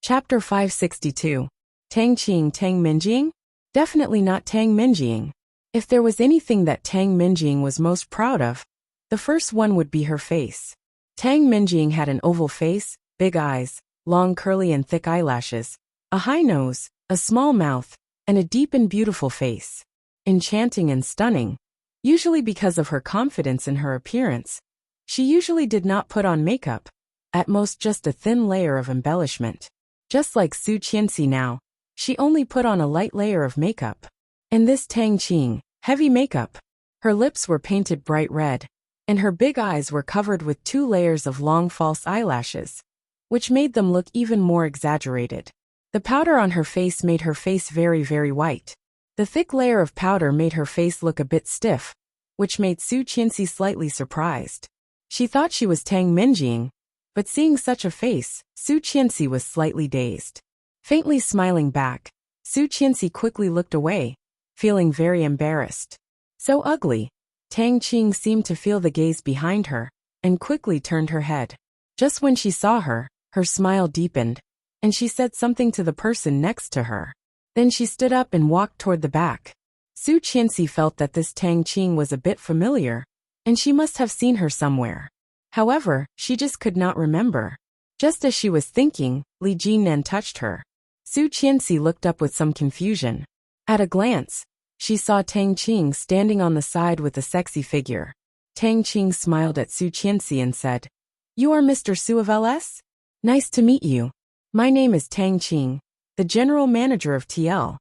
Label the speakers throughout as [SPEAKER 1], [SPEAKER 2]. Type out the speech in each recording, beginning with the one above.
[SPEAKER 1] Chapter 562. Tang Minjing? Definitely not Tang Minjing. If there was anything that Tang Minjing was most proud of, the first one would be her face. Tang Minjing had an oval face, big eyes, long curly and thick eyelashes, a high nose, a small mouth, and a deep and beautiful face. Enchanting and stunning. Usually because of her confidence in her appearance, she usually did not put on makeup, at most just a thin layer of embellishment. Just like Su Qianxi now, she only put on a light layer of makeup. And this Tang Qing, heavy makeup. Her lips were painted bright red, and her big eyes were covered with 2 layers of long false eyelashes, which made them look even more exaggerated. The powder on her face made her face very, very white. The thick layer of powder made her face look a bit stiff, which made Su Qianxi slightly surprised. She thought she was Tang Minjing, but seeing such a face, Su Qianxi was slightly dazed. Faintly smiling back, Su Qianxi quickly looked away, feeling very embarrassed. So ugly. Tang Qing seemed to feel the gaze behind her, and quickly turned her head. Just when she saw her, her smile deepened, and she said something to the person next to her. Then she stood up and walked toward the back. Su Qianxi felt that this Tang Qing was a bit familiar, and she must have seen her somewhere. However, she just could not remember. Just as she was thinking, Li Jinnan touched her. Su Qianxi looked up with some confusion. At a glance, she saw Tang Qing standing on the side with a sexy figure. Tang Qing smiled at Su Qianxi and said, "You are Mr. Su of LS? Nice to meet you. My name is Tang Qing, the general manager of TL."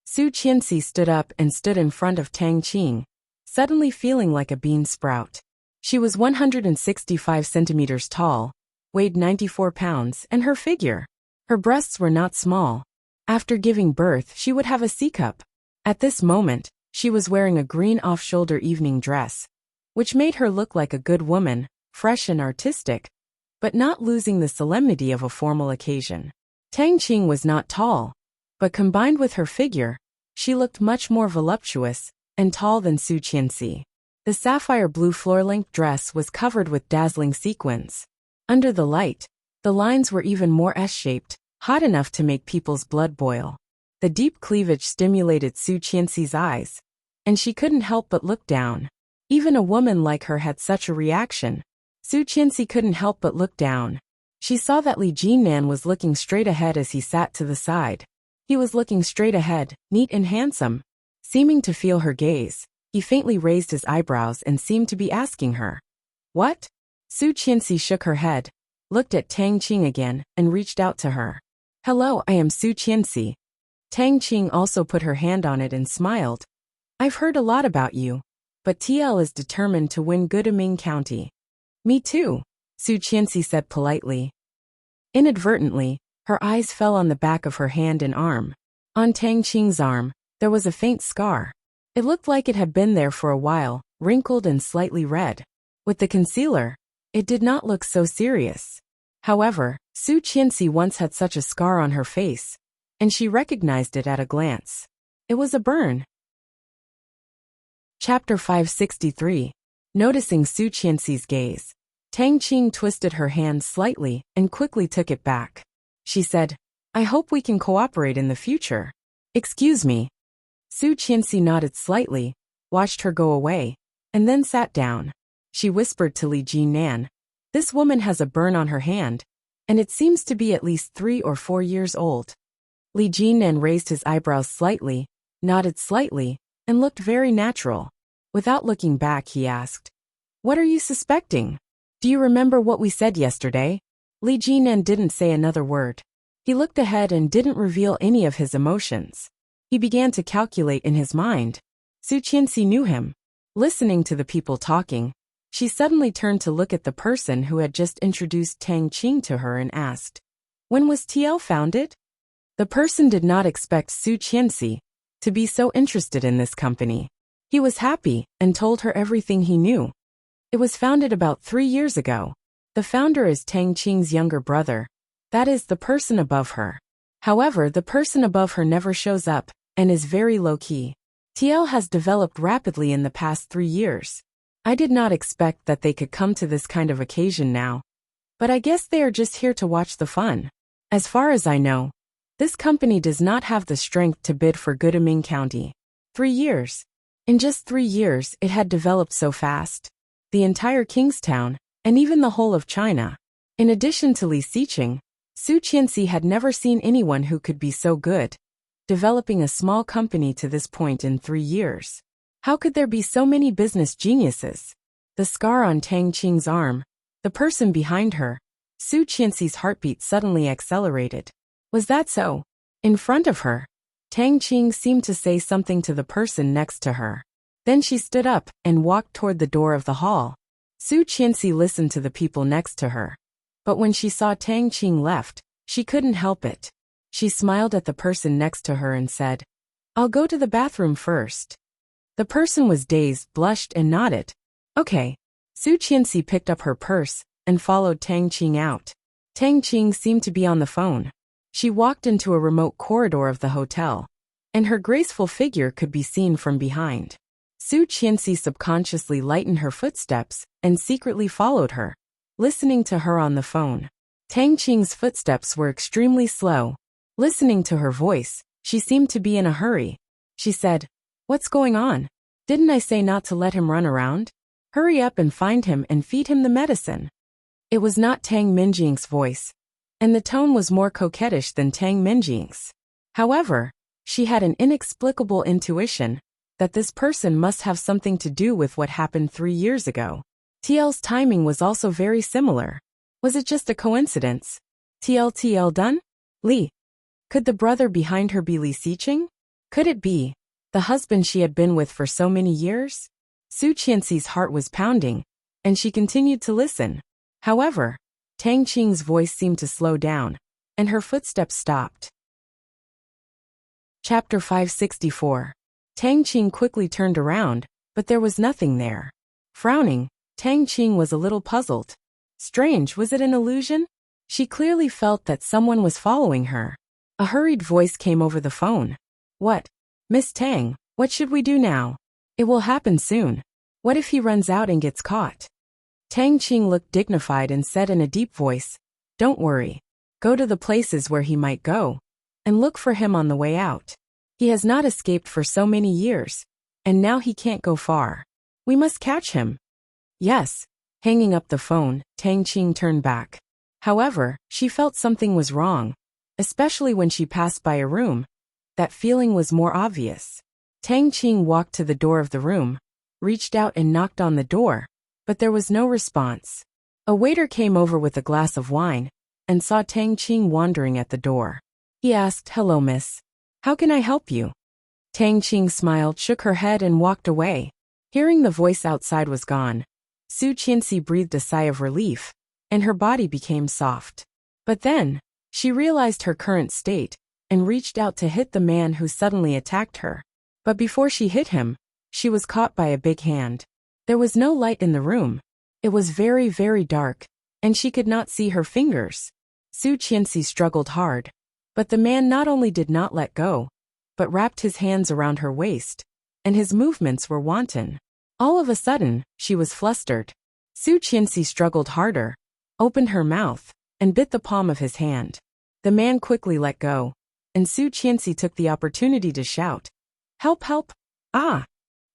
[SPEAKER 1] Su Qianxi stood up and stood in front of Tang Qing, suddenly feeling like a bean sprout. She was 165 centimeters tall, weighed 94 pounds, and her figure. Her breasts were not small. After giving birth, she would have a C-cup. At this moment, she was wearing a green off-shoulder evening dress, which made her look like a good woman, fresh and artistic, but not losing the solemnity of a formal occasion. Tang Qing was not tall, but combined with her figure, she looked much more voluptuous and tall than Su Qianxi. The sapphire blue floor-length dress was covered with dazzling sequins. Under the light, the lines were even more S-shaped, hot enough to make people's blood boil. The deep cleavage stimulated Su Qianxi's eyes, and she couldn't help but look down. Even a woman like her had such a reaction. Su Qianxi couldn't help but look down. She saw that Li Jinnan was looking straight ahead as he sat to the side. He was looking straight ahead, neat and handsome. Seeming to feel her gaze, he faintly raised his eyebrows and seemed to be asking her, "What?" Su Qianxi shook her head, looked at Tang Qing again, and reached out to her. "Hello, I am Su Qianxi." Tang Qing also put her hand on it and smiled. "I've heard a lot about you, but TL is determined to win Gudaming County." "Me too," Su Qianxi said politely. Inadvertently, her eyes fell on the back of her hand and arm. On Tang Qing's arm, there was a faint scar. It looked like it had been there for a while, wrinkled and slightly red. With the concealer, it did not look so serious. However, Su Qianxi once had such a scar on her face, and she recognized it at a glance. It was a burn. Chapter 563. Noticing Su Qianxi's gaze, Tang Qing twisted her hand slightly and quickly took it back. She said, "I hope we can cooperate in the future." "Excuse me." Su Qianxi nodded slightly, watched her go away, and then sat down. She whispered to Li Jinnan, "This woman has a burn on her hand, and it seems to be at least 3 or 4 years old." Li Jinnan raised his eyebrows slightly, nodded slightly, and looked very natural. Without looking back, he asked, "What are you suspecting? Do you remember what we said yesterday?" Li Jinnan didn't say another word. He looked ahead and didn't reveal any of his emotions. He began to calculate in his mind. Su Qianxi knew him. Listening to the people talking, she suddenly turned to look at the person who had just introduced Tang Qing to her and asked, "When was TL founded?" The person did not expect Su Qianxi to be so interested in this company. He was happy and told her everything he knew. It was founded about 3 years ago. The founder is Tang Qing's younger brother. That is the person above her. However, the person above her never shows up and is very low-key. TL has developed rapidly in the past 3 years. I did not expect that they could come to this kind of occasion now. But I guess they are just here to watch the fun. As far as I know, this company does not have the strength to bid for Godalming County. 3 years. In just 3 years, it had developed so fast. The entire Kingstown, and even the whole of China. In addition to Li Xiqing, Su Qianxi had never seen anyone who could be so good, developing a small company to this point in 3 years. How could there be so many business geniuses? The scar on Tang Qing's arm, the person behind her, Su Qianxi's heartbeat suddenly accelerated. Was that so? In front of her, Tang Qing seemed to say something to the person next to her. Then she stood up and walked toward the door of the hall. Su Qianxi listened to the people next to her. But when she saw Tang Qing left, she couldn't help it. She smiled at the person next to her and said, "I'll go to the bathroom first." The person was dazed, blushed, and nodded. Okay. Su Qianxi picked up her purse and followed Tang Qing out. Tang Qing seemed to be on the phone. She walked into a remote corridor of the hotel, and her graceful figure could be seen from behind. Su Qianxi subconsciously lightened her footsteps and secretly followed her, listening to her on the phone. Tang Qing's footsteps were extremely slow. Listening to her voice, she seemed to be in a hurry. She said, "What's going on? Didn't I say not to let him run around? Hurry up and find him and feed him the medicine." It was not Tang Minjing's voice, and the tone was more coquettish than Tang Minjing's. However, she had an inexplicable intuition that this person must have something to do with what happened 3 years ago. TL's timing was also very similar. Was it just a coincidence? TL done? Li. Could the brother behind her be Li Xiqing? Could it be the husband she had been with for so many years? Su Qianxi's heart was pounding, and she continued to listen. However, Tang Qing's voice seemed to slow down, and her footsteps stopped. Chapter 564. Tang Qing quickly turned around, but there was nothing there. Frowning, Tang Qing was a little puzzled. Strange, was it an illusion? She clearly felt that someone was following her. A hurried voice came over the phone. "What? Miss Tang, what should we do now? It will happen soon. What if he runs out and gets caught?" Tang Qing looked dignified and said in a deep voice, "Don't worry. Go to the places where he might go, and look for him on the way out. He has not escaped for so many years, and now he can't go far. We must catch him." Yes. Hanging up the phone, Tang Qing turned back. However, she felt something was wrong, especially when she passed by a room. That feeling was more obvious. Tang Qing walked to the door of the room, reached out and knocked on the door, but there was no response. A waiter came over with a glass of wine and saw Tang Qing wandering at the door. He asked, "Hello, miss. How can I help you?" Tang Qing smiled, shook her head, and walked away. Hearing the voice outside was gone, Su Qianxi breathed a sigh of relief, and her body became soft. But then, she realized her current state and reached out to hit the man who suddenly attacked her. But before she hit him, she was caught by a big hand. There was no light in the room. It was very, very dark, and she could not see her fingers. Su Qianxi struggled hard, but the man not only did not let go, but wrapped his hands around her waist, and his movements were wanton. All of a sudden, she was flustered. Su Qianxi struggled harder, opened her mouth, and bit the palm of his hand. The man quickly let go, and Su Qianxi took the opportunity to shout, "Help, help! Ah!"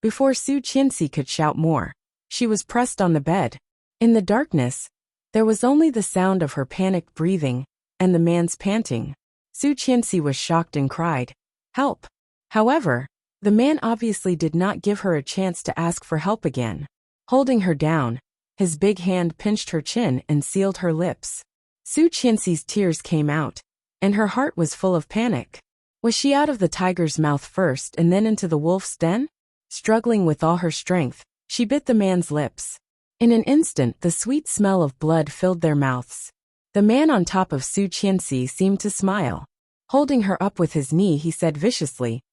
[SPEAKER 1] Before Su Qianxi could shout more, she was pressed on the bed. In the darkness, there was only the sound of her panicked breathing and the man's panting. Su Qianxi was shocked and cried, "Help!" However, the man obviously did not give her a chance to ask for help again. Holding her down, his big hand pinched her chin and sealed her lips. Su Qianxi's tears came out, and her heart was full of panic. Was she out of the tiger's mouth first and then into the wolf's den? Struggling with all her strength, she bit the man's lips. In an instant, the sweet smell of blood filled their mouths. The man on top of Su Qianxi seemed to smile. Holding her up with his knee, he said viciously,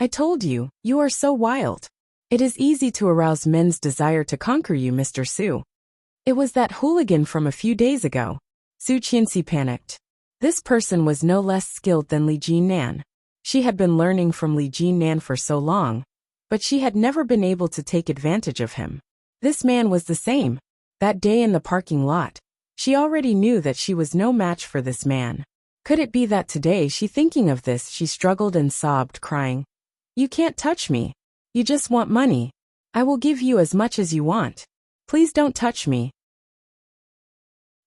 [SPEAKER 1] "I told you, you are so wild. It is easy to arouse men's desire to conquer you, Mr. Su. It was that hooligan from a few days ago." Su Qianxi panicked. This person was no less skilled than Li Jinnan. She had been learning from Li Jinnan for so long, but she had never been able to take advantage of him. This man was the same. That day in the parking lot, she already knew that she was no match for this man. Could it be that today thinking of this, she struggled and sobbed, crying, "You can't touch me. You just want money. I will give you as much as you want. Please don't touch me."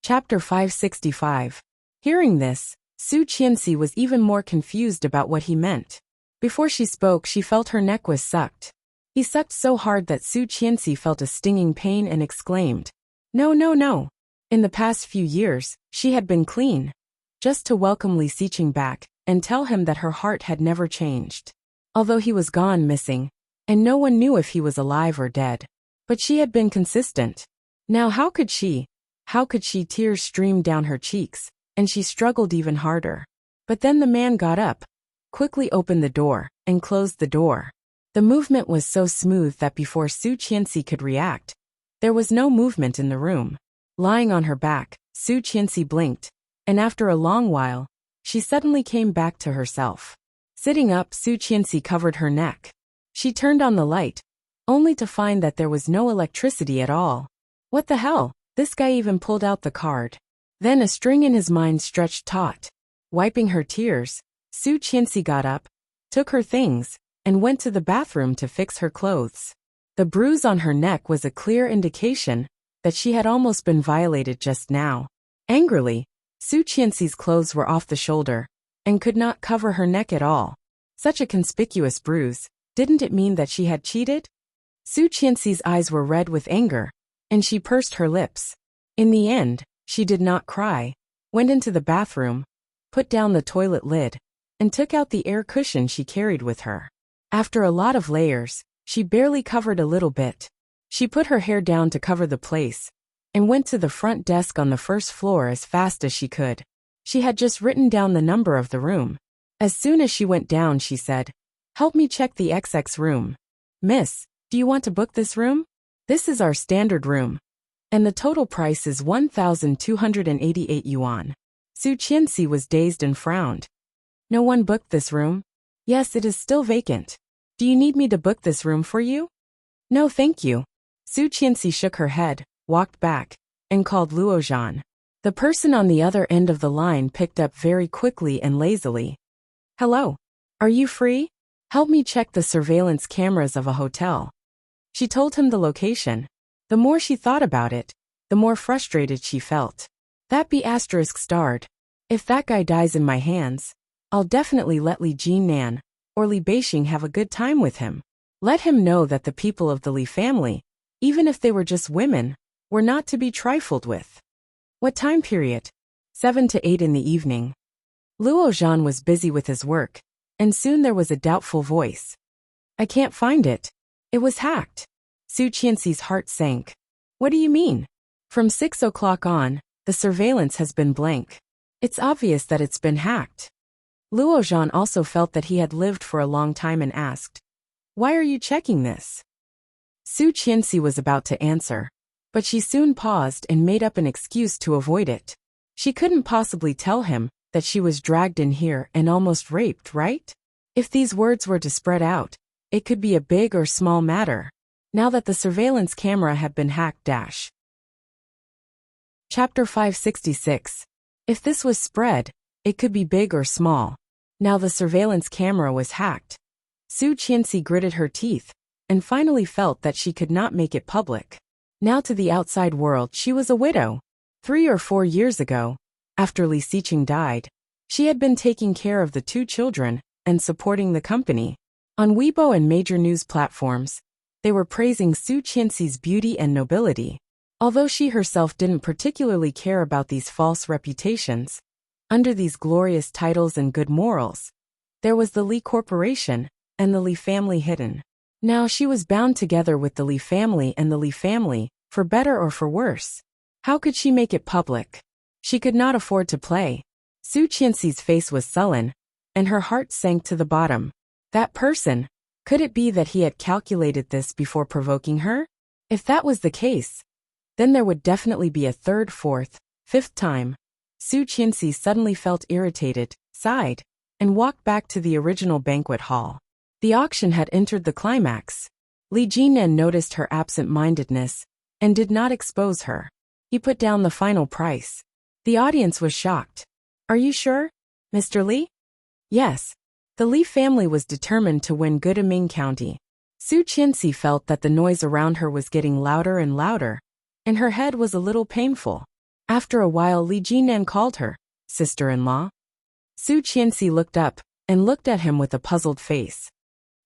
[SPEAKER 1] Chapter 565. Hearing this, Su Qianxi was even more confused about what he meant. Before she spoke, she felt her neck was sucked. He sucked so hard that Su Qianxi felt a stinging pain and exclaimed, "No, no, no." In the past few years, she had been clean. Just to welcome Li Xiqing back and tell him that her heart had never changed. Although he was gone missing, and no one knew if he was alive or dead. But she had been consistent. Now how could she? Tears streamed down her cheeks, and she struggled even harder. But then the man got up, quickly opened the door, and closed the door. The movement was so smooth that before Su Qianxi could react, there was no movement in the room. Lying on her back, Su Qianxi blinked, and after a long while, she suddenly came back to herself. Sitting up, Su Qianxi covered her neck. She turned on the light, only to find that there was no electricity at all. What the hell? This guy even pulled out the card. Then a string in his mind stretched taut. Wiping her tears, Su Qianxi got up, took her things, and went to the bathroom to fix her clothes. The bruise on her neck was a clear indication that she had almost been violated just now. Angrily, Su Qianxi's clothes were off the shoulder and could not cover her neck at all. Such a conspicuous bruise, didn't it mean that she had cheated? Su Qianxi's eyes were red with anger, and she pursed her lips. In the end, she did not cry, went into the bathroom, put down the toilet lid, and took out the air cushion she carried with her. After a lot of layers, she barely covered a little bit. She put her hair down to cover the place, and went to the front desk on the first floor as fast as she could. She had just written down the number of the room. As soon as she went down, she said, "Help me check the XX room. Miss, do you want to book this room? This is our standard room, and the total price is 1,288 yuan. Su Qianxi was dazed and frowned. "No one booked this room?" "Yes, it is still vacant. Do you need me to book this room for you?" "No, thank you." Su Qianxi shook her head, walked back, and called Luo Zhan. The person on the other end of the line picked up very quickly and lazily. "Hello. Are you free? Help me check the surveillance cameras of a hotel." She told him the location. The more she thought about it, the more frustrated she felt. That be asterisk starred. If that guy dies in my hands, I'll definitely let Li Jinnan or Li Beixing have a good time with him. Let him know that the people of the Li family, even if they were just women, were not to be trifled with. What time period? 7 to 8 in the evening. Luo Zhan was busy with his work, and soon there was a doubtful voice. "I can't find it. It was hacked." Su Qianxi's heart sank. "What do you mean? From 6 o'clock on, the surveillance has been blank. It's obvious that it's been hacked." Luo Zhan also felt that he had lived for a long time and asked, "Why are you checking this?" Su Qianxi was about to answer, but she soon paused and made up an excuse to avoid it. She couldn't possibly tell him that she was dragged in here and almost raped, right? If these words were to spread out, it could be a big or small matter. Now that the surveillance camera had been hacked. Chapter 566. If this was spread, it could be big or small. Now the surveillance camera was hacked. Su Qianxi gritted her teeth, and finally felt that she could not make it public. Now to the outside world she was a widow. 3 or 4 years ago, after Li Xiqing died, she had been taking care of the 2 children and supporting the company. On Weibo and major news platforms, they were praising Su Qianxi's beauty and nobility. Although she herself didn't particularly care about these false reputations, under these glorious titles and good morals, there was the Li Corporation and the Li family hidden. Now she was bound together with the Li family and the Li family, for better or for worse. How could she make it public? She could not afford to play. Su Qianxi's face was sullen, and her heart sank to the bottom. That person, could it be that he had calculated this before provoking her? If that was the case, then there would definitely be a 3rd, 4th, 5th time. Su Qianxi suddenly felt irritated, sighed, and walked back to the original banquet hall. The auction had entered the climax. Li Jinnan noticed her absent-mindedness and did not expose her. He put down the final price. The audience was shocked. "Are you sure? Mr. Li? Yes. The Li family was determined to win Gudaming County. Su Qianxi felt that the noise around her was getting louder and louder, and her head was a little painful. After a while, Li Jinan called her, sister-in-law. Su Qianxi looked up and looked at him with a puzzled face.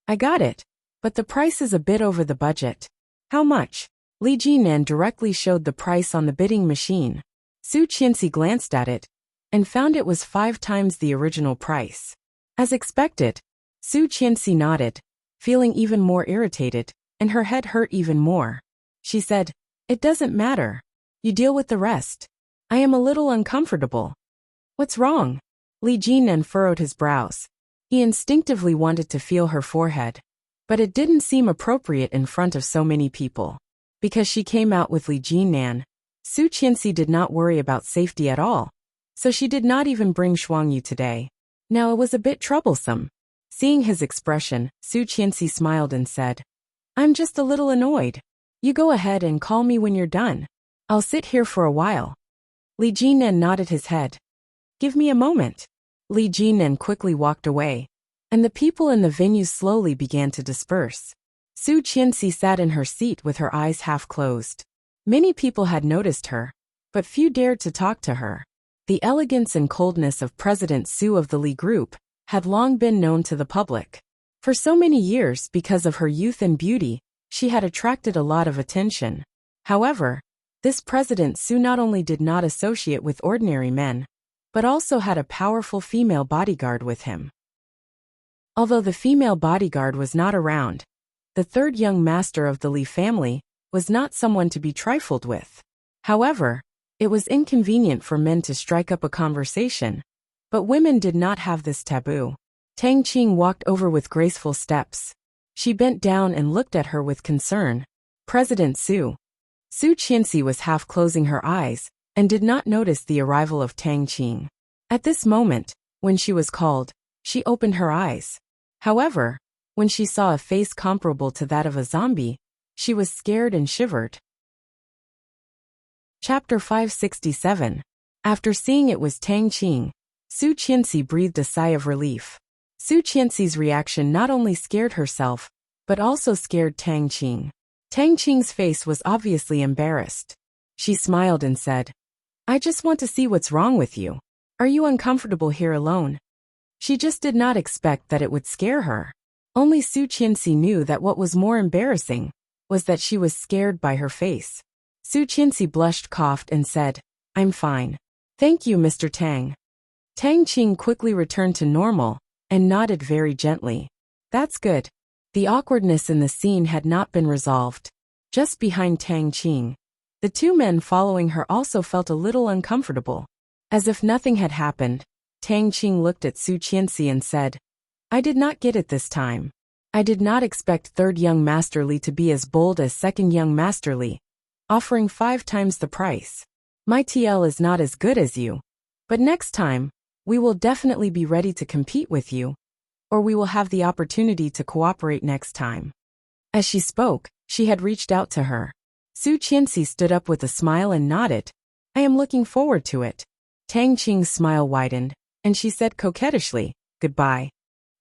[SPEAKER 1] I got it, but the price is a bit over the budget. How much? Li Jinan directly showed the price on the bidding machine. Su Qianxi glanced at it and found it was 5 times the original price. As expected, Su Qianxi nodded, feeling even more irritated, and her head hurt even more. She said, It doesn't matter. You deal with the rest. I am a little uncomfortable. What's wrong? Li Jinan furrowed his brows. He instinctively wanted to feel her forehead, but it didn't seem appropriate in front of so many people. Because she came out with Li Jinan, Su Qianxi did not worry about safety at all, so she did not even bring Shuangyu today. Now it was a bit troublesome. Seeing his expression, Su Qianxi smiled and said, I'm just a little annoyed. You go ahead and call me when you're done. I'll sit here for a while. Li Jinan nodded his head. Give me a moment. Li Jinan quickly walked away, and the people in the venue slowly began to disperse. Su Qianxi sat in her seat with her eyes half closed. Many people had noticed her, but few dared to talk to her. The elegance and coldness of President Su of the Li Group had long been known to the public. For so many years, because of her youth and beauty, she had attracted a lot of attention. However, this President Su not only did not associate with ordinary men, but also had a powerful female bodyguard with him. Although the female bodyguard was not around, the third young master of the Li family was not someone to be trifled with. However, it was inconvenient for men to strike up a conversation, but women did not have this taboo. Tang Qing walked over with graceful steps. She bent down and looked at her with concern. President Su. Su Qianxi was half closing her eyes and did not notice the arrival of Tang Qing. At this moment, when she was called, she opened her eyes. However, when she saw a face comparable to that of a zombie, she was scared and shivered. Chapter 567. After seeing it was Tang Qing, Su Qianxi breathed a sigh of relief. Su Qianxi's reaction not only scared herself, but also scared Tang Qing. Tang Qing's face was obviously embarrassed. She smiled and said, I just want to see what's wrong with you. Are you uncomfortable here alone? She just did not expect that it would scare her. Only Su Qianxi knew that what was more embarrassing was that she was scared by her face. Su Qianxi blushed, coughed, and said, I'm fine. Thank you, Mr. Tang. Tang Qing quickly returned to normal and nodded very gently. That's good. The awkwardness in the scene had not been resolved. Just behind Tang Qing, the two men following her also felt a little uncomfortable. As if nothing had happened, Tang Qing looked at Su Qianxi and said, I did not get it this time. I did not expect third young Master Li to be as bold as second young Master Li, offering 5 times the price. My TL is not as good as you, but next time, we will definitely be ready to compete with you, or we will have the opportunity to cooperate next time. As she spoke, she had reached out to her. Su Qianxi stood up with a smile and nodded. I am looking forward to it. Tang Qing's smile widened, and she said coquettishly, Goodbye.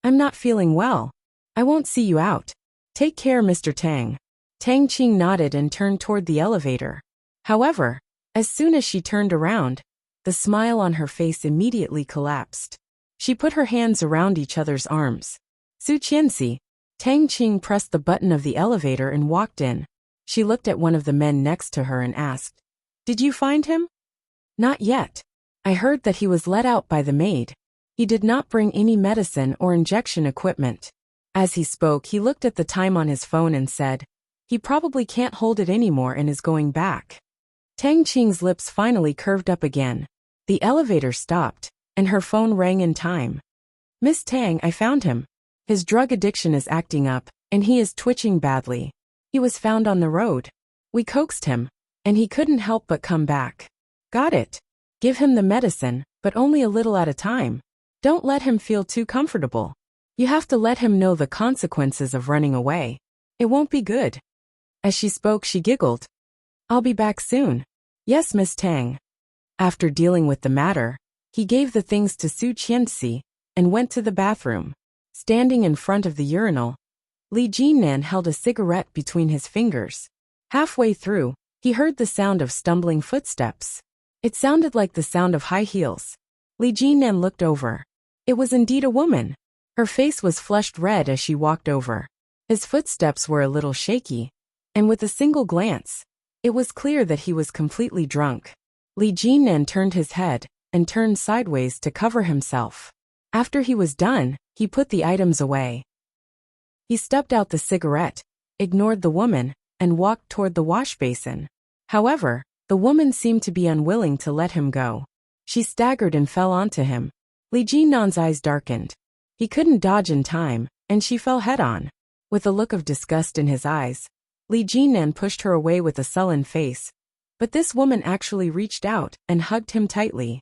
[SPEAKER 1] I'm not feeling well. I won't see you out. Take care, Mr. Tang. Tang Qing nodded and turned toward the elevator. However, as soon as she turned around, the smile on her face immediately collapsed. She put her hands around each other's arms. Su Qianxi. Tang Qing pressed the button of the elevator and walked in. She looked at one of the men next to her and asked, Did you find him? Not yet. I heard that he was let out by the maid. He did not bring any medicine or injection equipment. As he spoke, he looked at the time on his phone and said, He probably can't hold it anymore and is going back. Tang Qing's lips finally curved up again. The elevator stopped, and her phone rang in time. Miss Tang, I found him. His drug addiction is acting up, and he is twitching badly. He was found on the road. We coaxed him, and he couldn't help but come back. Got it. Give him the medicine, but only a little at a time. Don't let him feel too comfortable. You have to let him know the consequences of running away. It won't be good. As she spoke, she giggled. I'll be back soon. Yes, Miss Tang. After dealing with the matter, He gave the things to Su Qianxi and went to the bathroom. Standing in front of the urinal, Li Jinnan held a cigarette between his fingers. Halfway through, he heard the sound of stumbling footsteps. It sounded like the sound of high heels. Li Jinnan looked over. It was indeed a woman. Her face was flushed red as she walked over. His footsteps were a little shaky, and with a single glance, it was clear that he was completely drunk. Li Jinnan turned his head and turned sideways to cover himself. After he was done, he put the items away. He stubbed out the cigarette, ignored the woman, and walked toward the wash basin. However, the woman seemed to be unwilling to let him go. She staggered and fell onto him. Li Jinnan's eyes darkened. He couldn't dodge in time, and she fell head-on. With a look of disgust in his eyes, Li Jinnan pushed her away with a sullen face. But this woman actually reached out and hugged him tightly.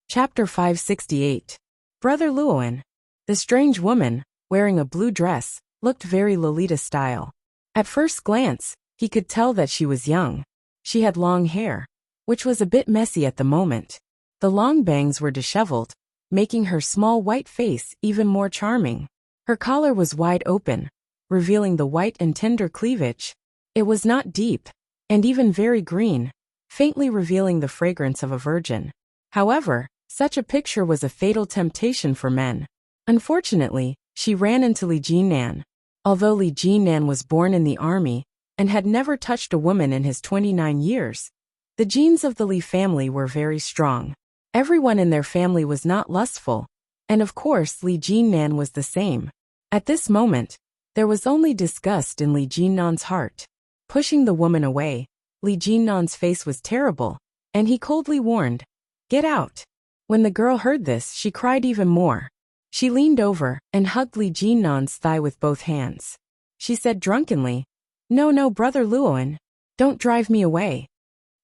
[SPEAKER 1] Chapter 568. Brother Luoan. The strange woman, wearing a blue dress, looked very Lolita style. At first glance, he could tell that she was young. She had long hair, which was a bit messy at the moment. The long bangs were disheveled, making her small white face even more charming. Her collar was wide open, revealing the white and tender cleavage. It was not deep, and even very green, faintly revealing the fragrance of a virgin. However, such a picture was a fatal temptation for men. Unfortunately, she ran into Li Jinnan. Although Li Jinnan was born in the army and had never touched a woman in his 29 years, the genes of the Li family were very strong. Everyone in their family was not lustful, and of course Li Jinnan was the same. At this moment, there was only disgust in Li Jinnan's heart. Pushing the woman away, Li Jinnan's face was terrible, and he coldly warned, "Get out." When the girl heard this, she cried even more. She leaned over and hugged Li Jinnan's thigh with both hands. She said drunkenly, No, Brother Luoan, don't drive me away."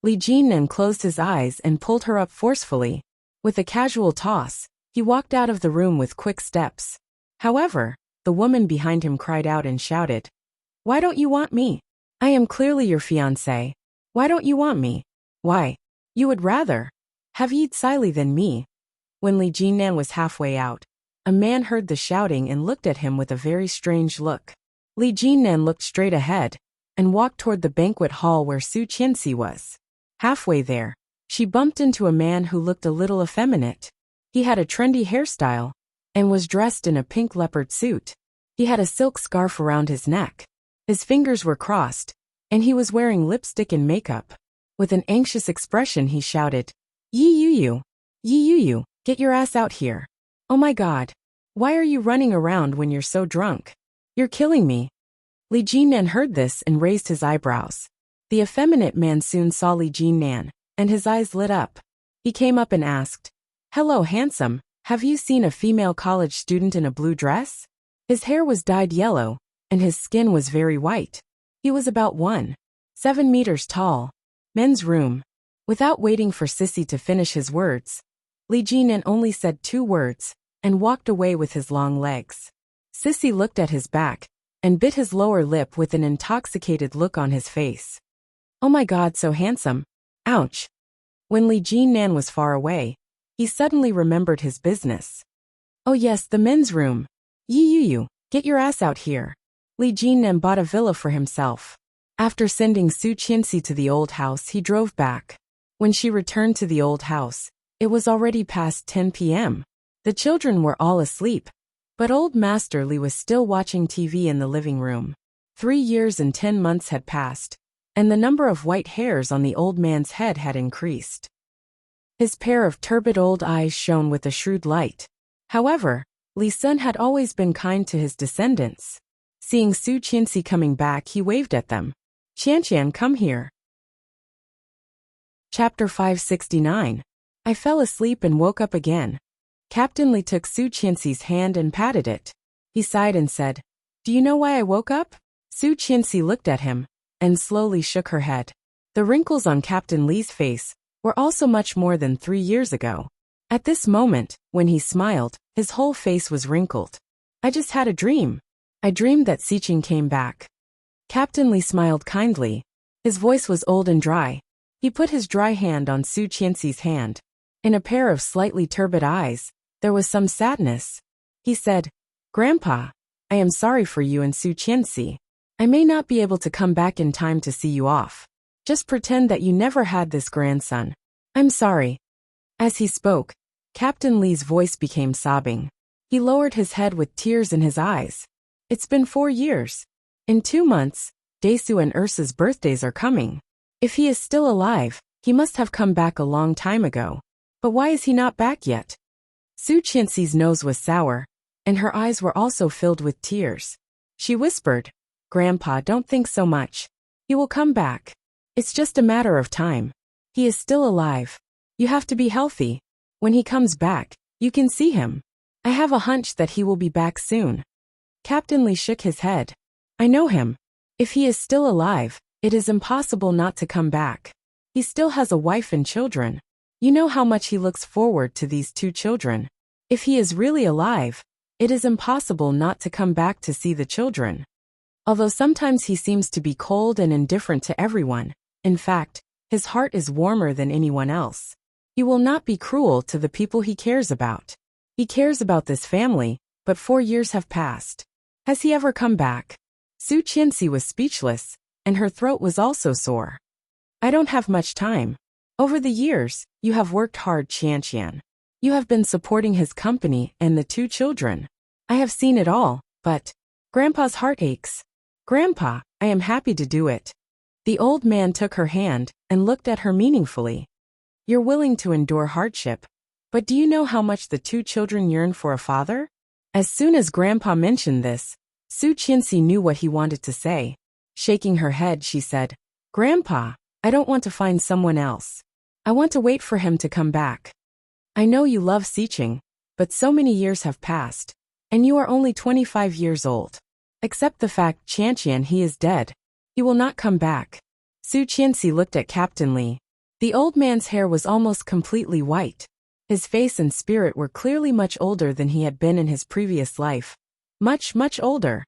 [SPEAKER 1] Li Jinnan closed his eyes and pulled her up forcefully. With a casual toss, he walked out of the room with quick steps. However, the woman behind him cried out and shouted, "Why don't you want me? I am clearly your fiancé. Why don't you want me? Why? You would rather have Yi Tsili than me." When Li Jinnan was halfway out, a man heard the shouting and looked at him with a very strange look. Li Jinnan looked straight ahead and walked toward the banquet hall where Su Qianxi was. Halfway there, she bumped into a man who looked a little effeminate. He had a trendy hairstyle and was dressed in a pink leopard suit. He had a silk scarf around his neck. His fingers were crossed, and he was wearing lipstick and makeup. With an anxious expression, he shouted, Yi Yu, get your ass out here. Oh my God. Why are you running around when you're so drunk? You're killing me." Li Jinnan heard this and raised his eyebrows. The effeminate man soon saw Li Jinnan, and his eyes lit up. He came up and asked, "Hello, handsome, have you seen a female college student in a blue dress?" His hair was dyed yellow, and his skin was very white. He was about 1.7 meters tall. Men's room. Without waiting for Sissy to finish his words, Li Jinnan only said 2 words, and walked away with his long legs. Sissy looked at his back, and bit his lower lip with an intoxicated look on his face. Oh my God, so handsome. Ouch. When Li Jinnan was far away, he suddenly remembered his business. Oh yes, the men's room. Yi Yu, get your ass out here. Li Jinnan bought a villa for himself. After sending Su Qianxi to the old house, he drove back. When she returned to the old house, it was already past 10 p.m. The children were all asleep, but old Master Li was still watching TV in the living room. 3 years and 10 months had passed, and the number of white hairs on the old man's head had increased. His pair of turbid old eyes shone with a shrewd light. However, Li Sun had always been kind to his descendants. Seeing Su Qianxi coming back, he waved at them. "Qianqian, come here." Chapter 569. I fell asleep and woke up again. Captain Li took Su Qianxi's hand and patted it. He sighed and said, "Do you know why I woke up?" Su Qianxi looked at him and slowly shook her head. The wrinkles on Captain Li's face were also much more than 3 years ago. At this moment, when he smiled, his whole face was wrinkled. "I just had a dream. I dreamed that Xiqing came back." Captain Li smiled kindly. His voice was old and dry. He put his dry hand on Su Qianxi's hand In a pair of slightly turbid eyes, there was some sadness. He said, "Grandpa, I am sorry for you and Su Qianxi. I may not be able to come back in time to see you off. Just pretend that you never had this grandson. I'm sorry." As he spoke, Captain Li's voice became sobbing. He lowered his head with tears in his eyes. It's been 4 years. In 2 months, Daesu and Ursa's birthdays are coming. If he is still alive, he must have come back a long time ago. But why is he not back yet? Su Qianxi's nose was sour, and her eyes were also filled with tears. She whispered, "Grandpa, don't think so much. He will come back. It's just a matter of time. He is still alive. You have to be healthy. When he comes back, you can see him. I have a hunch that he will be back soon." Captain Li shook his head. "I know him. If he is still alive, it is impossible not to come back. He still has a wife and children. You know how much he looks forward to these 2 children. If he is really alive, it is impossible not to come back to see the children. Although sometimes he seems to be cold and indifferent to everyone, in fact, his heart is warmer than anyone else. He will not be cruel to the people he cares about. He cares about this family, but 4 years have passed. Has he ever come back?" Su Qianxi was speechless, and her throat was also sore. "I don't have much time. Over the years, you have worked hard, Qianqian. You have been supporting his company and the 2 children. I have seen it all, but Grandpa's heart aches. Grandpa, I am happy to do it." The old man took her hand and looked at her meaningfully. "You're willing to endure hardship, but do you know how much the 2 children yearn for a father?" As soon as Grandpa mentioned this, Su Qianxi knew what he wanted to say. Shaking her head, she said, "Grandpa, I don't want to find someone else. I want to wait for him to come back. I know you love Xiqing, but so many years have passed, and you are only 25 years old. Accept the fact, Qianqian, he is dead. He will not come back." Su Qianxi looked at Captain Li. The old man's hair was almost completely white. His face and spirit were clearly much older than he had been in his previous life. Much, much older.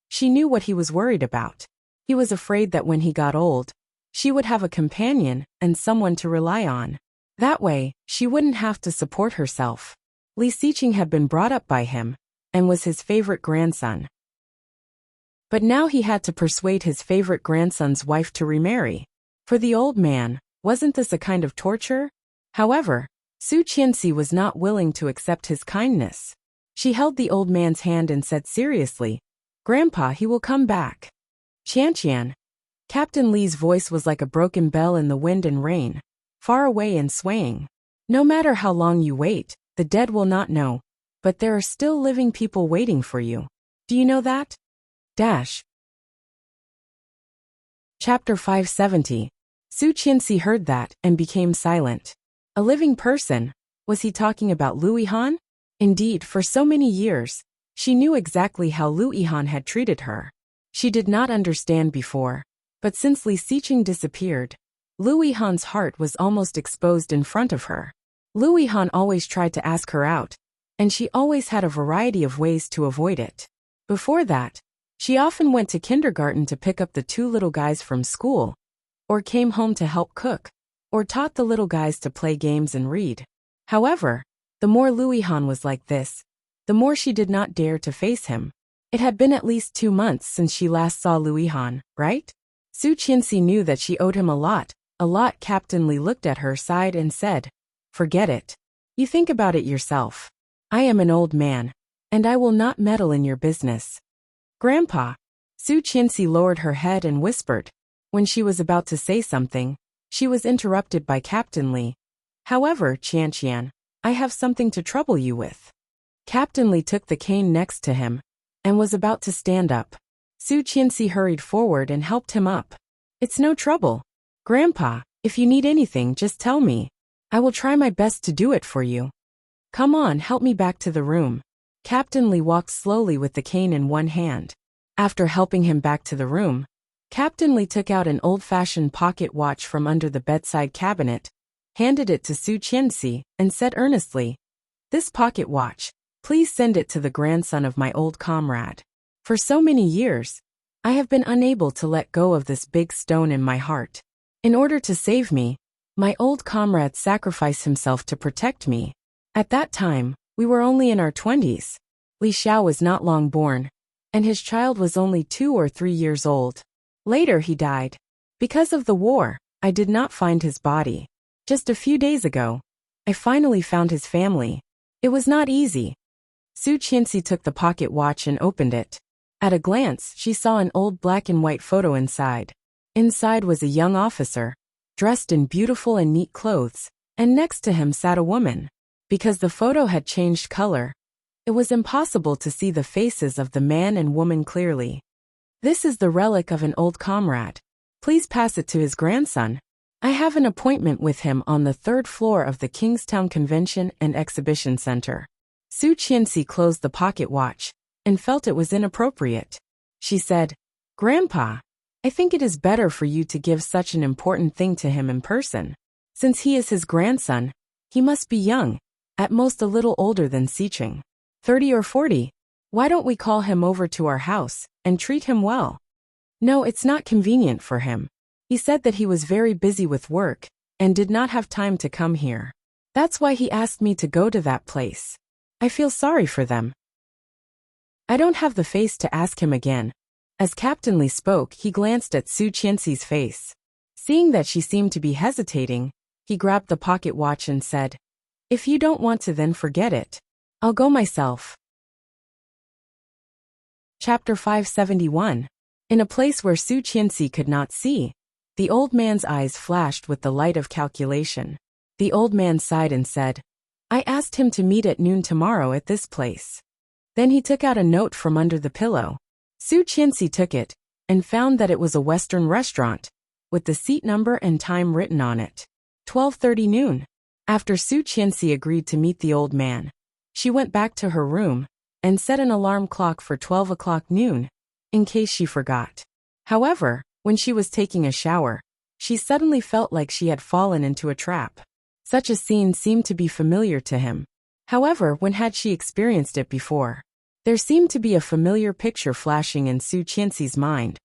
[SPEAKER 1] She knew what he was worried about. He was afraid that when he got old, she would have a companion and someone to rely on. That way, she wouldn't have to support herself. Li Xiqing had been brought up by him, and was his favorite grandson. But now he had to persuade his favorite grandson's wife to remarry. For the old man, wasn't this a kind of torture? However, Su Qianxi was not willing to accept his kindness. She held the old man's hand and said seriously, "Grandpa, he will come back." "Qianqian." Captain Li's voice was like a broken bell in the wind and rain, far away and swaying. "No matter how long you wait, the dead will not know, but there are still living people waiting for you. Do you know that? Chapter 570. Su Qianxi heard that and became silent. A living person? Was he talking about Lu Yihan? Indeed, for so many years, she knew exactly how Lu Yihan had treated her. She did not understand before, but since Li Xiqing disappeared, Lu Yihan's heart was almost exposed in front of her. Lu Yihan always tried to ask her out, and she always had a variety of ways to avoid it. Before that, she often went to kindergarten to pick up the 2 little guys from school, or came home to help cook, or taught the little guys to play games and read. However, the more Lu Yihan was like this, the more she did not dare to face him. It had been at least 2 months since she last saw Lu Yihan, right? Su Qianxi knew that she owed him a lot. Captain Li looked at her, sighed and said, "Forget it. You think about it yourself. I am an old man, and I will not meddle in your business." "Grandpa." Su Qianxi lowered her head and whispered. When she was about to say something, she was interrupted by Captain Li. "However, Qianqian, I have something to trouble you with." Captain Li took the cane next to him, and was about to stand up. Su Qianxi hurried forward and helped him up. "It's no trouble. Grandpa, if you need anything, just tell me. I will try my best to do it for you. Come on, help me back to the room." Captain Li walked slowly with the cane in one hand. After helping him back to the room, Captain Li took out an old-fashioned pocket watch from under the bedside cabinet, handed it to Su Qianxi, and said earnestly, "This pocket watch, please send it to the grandson of my old comrade. For so many years, I have been unable to let go of this big stone in my heart. In order to save me, My old comrade sacrificed himself to protect me. At that time, we were only in our 20s. Li Xiao was not long born, and his child was only 2 or 3 years old. Later he died. Because of the war, I did not find his body. Just a few days ago, I finally found his family. It was not easy. Su Qianxi took the pocket watch and opened it. At a glance, she saw an old black and white photo inside. Inside was a young officer, dressed in beautiful and neat clothes, and next to him sat a woman. Because the photo had changed color, it was impossible to see the faces of the man and woman clearly. This is the relic of an old comrade. Please pass it to his grandson. I have an appointment with him on the 3rd floor of the Kingstown Convention and Exhibition Center. Su Qianxi closed the pocket watch and felt it was inappropriate. She said, "Grandpa, I think it is better for you to give such an important thing to him in person. Since he is his grandson, he must be young, at most a little older than Xiqing. 30 or 40. Why don't we call him over to our house and treat him well?" "No, it's not convenient for him. He said that he was very busy with work and did not have time to come here. That's why he asked me to go to that place. I feel sorry for them." I don't have the face to ask him again. As Captain Li spoke, he glanced at Su Qianxi's face. Seeing that she seemed to be hesitating, he grabbed the pocket watch and said, "If you don't want to, then forget it. I'll go myself." Chapter 571. In a place where Su Qianxi could not see, the old man's eyes flashed with the light of calculation. The old man sighed and said, "I asked him to meet at noon tomorrow at this place." Then he took out a note from under the pillow. Su Qianxi took it and found that it was a Western restaurant, with the seat number and time written on it. 12:30 noon. After Su Qianxi agreed to meet the old man, she went back to her room and set an alarm clock for 12 o'clock noon, in case she forgot. However, when she was taking a shower, she suddenly felt like she had fallen into a trap. Such a scene seemed to be familiar to him. However, when had she experienced it before? There seemed to be a familiar picture flashing in Su Qianxi's mind,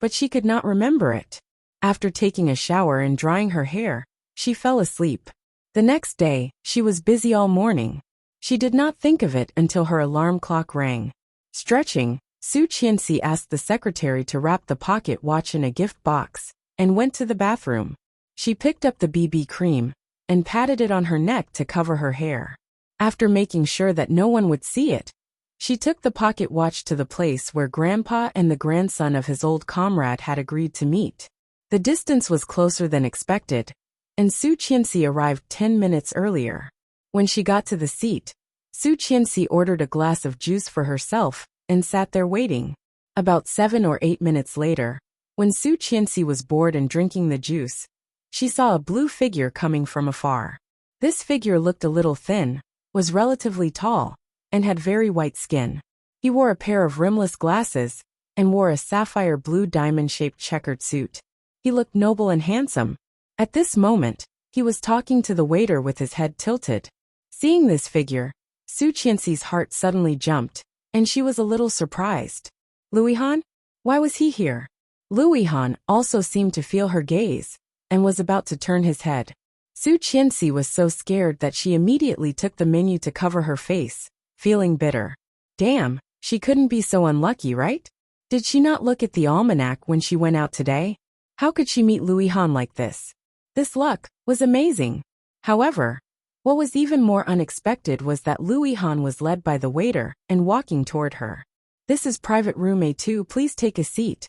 [SPEAKER 1] but she could not remember it. After taking a shower and drying her hair, she fell asleep. The next day, she was busy all morning. She did not think of it until her alarm clock rang. Stretching, Su Qianxi asked the secretary to wrap the pocket watch in a gift box and went to the bathroom. She picked up the BB cream and patted it on her neck to cover her hair. After making sure that no one would see it, she took the pocket watch to the place where Grandpa and the grandson of his old comrade had agreed to meet. The distance was closer than expected, and Su Qianxi arrived 10 minutes earlier. When she got to the seat, Su Qianxi ordered a glass of juice for herself and sat there waiting. About 7 or 8 minutes later, when Su Qianxi was bored and drinking the juice, she saw a blue figure coming from afar. This figure looked a little thin, was relatively tall, and had very white skin. He wore a pair of rimless glasses and wore a sapphire blue diamond-shaped checkered suit. He looked noble and handsome. At this moment, he was talking to the waiter with his head tilted. Seeing this figure, Su Qianxi's heart suddenly jumped, and she was a little surprised. Louis Han? Why was he here? Louis Han also seemed to feel her gaze, and was about to turn his head. Su Qianxi was so scared that she immediately took the menu to cover her face, feeling bitter. Damn, she couldn't be so unlucky, right? Did she not look at the almanac when she went out today? How could she meet Louis Han like this? This luck was amazing. However, what was even more unexpected was that Louis Han was led by the waiter and walking toward her. "This is private room A2, please take a seat."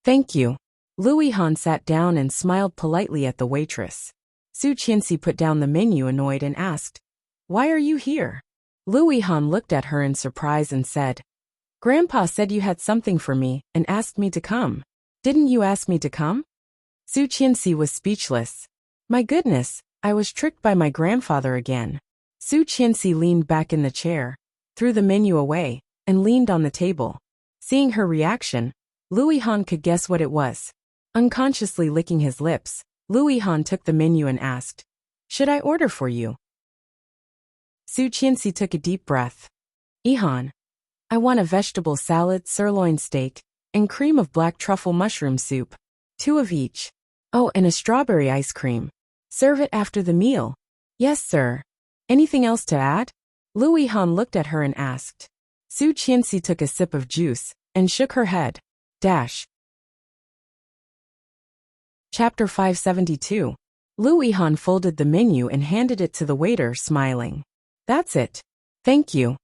[SPEAKER 1] "Thank you." Louis Han sat down and smiled politely at the waitress. Su Qianxi put down the menu annoyed and asked, "Why are you here?" Louis Han looked at her in surprise and said, "Grandpa said you had something for me and asked me to come. Didn't you ask me to come?" Su Qianxi was speechless. "My goodness, I was tricked by my grandfather again." Su Qianxi leaned back in the chair, threw the menu away, and leaned on the table. Seeing her reaction, Louis Han could guess what it was. Unconsciously licking his lips, Louis Han took the menu and asked, "Should I order for you?" Su Qianxi took a deep breath. "Ihan, I want a vegetable salad, sirloin steak, and cream of black truffle mushroom soup. 2 of each. Oh, and a strawberry ice cream." Serve it after the meal. Yes, sir. Anything else to add? Lu Yihan looked at her and asked. Su Qianxi took a sip of juice and shook her head. Chapter 572. Lu Yihan folded the menu and handed it to the waiter, smiling. That's it. Thank you.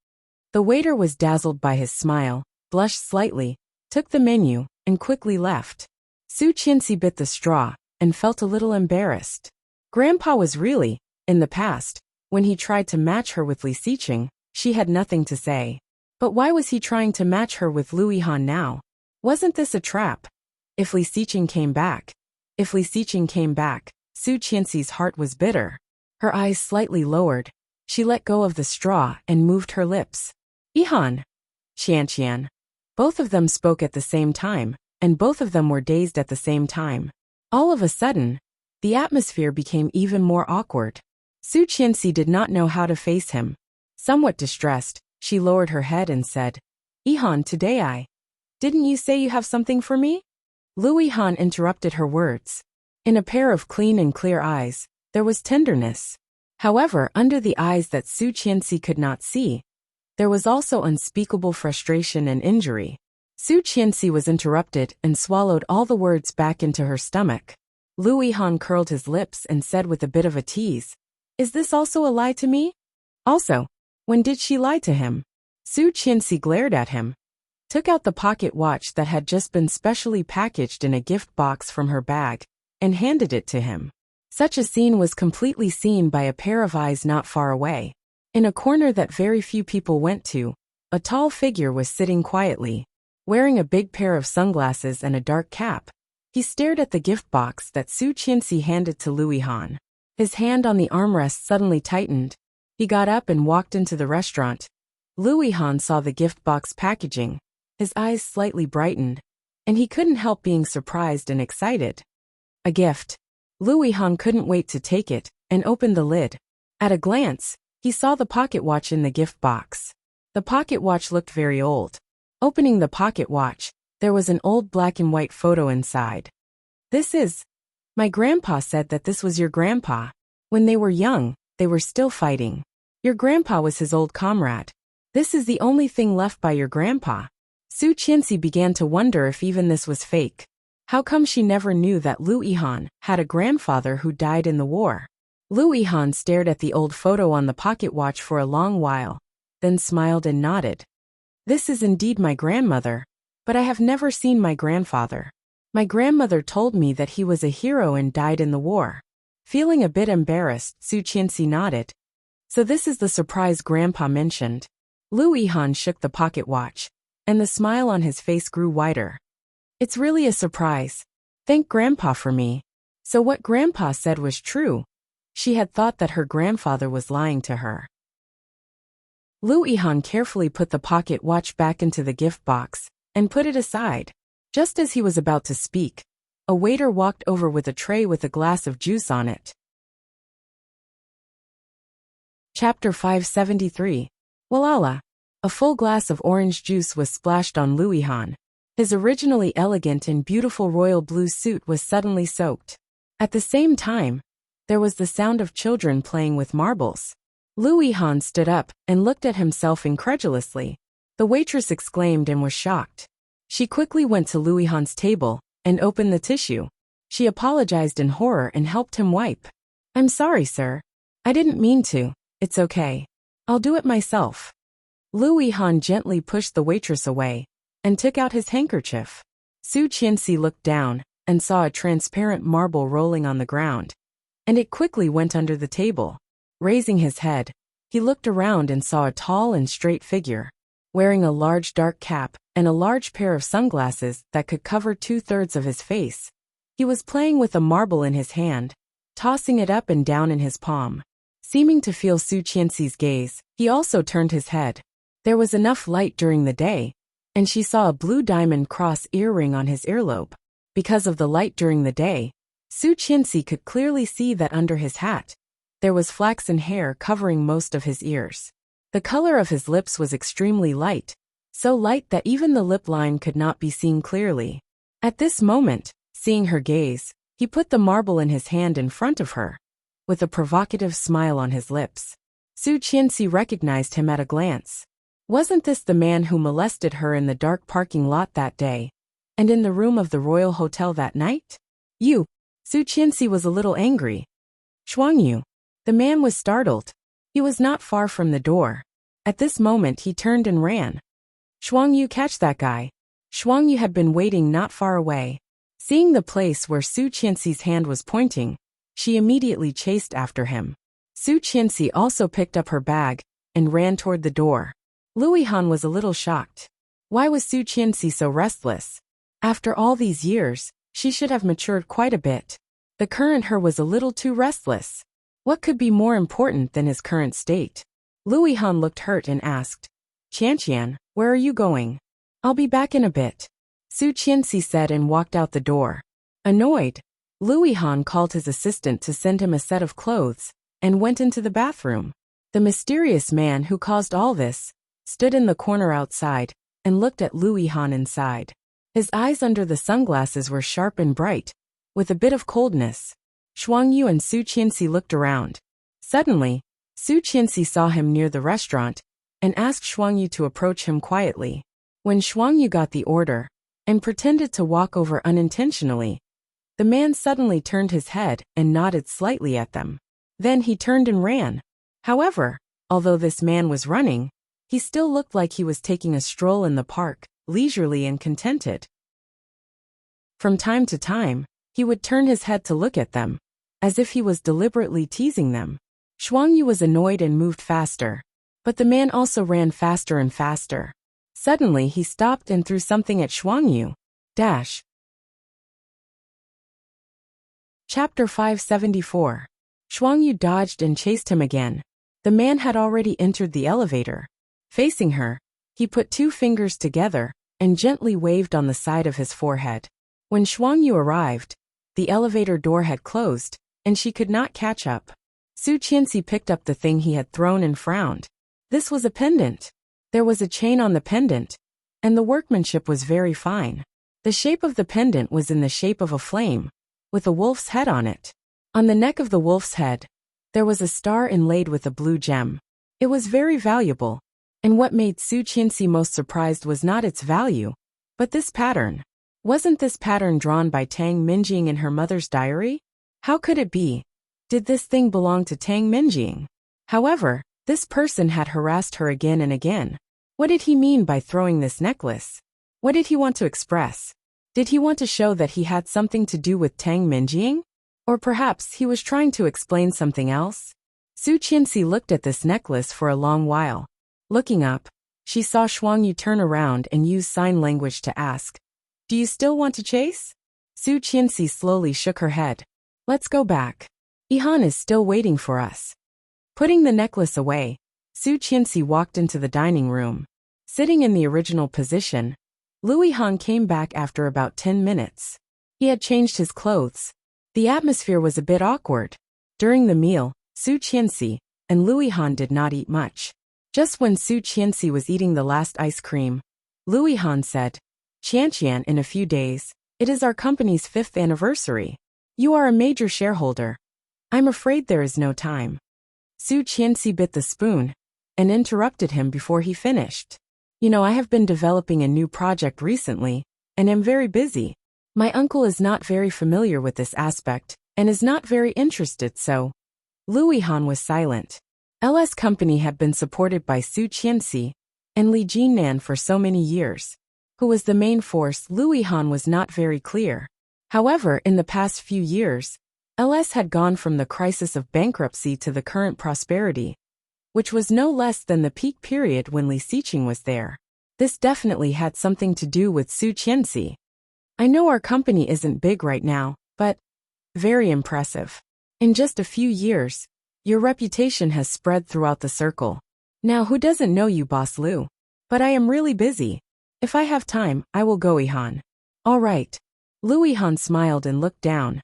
[SPEAKER 1] The waiter was dazzled by his smile, blushed slightly, took the menu, and quickly left. Su Qianxi bit the straw and felt a little embarrassed. Grandpa was really, in the past, when he tried to match her with Li Xiqing, she had nothing to say. But why was he trying to match her with Lu Yihan now? Wasn't this a trap? If Li Xiqing came back, Su Qianxi's heart was bitter. Her eyes slightly lowered. She let go of the straw and moved her lips. Yihan. Qianqian. Both of them spoke at the same time, and both of them were dazed at the same time. All of a sudden, the atmosphere became even more awkward. Su Qianxi did not know how to face him. Somewhat distressed, she lowered her head and said, Yihan, today didn't you say you have something for me? Lu Yihan interrupted her words. In a pair of clean and clear eyes, there was tenderness. However, under the eyes that Su Qianxi could not see, there was also unspeakable frustration and injury. Su Qianxi was interrupted and swallowed all the words back into her stomach. Lu Yihan curled his lips and said with a bit of a tease, Is this also a lie to me? Also, when did she lie to him? Su Qianxi glared at him, took out the pocket watch that had just been specially packaged in a gift box from her bag, and handed it to him. Such a scene was completely seen by a pair of eyes not far away. In a corner that very few people went to, a tall figure was sitting quietly, wearing a big pair of sunglasses and a dark cap. He stared at the gift box that Su Qianxi handed to Lu Yihan. His hand on the armrest suddenly tightened. He got up and walked into the restaurant. Lu Yihan saw the gift box packaging. His eyes slightly brightened, and he couldn't help being surprised and excited. A gift. Lu Yihan couldn't wait to take it and opened the lid. At a glance, he saw the pocket watch in the gift box. The pocket watch looked very old. Opening the pocket watch, there was an old black and white photo inside. This is. My grandpa said that this was your grandpa. When they were young, they were still fighting. Your grandpa was his old comrade. This is the only thing left by your grandpa. Su Qianxi began to wonder if even this was fake. How come she never knew that Lu Yihan had a grandfather who died in the war? Lu Yihan stared at the old photo on the pocket watch for a long while, then smiled and nodded. This is indeed my grandmother, but I have never seen my grandfather. My grandmother told me that he was a hero and died in the war. Feeling a bit embarrassed, Su Qianxi nodded. So this is the surprise grandpa mentioned. Lu Yihan shook the pocket watch, and the smile on his face grew wider. It's really a surprise. Thank Grandpa for me. So what Grandpa said was true. She had thought that her grandfather was lying to her. Lu Yihan carefully put the pocket watch back into the gift box and put it aside. Just as he was about to speak, a waiter walked over with a tray with a glass of juice on it. Chapter 573. Walala. A full glass of orange juice was splashed on Lu Yihan. His originally elegant and beautiful royal blue suit was suddenly soaked. At the same time, there was the sound of children playing with marbles. Lu Yihan stood up and looked at himself incredulously. The waitress exclaimed and was shocked. She quickly went to Lu Yihan's table and opened the tissue. She apologized in horror and helped him wipe. I'm sorry, sir. I didn't mean to. It's okay. I'll do it myself. Lu Yihan gently pushed the waitress away and took out his handkerchief. Su Qianxi looked down and saw a transparent marble rolling on the ground, and it quickly went under the table. Raising his head, he looked around and saw a tall and straight figure, wearing a large dark cap and a large pair of sunglasses that could cover 2/3 of his face. He was playing with a marble in his hand, tossing it up and down in his palm. Seeming to feel Su Qianxi's gaze, he also turned his head. There was enough light during the day, and she saw a blue diamond cross earring on his earlobe. Because of the light during the day, Su Qianxi could clearly see that under his hat, there was flaxen hair covering most of his ears. The color of his lips was extremely light, so light that even the lip line could not be seen clearly. At this moment, seeing her gaze, he put the marble in his hand in front of her. with a provocative smile on his lips. Su Qianxi recognized him at a glance. Wasn't this the man who molested her in the dark parking lot that day, and in the room of the Royal Hotel that night? You. Su Qianxi was a little angry. Shuangyu. The man was startled. He was not far from the door. At this moment he turned and ran. Shuangyu, catch that guy. Shuangyu had been waiting not far away. Seeing the place where Su Qianxi's hand was pointing, she immediately chased after him. Su Qianxi also picked up her bag and ran toward the door. Lui Han was a little shocked. Why was Su Qianxi so restless? After all these years, she should have matured quite a bit. The current her was a little too restless. What could be more important than his current state? Lui Han looked hurt and asked, Qianqian, where are you going? I'll be back in a bit, Su Qianxi said and walked out the door. Annoyed, Lui Han called his assistant to send him a set of clothes and went into the bathroom. The mysterious man who caused all this stood in the corner outside and looked at Lui Han inside. His eyes under the sunglasses were sharp and bright, with a bit of coldness. Shuangyu and Su Qianxi looked around. Suddenly, Su Qianxi saw him near the restaurant and asked Shuangyu to approach him quietly. When Shuangyu got the order and pretended to walk over unintentionally, the man suddenly turned his head and nodded slightly at them. Then he turned and ran. However, although this man was running, he still looked like he was taking a stroll in the park, leisurely and contented. From time to time, he would turn his head to look at them, as if he was deliberately teasing them. Shuangyu was annoyed and moved faster. But the man also ran faster and faster. Suddenly he stopped and threw something at Shuangyu. Chapter 574. Shuangyu dodged and chased him again. The man had already entered the elevator. Facing her, he put 2 fingers together and gently waved on the side of his forehead. When Shuangyu arrived, the elevator door had closed, and she could not catch up. Su Qianxi picked up the thing he had thrown and frowned. This was a pendant. There was a chain on the pendant, and the workmanship was very fine. The shape of the pendant was in the shape of a flame, with a wolf's head on it. On the neck of the wolf's head, there was a star inlaid with a blue gem. It was very valuable, and what made Su Qianxi most surprised was not its value, but this pattern. Wasn't this pattern drawn by Tang Minjing in her mother's diary? How could it be? Did this thing belong to Tang Minjing? However, this person had harassed her again and again. What did he mean by throwing this necklace? What did he want to express? Did he want to show that he had something to do with Tang Minjing? Or perhaps he was trying to explain something else? Su Qianxi looked at this necklace for a long while. Looking up, she saw Shuangyu turn around and use sign language to ask, "Do you still want to chase?" Su Qianxi slowly shook her head. "Let's go back. Ihan is still waiting for us." Putting the necklace away, Su Qianxi walked into the dining room. Sitting in the original position, Lui Han came back after about 10 minutes. He had changed his clothes. The atmosphere was a bit awkward. During the meal, Su Qianxi and Lui Han did not eat much. Just when Su Qianxi was eating the last ice cream, Lui Han said, "Qianqian, in a few days, it is our company's 5th anniversary. You are a major shareholder. I'm afraid there is no time." Su Qianxi bit the spoon and interrupted him before he finished. I have been developing a new project recently, and am very busy. My uncle is not very familiar with this aspect, and is not very interested, so." Lui Han was silent. LS Company had been supported by Su Qianxi and Li Jinnan for so many years. Who was the main force? Lui Han was not very clear. However, in the past few years, LS had gone from the crisis of bankruptcy to the current prosperity, which was no less than the peak period when Li Xiqing was there. This definitely had something to do with Su Qianxi. "I know our company isn't big right now, but very impressive. In just a few years, your reputation has spread throughout the circle. Now who doesn't know you, Boss Lu? But I am really busy. If I have time, I will go, Ihan." "All right." Lui Han smiled and looked down.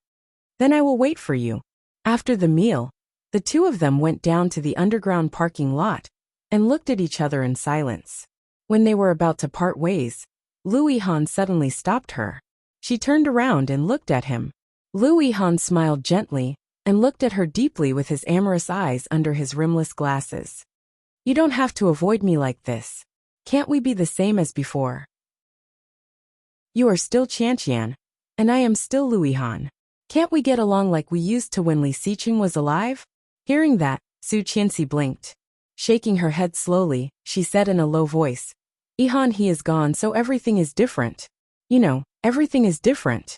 [SPEAKER 1] "Then I will wait for you." After the meal, the two of them went down to the underground parking lot and looked at each other in silence. When they were about to part ways, Lui Han suddenly stopped her. She turned around and looked at him. Lui Han smiled gently and looked at her deeply with his amorous eyes under his rimless glasses. You don't have to avoid me like this. Can't we be the same as before? You are still Chantian, and I am still Louis Han. Can't we get along like we used to when Li Xiqing was alive? Hearing that, Su Qianxi blinked. Shaking her head slowly, she said in a low voice, Ihan, he is gone, so everything is different. You know, everything is different.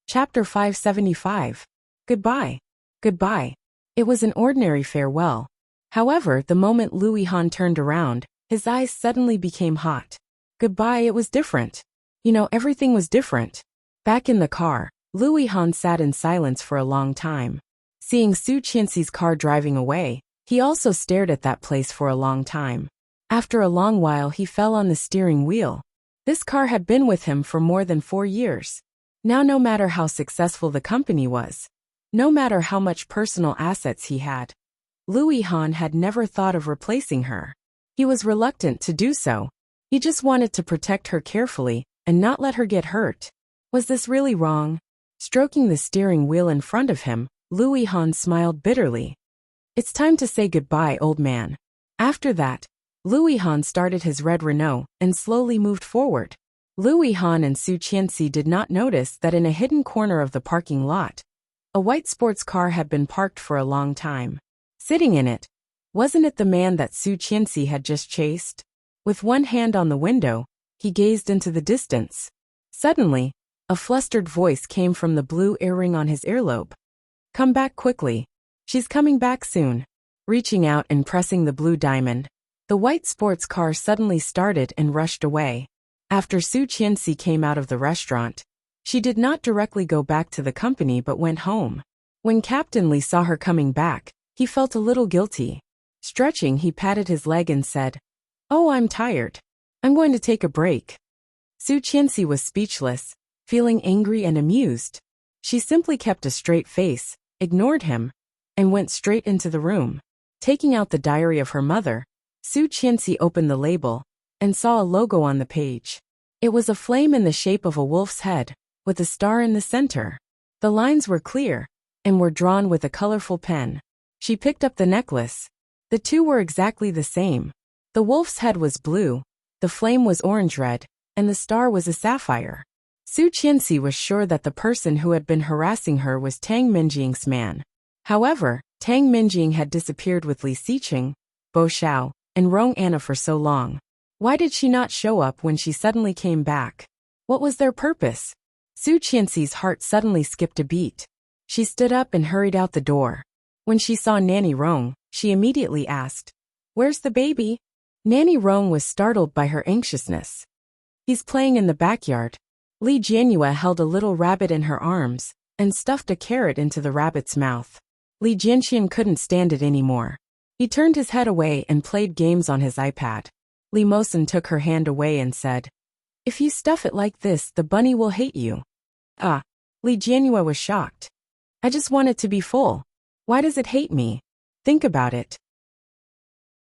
[SPEAKER 1] Chapter 575. Goodbye. Goodbye. It was an ordinary farewell. However, the moment Louis Han turned around, his eyes suddenly became hot. Goodbye, it was different. You know, everything was different. Back in the car, Louis Han sat in silence for a long time. Seeing Su Qianxi's car driving away, he also stared at that place for a long time. After a long while, he fell on the steering wheel. This car had been with him for more than 4 years. Now, no matter how successful the company was, no matter how much personal assets he had, Louis Han had never thought of replacing her. He was reluctant to do so. He just wanted to protect her carefully and not let her get hurt. Was this really wrong? Stroking the steering wheel in front of him, Louis Han smiled bitterly. It's time to say goodbye, old man. After that, Louis Han started his red Renault and slowly moved forward. Louis Han and Su Qianxi did not notice that in a hidden corner of the parking lot, a white sports car had been parked for a long time. Sitting in it, wasn't it the man that Su Qianxi had just chased? With one hand on the window, he gazed into the distance. Suddenly, a flustered voice came from the blue earring on his earlobe. Come back quickly. She's coming back soon. Reaching out and pressing the blue diamond, the white sports car suddenly started and rushed away. After Su Qianxi came out of the restaurant, she did not directly go back to the company but went home. When Captain Li saw her coming back, he felt a little guilty. Stretching, he patted his leg and said, Oh, I'm tired. I'm going to take a break. Su Qianxi was speechless, feeling angry and amused. She simply kept a straight face, ignored him, and went straight into the room. Taking out the diary of her mother, Su Qianxi opened the label and saw a logo on the page. It was a flame in the shape of a wolf's head, with a star in the center. The lines were clear and were drawn with a colorful pen. She picked up the necklace. The two were exactly the same. The wolf's head was blue, the flame was orange-red, and the star was a sapphire. Su Qianxi was sure that the person who had been harassing her was Tang Minjing's man. However, Tang Minjing had disappeared with Li Xiqing, Bo Xiao, and Rong Anna for so long. Why did she not show up when she suddenly came back? What was their purpose? Su Qianxi's heart suddenly skipped a beat. She stood up and hurried out the door. When she saw Nanny Rong, she immediately asked, Where's the baby? Nanny Rong was startled by her anxiousness. He's playing in the backyard. Li Jianyue held a little rabbit in her arms and stuffed a carrot into the rabbit's mouth. Li Jianxian couldn't stand it anymore. He turned his head away and played games on his iPad. Li Mosen took her hand away and said, If you stuff it like this, the bunny will hate you. Ah, Li Jianyue was shocked. I just want it to be full. Why does it hate me? Think about it.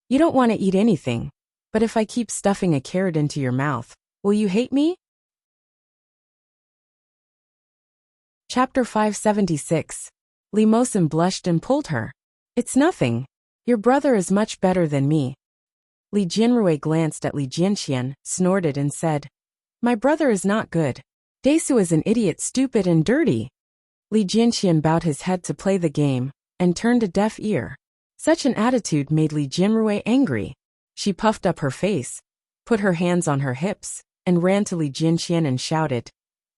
[SPEAKER 1] You don't want to eat anything, but if I keep stuffing a carrot into your mouth, will you hate me? Chapter 576. Li Mosen blushed and pulled her. It's nothing. Your brother is much better than me. Li Jianrui glanced at Li Jianxian, snorted and said, My brother is not good. Desu is an idiot, stupid and dirty. Li Jianxian bowed his head to play the game and turned a deaf ear. Such an attitude made Li Jianrui angry. She puffed up her face, put her hands on her hips, and ran to Li Jianxian and shouted,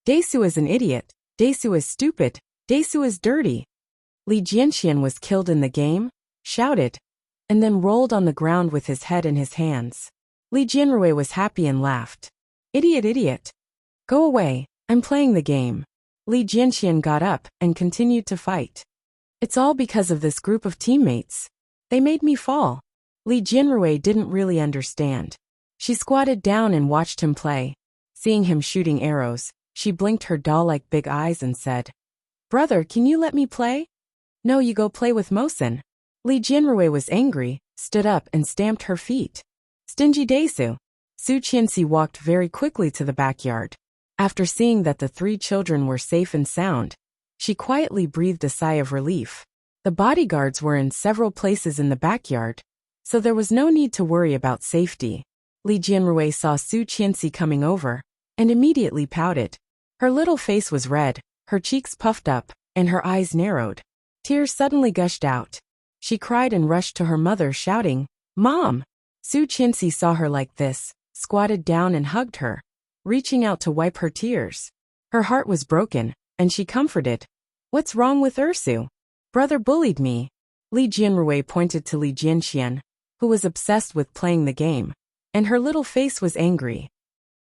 [SPEAKER 1] Desu is an idiot. Desu is stupid. Desu is dirty. Li Jianxian was killed in the game, shouted, and then rolled on the ground with his head in his hands. Li Jianrui was happy and laughed. Idiot, idiot. Go away, I'm playing the game. Li Jianxian got up and continued to fight. It's all because of this group of teammates. They made me fall. Li Jianrui didn't really understand. She squatted down and watched him play. Seeing him shooting arrows, she blinked her doll-like big eyes and said, Brother, can you let me play? No, you go play with Mosen. Li Jianrui was angry, stood up and stamped her feet. Stingy Desu. Su Qianxi walked very quickly to the backyard. After seeing that the 3 children were safe and sound, she quietly breathed a sigh of relief. The bodyguards were in several places in the backyard, so there was no need to worry about safety. Li Jianrui saw Su Qianxi coming over, and immediately pouted. Her little face was red, her cheeks puffed up, and her eyes narrowed. Tears suddenly gushed out. She cried and rushed to her mother, shouting, "Mom!" Su Qianxi saw her like this, squatted down and hugged her, reaching out to wipe her tears. Her heart was broken, and she comforted. "What's wrong with Ursu? Brother bullied me." Li Jianrui pointed to Li Jianxian, who was obsessed with playing the game, and her little face was angry.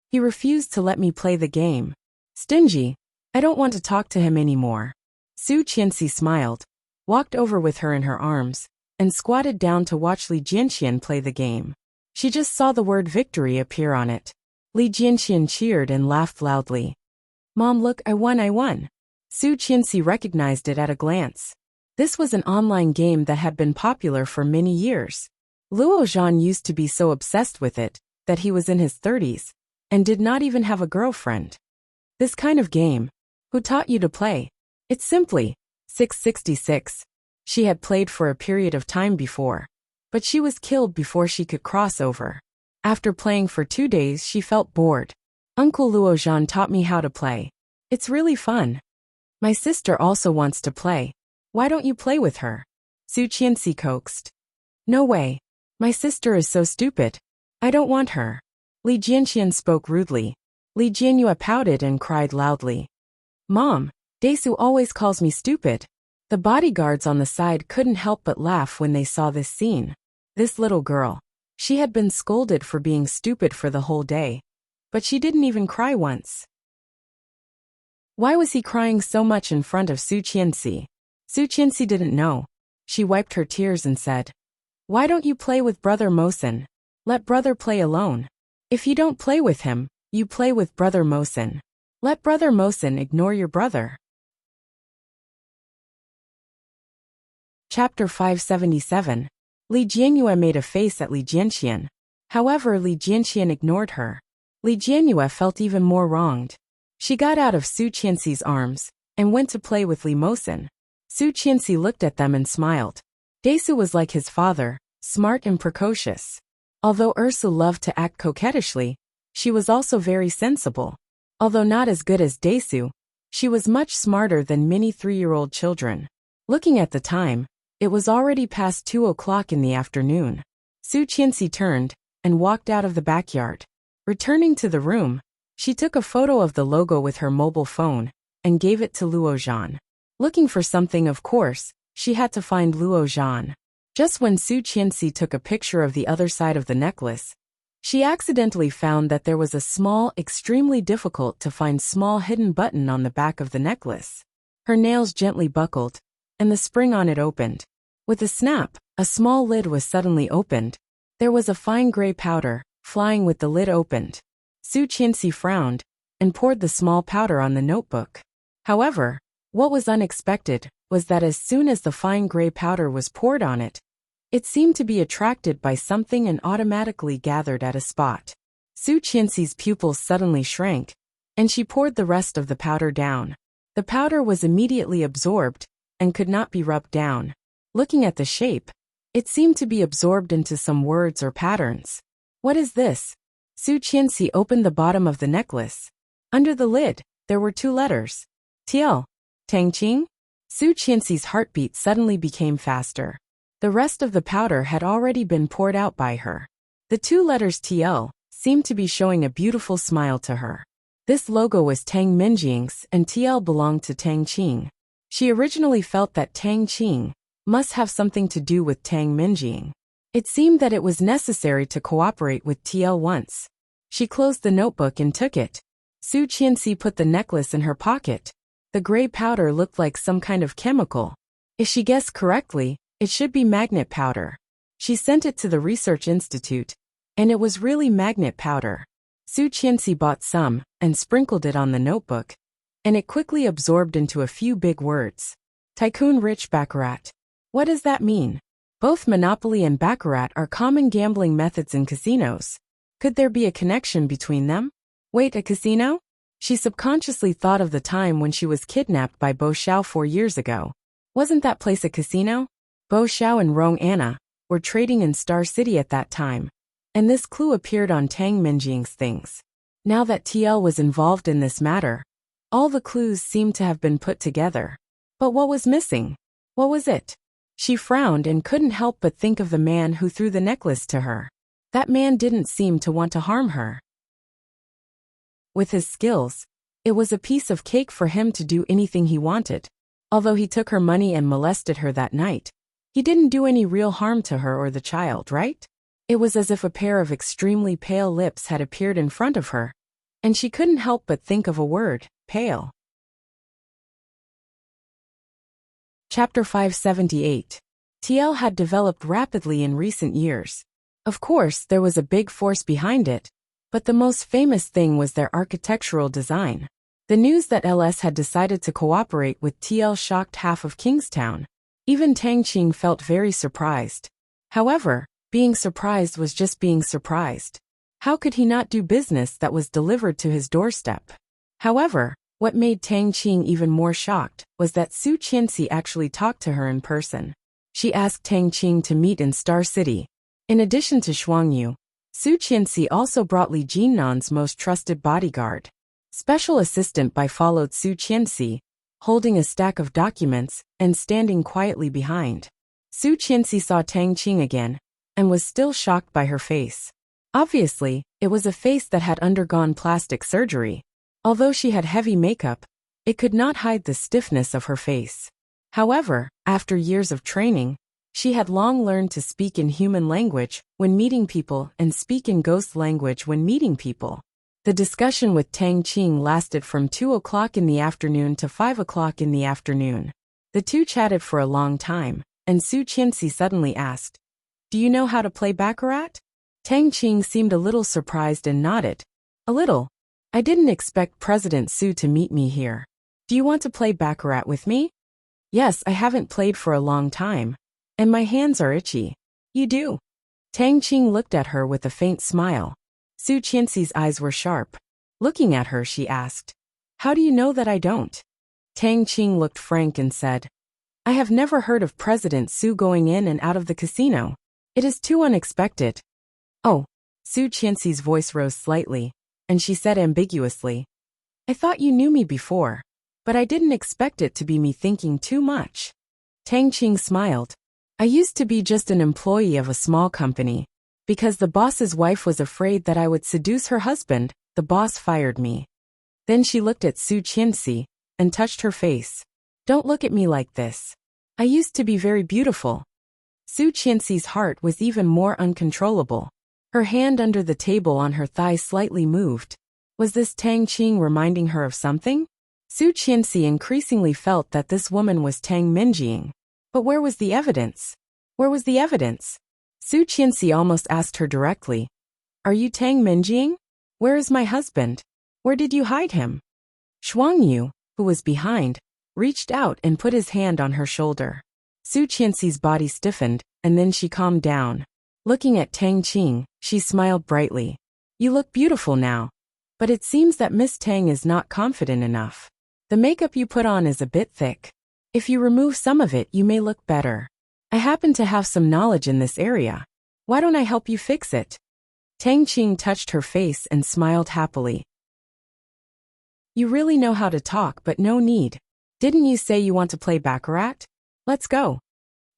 [SPEAKER 1] "He refused to let me play the game. Stingy. I don't want to talk to him anymore." Su Qianxi smiled, walked over with her in her arms, and squatted down to watch Li Jianxian play the game. She just saw the word victory appear on it. Li Jianxian cheered and laughed loudly. "Mom, look, I won." Su Qianxi recognized it at a glance. This was an online game that had been popular for many years. Luo Zhan used to be so obsessed with it that he was in his 30s and did not even have a girlfriend. This kind of game, who taught you to play? It's simply 666. She had played for a period of time before, but she was killed before she could cross over. After playing for 2 days, she felt bored. "Uncle Luo Zhan taught me how to play. It's really fun. My sister also wants to play. Why don't you play with her?" Su Qianxi coaxed. "No way. My sister is so stupid. I don't want her." Li Jianxian spoke rudely. Li Jianyue pouted and cried loudly. "Mom, Desu always calls me stupid." The bodyguards on the side couldn't help but laugh when they saw this scene. This little girl. She had been scolded for being stupid for the whole day, but she didn't even cry once. Why was he crying so much in front of Su Qianxi? Su Qianxi didn't know. She wiped her tears and said, "Why don't you play with Brother Mosin? Let brother play alone. If you don't play with him, you play with Brother Mosin. Let Brother Mosin ignore your brother." Chapter 577. Li Jianyue made a face at Li Jianxian. However, Li Jianxian ignored her. Li Jianyue felt even more wronged. She got out of Su Qianxi's arms and went to play with Li Mosin. Su Qianxi looked at them and smiled. Desu was like his father, smart and precocious. Although Ursu loved to act coquettishly, she was also very sensible. Although not as good as Desu, she was much smarter than many 3-year-old children. Looking at the time, it was already past 2 o'clock in the afternoon. Su Qianxi turned and walked out of the backyard. Returning to the room, she took a photo of the logo with her mobile phone and gave it to Luo Zhan. Looking for something, of course, she had to find Luo Zhan. Just when Su Qianxi took a picture of the other side of the necklace, she accidentally found that there was a small, extremely difficult to find small hidden button on the back of the necklace. Her nails gently buckled, and the spring on it opened. With a snap, a small lid was suddenly opened. There was a fine gray powder flying with the lid opened. Su Qianxi frowned and poured the small powder on the notebook. However, what was unexpected was that as soon as the fine gray powder was poured on it, it seemed to be attracted by something and automatically gathered at a spot. Su Qianxi's pupils suddenly shrank, and she poured the rest of the powder down. The powder was immediately absorbed and could not be rubbed down. Looking at the shape, it seemed to be absorbed into some words or patterns. What is this? Su Qianxi opened the bottom of the necklace. Under the lid, there were 2 letters. TL. Tangqing? Su Qianxi's heartbeat suddenly became faster. The rest of the powder had already been poured out by her. The 2 letters TL seemed to be showing a beautiful smile to her. This logo was Tang Minjing's and TL belonged to Tang Qing. She originally felt that Tang Qing must have something to do with Tang Minjing. It seemed that it was necessary to cooperate with TL once. She closed the notebook and took it. Su Qianxi put the necklace in her pocket. The gray powder looked like some kind of chemical. If she guessed correctly, it should be magnet powder. She sent it to the research institute, and it was really magnet powder. Su Qianxi bought some and sprinkled it on the notebook, and it quickly absorbed into a few big words. Tycoon Rich Baccarat. What does that mean? Both Monopoly and Baccarat are common gambling methods in casinos. Could there be a connection between them? Wait, a casino? She subconsciously thought of the time when she was kidnapped by Bo Xiao 4 years ago. Wasn't that place a casino? Bo Xiao and Rong Anna were trading in Star City at that time, and this clue appeared on Tang Minjing's things. Now that TL was involved in this matter, all the clues seemed to have been put together. But what was missing? What was it? She frowned and couldn't help but think of the man who threw the necklace to her. That man didn't seem to want to harm her. With his skills, it was a piece of cake for him to do anything he wanted. Although he took her money and molested her that night, he didn't do any real harm to her or the child, right? It was as if a pair of extremely pale lips had appeared in front of her, and she couldn't help but think of a word: pale. Chapter 578. TL had developed rapidly in recent years. Of course, there was a big force behind it, but the most famous thing was their architectural design. The news that LS had decided to cooperate with TL shocked half of Kingstown. Even Tang Qing felt very surprised. However, being surprised was just being surprised. How could he not do business that was delivered to his doorstep? However, what made Tang Qing even more shocked was that Su Qianxi actually talked to her in person. She asked Tang Qing to meet in Star City. In addition to Shuangyu, Su Qianxi also brought Li Jinnan's most trusted bodyguard. Special assistant Bai followed Su Qianxi, holding a stack of documents and standing quietly behind. Su Qianxi saw Tang Qing again and was still shocked by her face. Obviously, it was a face that had undergone plastic surgery. Although she had heavy makeup, it could not hide the stiffness of her face. However, after years of training, she had long learned to speak in human language when meeting people and speak in ghost language when meeting people. The discussion with Tang Qing lasted from 2 o'clock in the afternoon to 5 o'clock in the afternoon. The two chatted for a long time, and Su Qianxi suddenly asked, "Do you know how to play baccarat?" Tang Qing seemed a little surprised and nodded. "A little. I didn't expect President Su to meet me here. Do you want to play baccarat with me?" "Yes, I haven't played for a long time, and my hands are itchy." "You do?" Tang Qing looked at her with a faint smile. Su Qianxi's eyes were sharp. Looking at her, she asked, "How do you know that I don't?" Tang Qing looked frank and said, "I have never heard of President Su going in and out of the casino. It is too unexpected." "Oh." Su Qianxi's voice rose slightly, and she said ambiguously, "I thought you knew me before, but I didn't expect it to be me thinking too much." Tang Qing smiled. "I used to be just an employee of a small company. Because the boss's wife was afraid that I would seduce her husband, the boss fired me." Then she looked at Su Qianxi and touched her face. "Don't look at me like this. I used to be very beautiful." Su Qianxi's heart was even more uncontrollable. Her hand under the table on her thigh slightly moved. Was this Tang Qing reminding her of something? Su Qianxi increasingly felt that this woman was Tang Minjing. But where was the evidence? Where was the evidence? Su Qianxi almost asked her directly, "Are you Tang Minjing? Where is my husband? Where did you hide him?" Shuangyu, who was behind, reached out and put his hand on her shoulder. Su Qianxi's body stiffened, and then she calmed down. Looking at Tang Qing, she smiled brightly. "You look beautiful now. But it seems that Miss Tang is not confident enough. The makeup you put on is a bit thick. If you remove some of it, you may look better. I happen to have some knowledge in this area. Why don't I help you fix it?" Tang Qing touched her face and smiled happily. "You really know how to talk, but no need. Didn't you say you want to play baccarat? Let's go."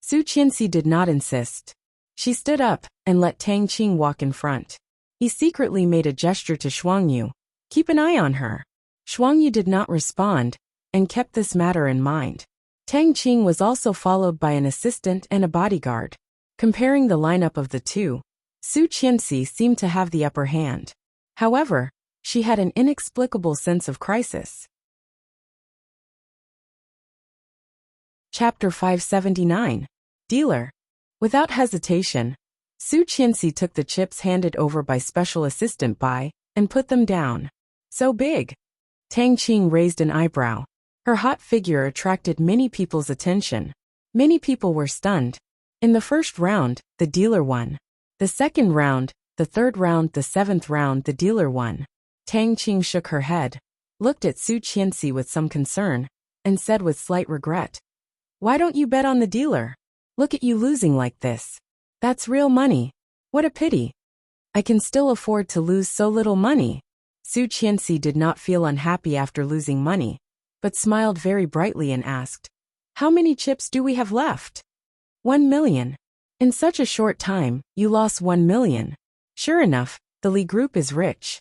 [SPEAKER 1] Su Qianxi did not insist. She stood up and let Tang Qing walk in front. He secretly made a gesture to Shuangyu. "Keep an eye on her." Shuangyu did not respond and kept this matter in mind. Tang Qing was also followed by an assistant and a bodyguard. Comparing the lineup of the two, Su Qianxi seemed to have the upper hand. However, she had an inexplicable sense of crisis. Chapter 579. Dealer. Without hesitation, Su Qianxi took the chips handed over by Special Assistant Bai and put them down. "So big." Tang Qing raised an eyebrow. Her hot figure attracted many people's attention. Many people were stunned. In the first round, the dealer won. The second round, the third round, the seventh round, the dealer won. Tang Qing shook her head. looked at Su Qianxi with some concern, and said with slight regret, "Why don't you bet on the dealer? Look at you losing like this. That's real money. What a pity. I can still afford to lose so little money." Su Qianxi did not feel unhappy after losing money, but smiled very brightly and asked, "How many chips do we have left?" 1 million. In such a short time, you lost 1 million. Sure enough, the Li Group is rich.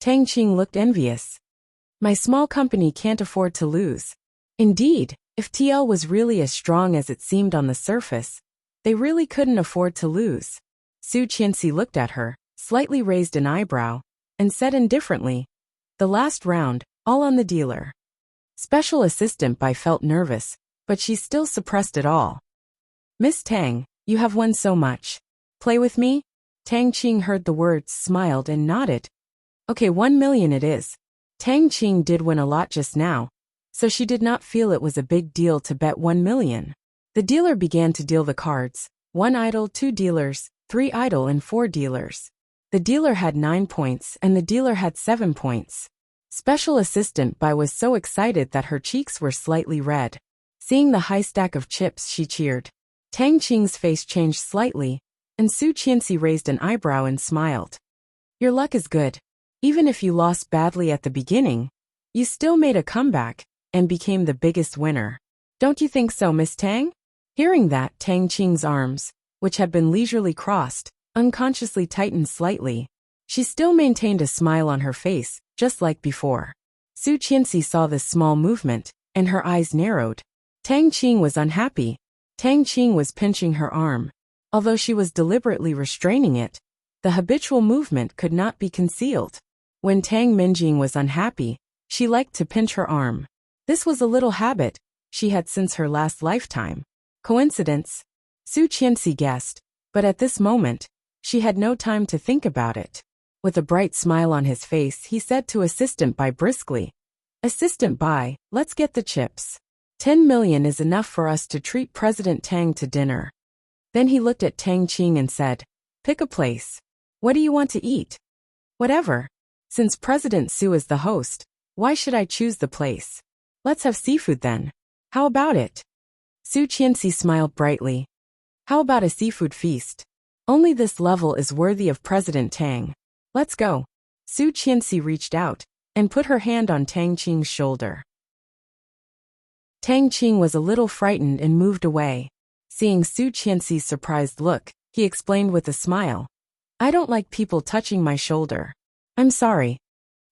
[SPEAKER 1] Tang Qing looked envious. My small company can't afford to lose. Indeed, if TL was really as strong as it seemed on the surface, they really couldn't afford to lose. Su Qianxi looked at her, slightly raised an eyebrow, and said indifferently, "The last round, all on the dealer." Special Assistant Bai felt nervous, but she still suppressed it all. "Miss Tang, you have won so much. Play with me?" Tang Qing heard the words, smiled and nodded. "Okay, 1 million it is." Tang Qing did win a lot just now, so she did not feel it was a big deal to bet 1 million. The dealer began to deal the cards, 1 idle, 2 dealers, 3 idle and 4 dealers. The dealer had 9 points and the dealer had 7 points. Special Assistant Bai was so excited that her cheeks were slightly red. Seeing the high stack of chips, she cheered. Tang Qing's face changed slightly, and Su Qianxi raised an eyebrow and smiled. "Your luck is good. Even if you lost badly at the beginning, you still made a comeback and became the biggest winner. Don't you think so, Miss Tang?" Hearing that, Tang Qing's arms, which had been leisurely crossed, unconsciously tightened slightly. She still maintained a smile on her face, just like before. Su Qianxi saw this small movement, and her eyes narrowed. Tang Qing was unhappy. Tang Qing was pinching her arm. Although she was deliberately restraining it, the habitual movement could not be concealed. When Tang Minjing was unhappy, she liked to pinch her arm. This was a little habit she had since her last lifetime. Coincidence? Su Qianxi guessed, but at this moment, she had no time to think about it. With a bright smile on his face, he said to Assistant Bai briskly, "Assistant Bai, let's get the chips. 10 million is enough for us to treat President Tang to dinner." Then he looked at Tang Qing and said, "Pick a place. What do you want to eat?" "Whatever. Since President Su is the host, why should I choose the place? Let's have seafood then. How about it?" Su Qianxi smiled brightly. "How about a seafood feast? Only this level is worthy of President Tang. Let's go." Su Qianxi reached out and put her hand on Tang Qing's shoulder. Tang Qing was a little frightened and moved away. Seeing Su Qianxi's surprised look, he explained with a smile, "I don't like people touching my shoulder. I'm sorry."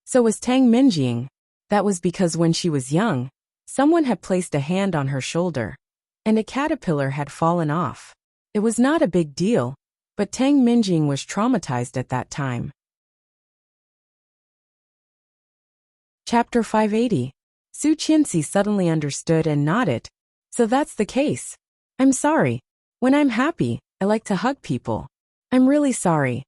[SPEAKER 1] So was Tang Minjing. That was because when she was young, someone had placed a hand on her shoulder, and a caterpillar had fallen off. It was not a big deal, but Tang Minjing was traumatized at that time. Chapter 580. Su Qianxi suddenly understood and nodded. "So that's the case. I'm sorry. When I'm happy, I like to hug people. I'm really sorry."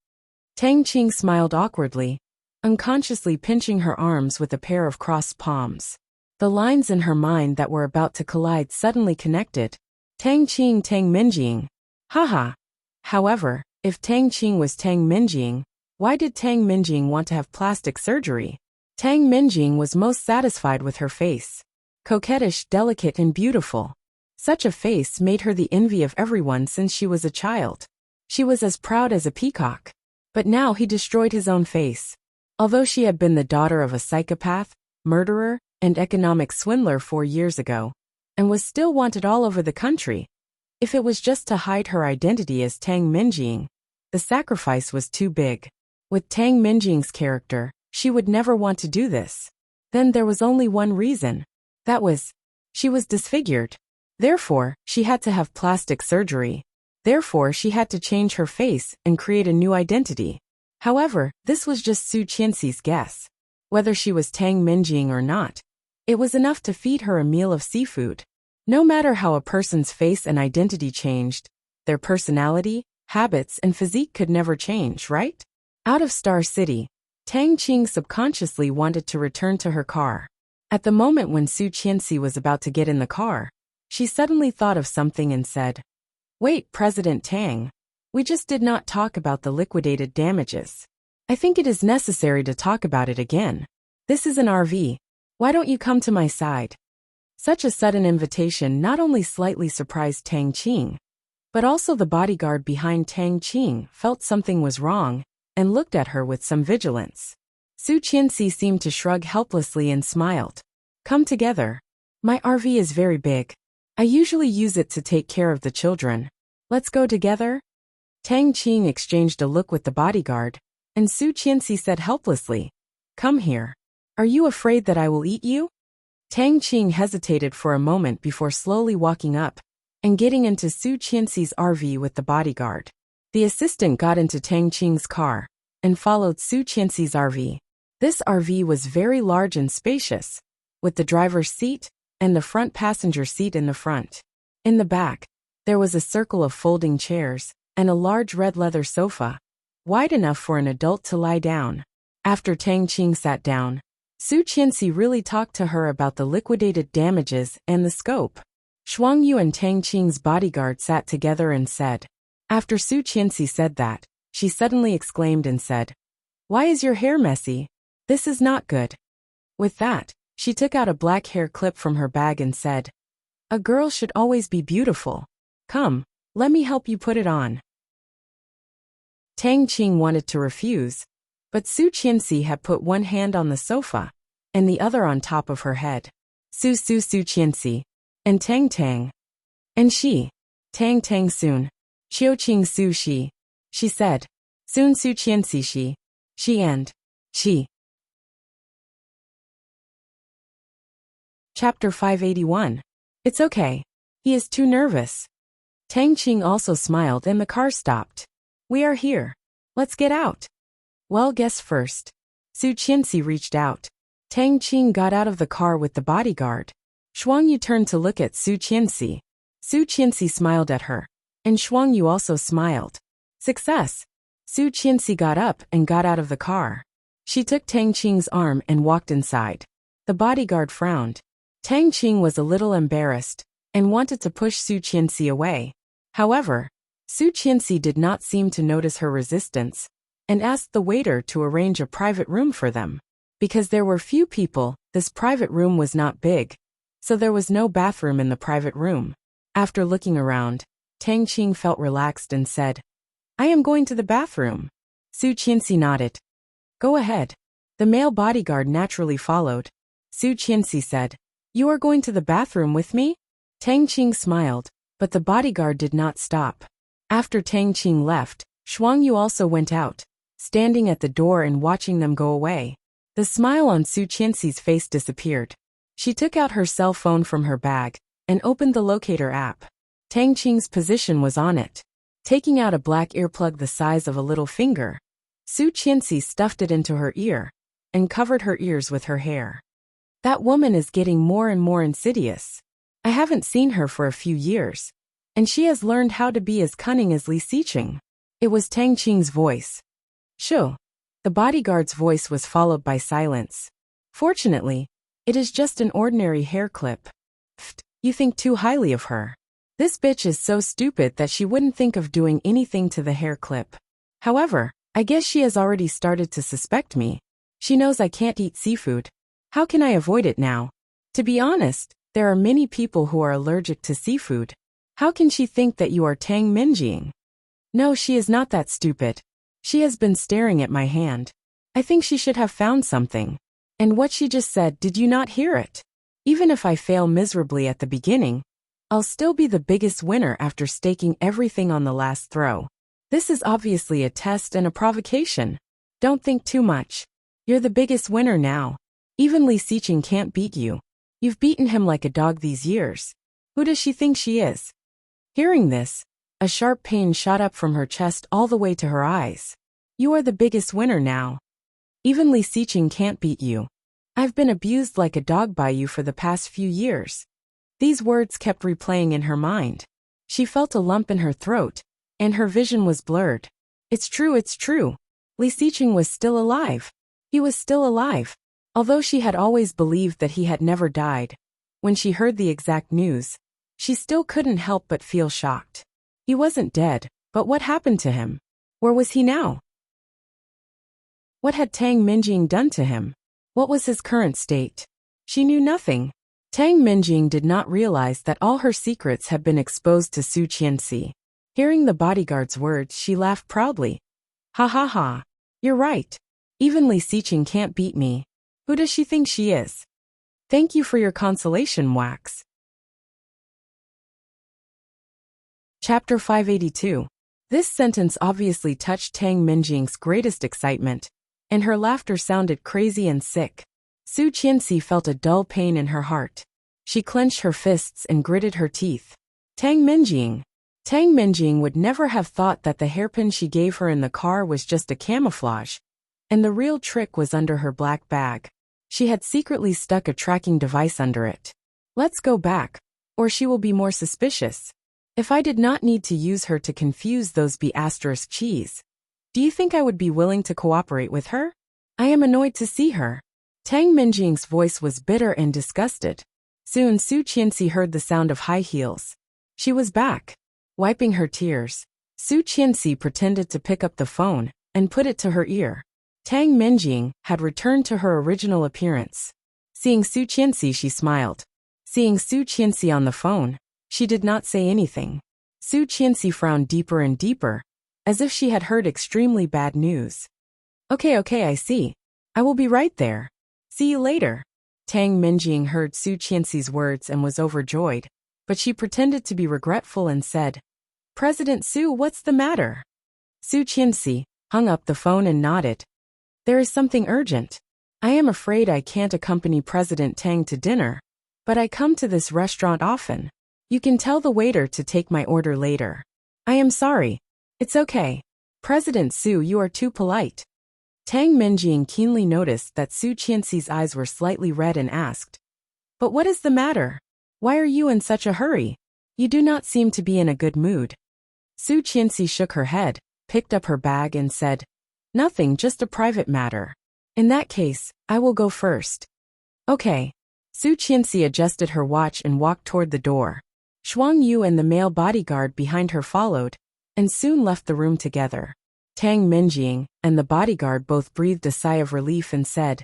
[SPEAKER 1] Tang Qing smiled awkwardly, unconsciously pinching her arms with a pair of crossed palms. The lines in her mind that were about to collide suddenly connected. Tang Qing, Tang Minjing. Haha. However, if Tang Qing was Tang Minjing, why did Tang Minjing want to have plastic surgery? Tang Minjing was most satisfied with her face. Coquettish, delicate and beautiful. Such a face made her the envy of everyone since she was a child. She was as proud as a peacock. But now he destroyed his own face. Although she had been the daughter of a psychopath, murderer, and economic swindler 4 years ago, and was still wanted all over the country, if it was just to hide her identity as Tang Minjing, the sacrifice was too big. With Tang Minjing's character, she would never want to do this. Then there was only one reason. That was, she was disfigured. Therefore, she had to have plastic surgery. Therefore, she had to change her face and create a new identity. However, this was just Su Qianxi's guess. Whether she was Tang Minjing or not, it was enough to feed her a meal of seafood. No matter how a person's face and identity changed, their personality, habits, and physique could never change, right? Out of Star City, Tang Qing subconsciously wanted to return to her car. At the moment when Su Qianxi was about to get in the car, she suddenly thought of something and said, "Wait, President Tang. We just did not talk about the liquidated damages. I think it is necessary to talk about it again." This is an RV. Why don't you come to my side? Such a sudden invitation not only slightly surprised Tang Qing, but also the bodyguard behind Tang Qing felt something was wrong and looked at her with some vigilance. Su Qianxi seemed to shrug helplessly and smiled. Come together. My RV is very big. I usually use it to take care of the children. Let's go together? Tang Qing exchanged a look with the bodyguard, and Su Qianxi said helplessly, Come here. Are you afraid that I will eat you? Tang Qing hesitated for a moment before slowly walking up and getting into Su Qianxi's RV with the bodyguard. The assistant got into Tang Qing's car and followed Su Qianxi's RV. This RV was very large and spacious, with the driver's seat and the front passenger seat in the front. In the back, there was a circle of folding chairs and a large red leather sofa, wide enough for an adult to lie down. After Tang Qing sat down, Su Qianxi really talked to her about the liquidated damages and the scope. Shuang Yu and Tang Qing's bodyguard sat together and said. After Su Qianxi said that, she suddenly exclaimed and said, Why is your hair messy? This is not good. With that, she took out a black hair clip from her bag and said, A girl should always be beautiful. Come, let me help you put it on. Tang Qing wanted to refuse, but Su Qianxi had put one hand on the sofa and the other on top of her head. Su Qianxi, and Tang Tang. And she. Tang Tang soon. Xiu Qing Su she. She said. Soon Su Qianxi she. She and. She. Chapter 581. It's okay. He is too nervous. Tang Qing also smiled and the car stopped. We are here. Let's get out. Well, guess first. Su Qianxi reached out. Tang Qing got out of the car with the bodyguard. Shuang Yu turned to look at Su Qianxi. Su Qianxi smiled at her, and Shuang Yu also smiled. Success! Su Qianxi got up and got out of the car. She took Tang Qing's arm and walked inside. The bodyguard frowned. Tang Qing was a little embarrassed and wanted to push Su Qianxi away. However, Su Qianxi did not seem to notice her resistance and asked the waiter to arrange a private room for them. Because there were few people, this private room was not big, so there was no bathroom in the private room. After looking around, Tang Qing felt relaxed and said, I am going to the bathroom. Su Qianxi nodded. Go ahead. The male bodyguard naturally followed. Su Qianxi said, You are going to the bathroom with me? Tang Qing smiled, but the bodyguard did not stop. After Tang Qing left, Shuang Yu also went out, standing at the door and watching them go away. The smile on Su Qianxi's face disappeared. She took out her cell phone from her bag and opened the locator app. Tang Qing's position was on it. Taking out a black earplug the size of a little finger, Su Qianxi stuffed it into her ear and covered her ears with her hair. That woman is getting more and more insidious. I haven't seen her for a few years, and she has learned how to be as cunning as Li Xiqing. It was Tang Qing's voice. Shoo. The bodyguard's voice was followed by silence. Fortunately, it is just an ordinary hair clip. Pfft, you think too highly of her. This bitch is so stupid that she wouldn't think of doing anything to the hair clip. However, I guess she has already started to suspect me. She knows I can't eat seafood. How can I avoid it now? To be honest, there are many people who are allergic to seafood. How can she think that you are Tang Minjing? No, she is not that stupid. She has been staring at my hand. I think she should have found something. And what she just said, did you not hear it? Even if I fail miserably at the beginning, I'll still be the biggest winner after staking everything on the last throw. This is obviously a test and a provocation. Don't think too much. You're the biggest winner now. Even Li Xiqing can't beat you. You've beaten him like a dog these years. Who does she think she is? Hearing this, a sharp pain shot up from her chest all the way to her eyes. You are the biggest winner now. Even Li Xiqing can't beat you. I've been abused like a dog by you for the past few years. These words kept replaying in her mind. She felt a lump in her throat, and her vision was blurred. It's true, it's true. Li Xiqing was still alive. He was still alive. Although she had always believed that he had never died, when she heard the exact news, she still couldn't help but feel shocked. He wasn't dead, but what happened to him? Where was he now? What had Tang Minjing done to him? What was his current state? She knew nothing. Tang Minjing did not realize that all her secrets had been exposed to Su Qianxi. Hearing the bodyguard's words, she laughed proudly. Ha ha ha. You're right. Even Li Xiqing can't beat me. Who does she think she is? Thank you for your consolation, Wax. Chapter 582. This sentence obviously touched Tang Minjing's greatest excitement, and her laughter sounded crazy and sick. Su Qianxi felt a dull pain in her heart. She clenched her fists and gritted her teeth. Tang Minjing. Tang Minjing would never have thought that the hairpin she gave her in the car was just a camouflage, and the real trick was under her black bag. She had secretly stuck a tracking device under it. Let's go back, or she will be more suspicious. If I did not need to use her to confuse those B***cheese, do you think I would be willing to cooperate with her? I am annoyed to see her. Tang Minjing's voice was bitter and disgusted. Soon Su Qianxi heard the sound of high heels. She was back. Wiping her tears, Su Qianxi pretended to pick up the phone and put it to her ear. Tang Minjing had returned to her original appearance. Seeing Su Qianxi, she smiled. Seeing Su Qianxi on the phone, she did not say anything. Su Qianxi frowned deeper and deeper, as if she had heard extremely bad news. Okay, I see. I will be right there. See you later. Tang Minjing heard Su Qianxi's words and was overjoyed, but she pretended to be regretful and said, President Su, what's the matter? Su Qianxi hung up the phone and nodded. There is something urgent. I am afraid I can't accompany President Tang to dinner, but I come to this restaurant often. You can tell the waiter to take my order later. I am sorry. It's okay. President Su, you are too polite. Tang Minjing keenly noticed that Su Qianxi's eyes were slightly red and asked, But what is the matter? Why are you in such a hurry? You do not seem to be in a good mood. Su Qianxi shook her head, picked up her bag and said, Nothing, just a private matter. In that case, I will go first. Okay. Su Qianxi adjusted her watch and walked toward the door. Shuang Yu and the male bodyguard behind her followed, and soon left the room together. Tang Minjing and the bodyguard both breathed a sigh of relief and said,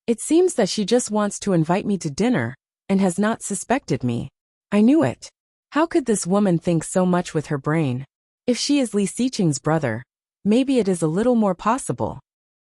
[SPEAKER 1] It seems that she just wants to invite me to dinner, and has not suspected me. I knew it. How could this woman think so much with her brain? If she is Li Xiqing's brother, maybe it is a little more possible.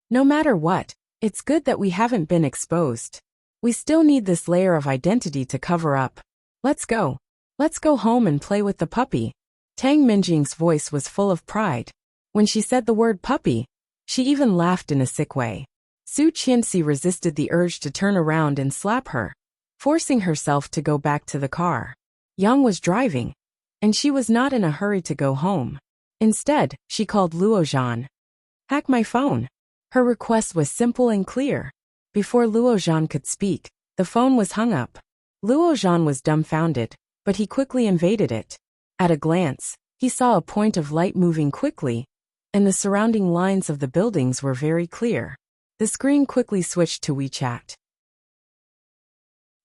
[SPEAKER 1] No matter what, it's good that we haven't been exposed. We still need this layer of identity to cover up. Let's go. Let's go home and play with the puppy. Tang Minjing's voice was full of pride. When she said the word puppy, she even laughed in a sick way. Su Qianxi resisted the urge to turn around and slap her, forcing herself to go back to the car. Yang was driving, and she was not in a hurry to go home. Instead, she called Luozhan. Hack my phone. Her request was simple and clear. Before Luozhan could speak, the phone was hung up. Luozhan was dumbfounded, but he quickly invaded it. At a glance, he saw a point of light moving quickly, and the surrounding lines of the buildings were very clear. The screen quickly switched to WeChat.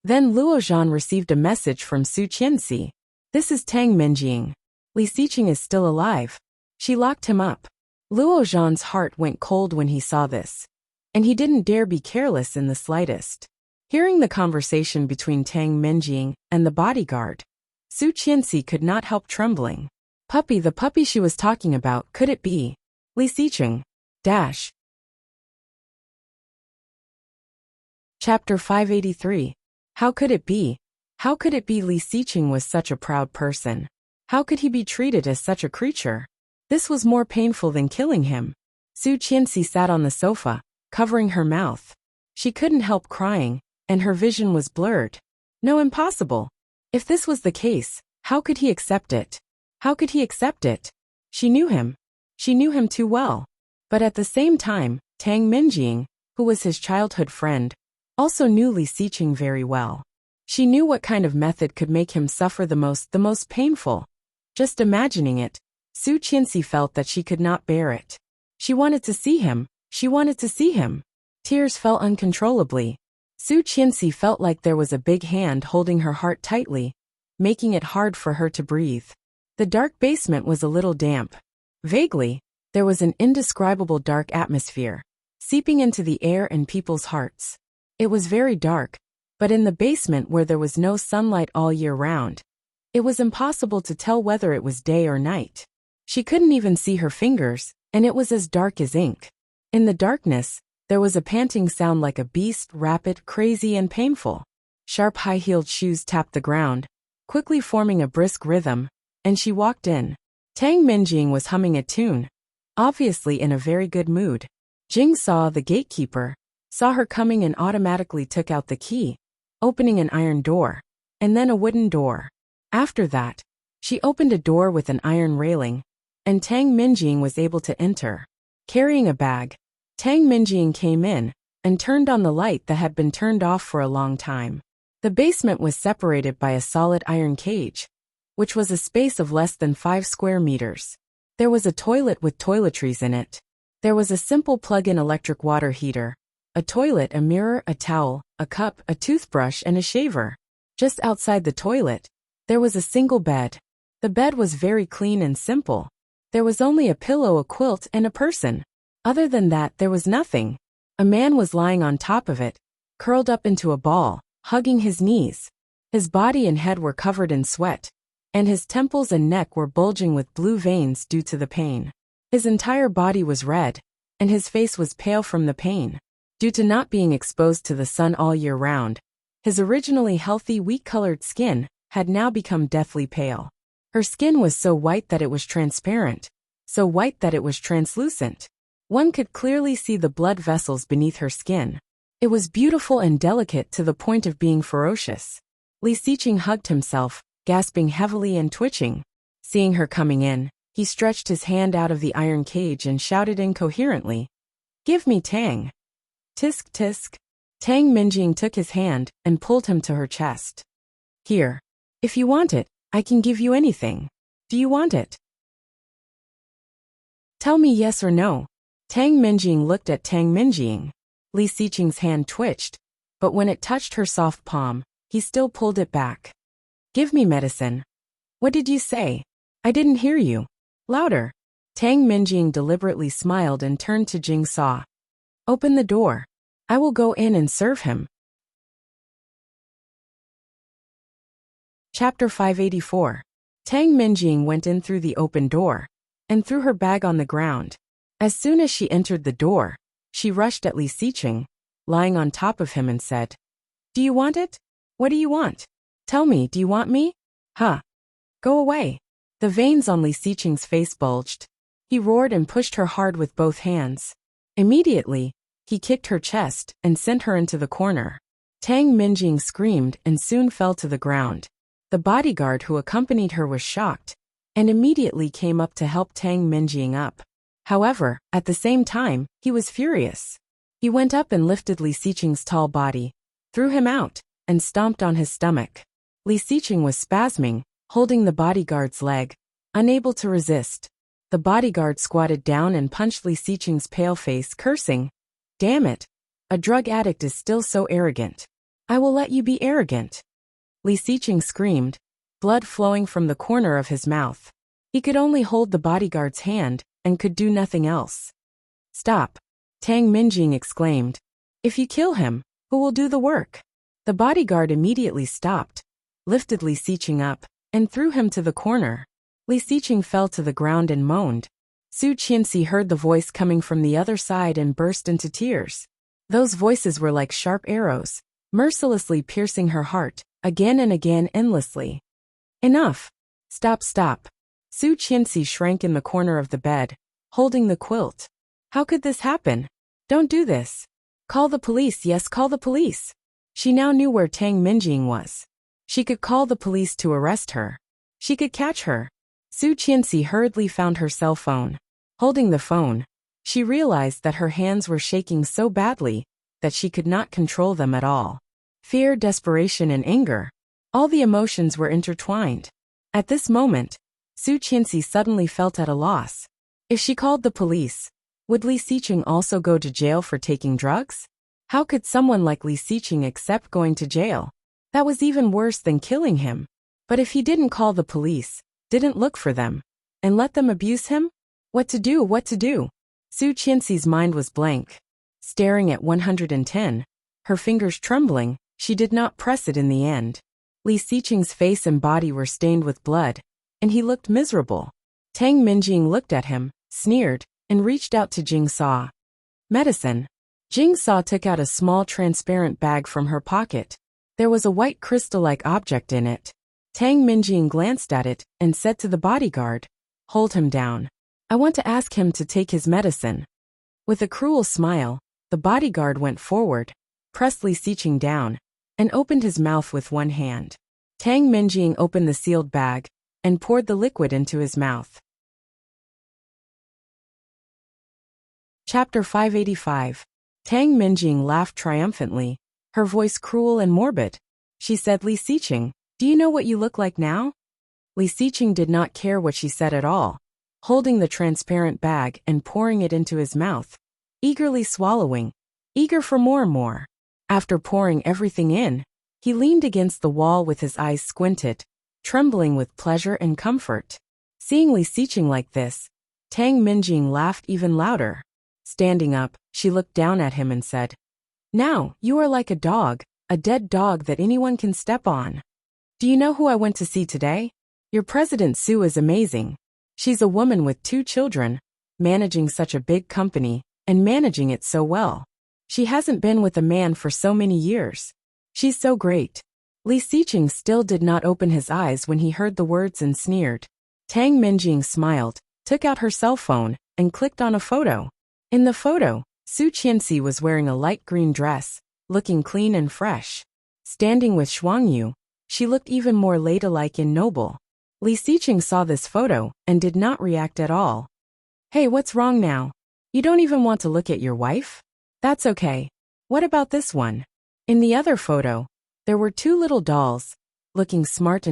[SPEAKER 1] Then Luozhan received a message from Su Qianxi. This is Tang Minjing. Li Xiqing is still alive. She locked him up. Luozhan's heart went cold when he saw this, and he didn't dare be careless in the slightest. Hearing the conversation between Tang Minjing and the bodyguard, Su Qianxi could not help trembling. Puppy, the puppy she was talking about, could it be Li Xiqing? Chapter 583. How could it be? How could it be Li Xiqing was such a proud person? How could he be treated as such a creature? This was more painful than killing him. Su Qianxi sat on the sofa, covering her mouth. She couldn't help crying, and her vision was blurred. No, impossible. If this was the case, how could he accept it? How could he accept it? She knew him. She knew him too well. But at the same time, Tang Minjing, who was his childhood friend, also knew Li Xiqing very well. She knew what kind of method could make him suffer the most painful. Just imagining it, Su Qianxi felt that she could not bear it. She wanted to see him. She wanted to see him. Tears fell uncontrollably. Su Qianxi felt like there was a big hand holding her heart tightly, making it hard for her to breathe. The dark basement was a little damp. Vaguely, there was an indescribable dark atmosphere, seeping into the air and people's hearts. It was very dark, but in the basement where there was no sunlight all year round, it was impossible to tell whether it was day or night. She couldn't even see her fingers, and it was as dark as ink. In the darkness, there was a panting sound like a beast, rapid, crazy, and painful. Sharp high-heeled shoes tapped the ground, quickly forming a brisk rhythm, and she walked in. Tang Minjing was humming a tune, obviously in a very good mood. Jing Saw, the gatekeeper, saw her coming and automatically took out the key, opening an iron door, and then a wooden door. After that, she opened a door with an iron railing, and Tang Minjing was able to enter. Carrying a bag, Tang Minjing came in and turned on the light that had been turned off for a long time. The basement was separated by a solid iron cage, which was a space of less than 5 square meters. There was a toilet with toiletries in it. There was a simple plug-in electric water heater, a toilet, a mirror, a towel, a cup, a toothbrush, and a shaver. Just outside the toilet, there was a single bed. The bed was very clean and simple. There was only a pillow, a quilt, and a person. Other than that, there was nothing. A man was lying on top of it, curled up into a ball, hugging his knees. His body and head were covered in sweat, and his temples and neck were bulging with blue veins due to the pain. His entire body was red, and his face was pale from the pain. Due to not being exposed to the sun all year round, his originally healthy, wheat-colored skin had now become deathly pale. Her skin was so white that it was transparent, so white that it was translucent. One could clearly see the blood vessels beneath her skin. It was beautiful and delicate to the point of being ferocious. Li Xiqing hugged himself, gasping heavily and twitching. Seeing her coming in, he stretched his hand out of the iron cage and shouted incoherently, "Give me Tang." Tisk tisk. Tang Minjing took his hand and pulled him to her chest. "Here. If you want it, I can give you anything. Do you want it? Tell me yes or no." Tang Minjing looked at Tang Minjing. Li Xiqing's hand twitched, but when it touched her soft palm, he still pulled it back. "Give me medicine." "What did you say? I didn't hear you. Louder." Tang Minjing deliberately smiled and turned to Jing Saw. "Open the door. I will go in and serve him." Chapter 584. Tang Minjing went in through the open door and threw her bag on the ground. As soon as she entered the door, she rushed at Li Xiqing, lying on top of him, and said, "Do you want it? What do you want? Tell me, do you want me? Huh? Go away." The veins on Li Xiqing's face bulged. He roared and pushed her hard with both hands. Immediately, he kicked her chest and sent her into the corner. Tang Minjing screamed and soon fell to the ground. The bodyguard who accompanied her was shocked and immediately came up to help Tang Minjing up. However, at the same time, he was furious. He went up and lifted Li Xiqing's tall body, threw him out, and stomped on his stomach. Li Xiqing was spasming, holding the bodyguard's leg, unable to resist. The bodyguard squatted down and punched Li Xiqing's pale face, cursing, "Damn it! A drug addict is still so arrogant. I will let you be arrogant." Li Xiqing screamed, blood flowing from the corner of his mouth. He could only hold the bodyguard's hand and could do nothing else. "Stop!" Tang Minjing exclaimed. "If you kill him, who will do the work?" The bodyguard immediately stopped, lifted Li Xiqing up, and threw him to the corner. Li Xiqing fell to the ground and moaned. Su Qianxi heard the voice coming from the other side and burst into tears. Those voices were like sharp arrows, mercilessly piercing her heart, again and again endlessly. "Enough! Stop, stop!" Su Qianxi shrank in the corner of the bed, holding the quilt. "How could this happen? Don't do this. Call the police, yes, call the police." She now knew where Tang Minjing was. She could call the police to arrest her. She could catch her. Su Qianxi hurriedly found her cell phone. Holding the phone, she realized that her hands were shaking so badly that she could not control them at all. Fear, desperation, and anger. All the emotions were intertwined. At this moment, Su Qianxi suddenly felt at a loss. If she called the police, would Li Xiqing also go to jail for taking drugs? How could someone like Li Xiqing accept going to jail? That was even worse than killing him. But if he didn't call the police, didn't look for them, and let them abuse him? What to do, what to do? Su Qianxi's mind was blank. Staring at 110, Her fingers trembling, she did not press it in the end. Li Xiqing's face and body were stained with blood, and he looked miserable. Tang Minjing looked at him, sneered, and reached out to Jing Sa. Medicine. Jing Sa took out a small transparent bag from her pocket. There was a white crystal-like object in it. Tang Minjing glanced at it and said to the bodyguard, "Hold him down. I want to ask him to take his medicine." With a cruel smile, the bodyguard went forward, pressed Li Xiqing down, and opened his mouth with one hand. Tang Minjing opened the sealed bag and poured the liquid into his mouth. Chapter 585. Tang Minjing laughed triumphantly, her voice cruel and morbid. She said, "Li Xiqing, do you know what you look like now?" Li Xiqing did not care what she said at all, holding the transparent bag and pouring it into his mouth, eagerly swallowing, eager for more and more. After pouring everything in, he leaned against the wall with his eyes squinted, trembling with pleasure and comfort. Seeing Li Xiqing like this, Tang Minjing laughed even louder. Standing up, she looked down at him and said, "Now, you are like a dog, a dead dog that anyone can step on. Do you know who I went to see today? Your President Sue is amazing. She's a woman with 2 children, managing such a big company, and managing it so well. She hasn't been with a man for so many years. She's so great." Li Xiqing still did not open his eyes when he heard the words and sneered. Tang Minjing smiled, took out her cell phone, and clicked on a photo. In the photo, Su Qianxi was wearing a light green dress, looking clean and fresh. Standing with Shuangyu, she looked even more ladylike and noble. Li Xiqing saw this photo and did not react at all. "Hey, what's wrong now? You don't even want to look at your wife? That's okay. What about this one?" In the other photo, there were 2 little dolls, looking smart,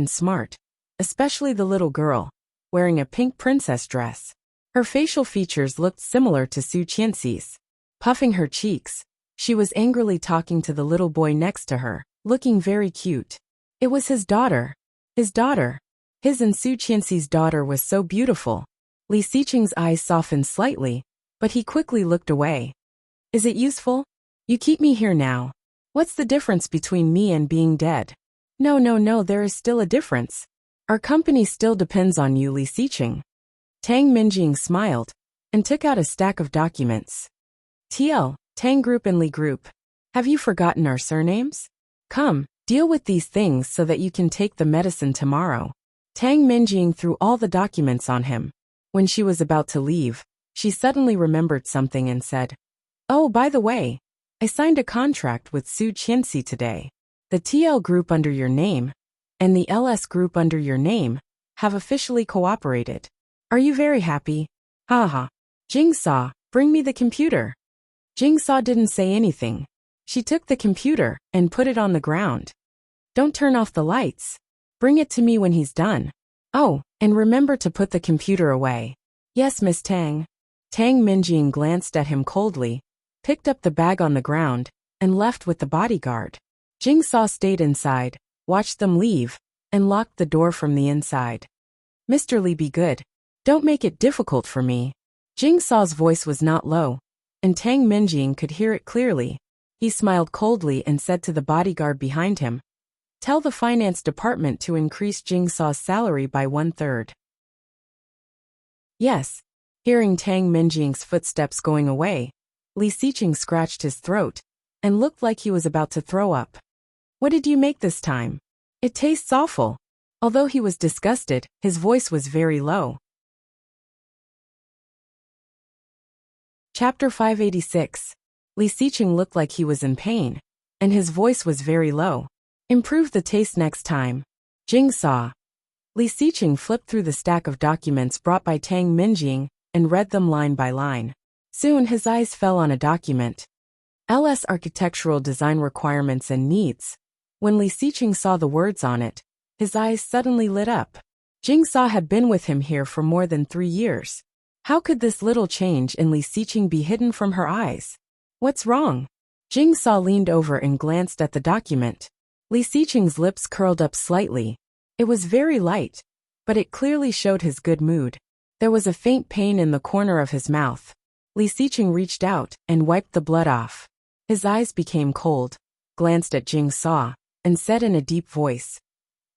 [SPEAKER 1] especially the little girl, wearing a pink princess dress. Her facial features looked similar to Su Qianxi's. Puffing her cheeks, she was angrily talking to the little boy next to her, looking very cute. It was his daughter. His daughter. His and Su Qianxi's daughter was so beautiful. Li Xiqing's eyes softened slightly, but he quickly looked away. "Is it useful? You keep me here now. What's the difference between me and being dead?" No, there is still a difference. Our company still depends on you, Li Xiqing." Tang Minjing smiled and took out a stack of documents. "TL, Tang Group and Li Group. Have you forgotten our surnames? Come, deal with these things so that you can take the medicine tomorrow." Tang Minjing threw all the documents on him. When she was about to leave, she suddenly remembered something and said, "Oh, by the way, I signed a contract with Su Qianxi today. The TL Group under your name and the LS Group under your name have officially cooperated. Are you very happy?" "Haha. Jing Sa, bring me the computer." Jing Sa didn't say anything. She took the computer and put it on the ground. "Don't turn off the lights. Bring it to me when he's done. Oh, and remember to put the computer away." "Yes, Miss Tang." Tang Minjing glanced at him coldly, picked up the bag on the ground, and left with the bodyguard. Jing Sa stayed inside, watched them leave, and locked the door from the inside. "Mr. Li, be good. Don't make it difficult for me." Jing Sa's voice was not low, and Tang Minjing could hear it clearly. He smiled coldly and said to the bodyguard behind him, "Tell the finance department to increase Jing Sa's salary by 1/3. "Yes." Hearing Tang Minjing's footsteps going away, Li Xiqing scratched his throat and looked like he was about to throw up. "What did you make this time? It tastes awful." Although he was disgusted, his voice was very low. Chapter 586. Li Xiqing looked like he was in pain, and his voice was very low. "Improve the taste next time. Jing Sa." Li Xiqing flipped through the stack of documents brought by Tang Minjing and read them line by line. Soon his eyes fell on a document. LS Architectural Design Requirements and Needs. When Li Xiqing saw the words on it, his eyes suddenly lit up. Jing Sa had been with him here for more than 3 years. How could this little change in Li Xiqing be hidden from her eyes? What's wrong? Jing Sa leaned over and glanced at the document. Li Xiqing's lips curled up slightly. It was very light, but it clearly showed his good mood. There was a faint pain in the corner of his mouth. Li Xiqing reached out and wiped the blood off. His eyes became cold, glanced at Jing Saw, and said in a deep voice,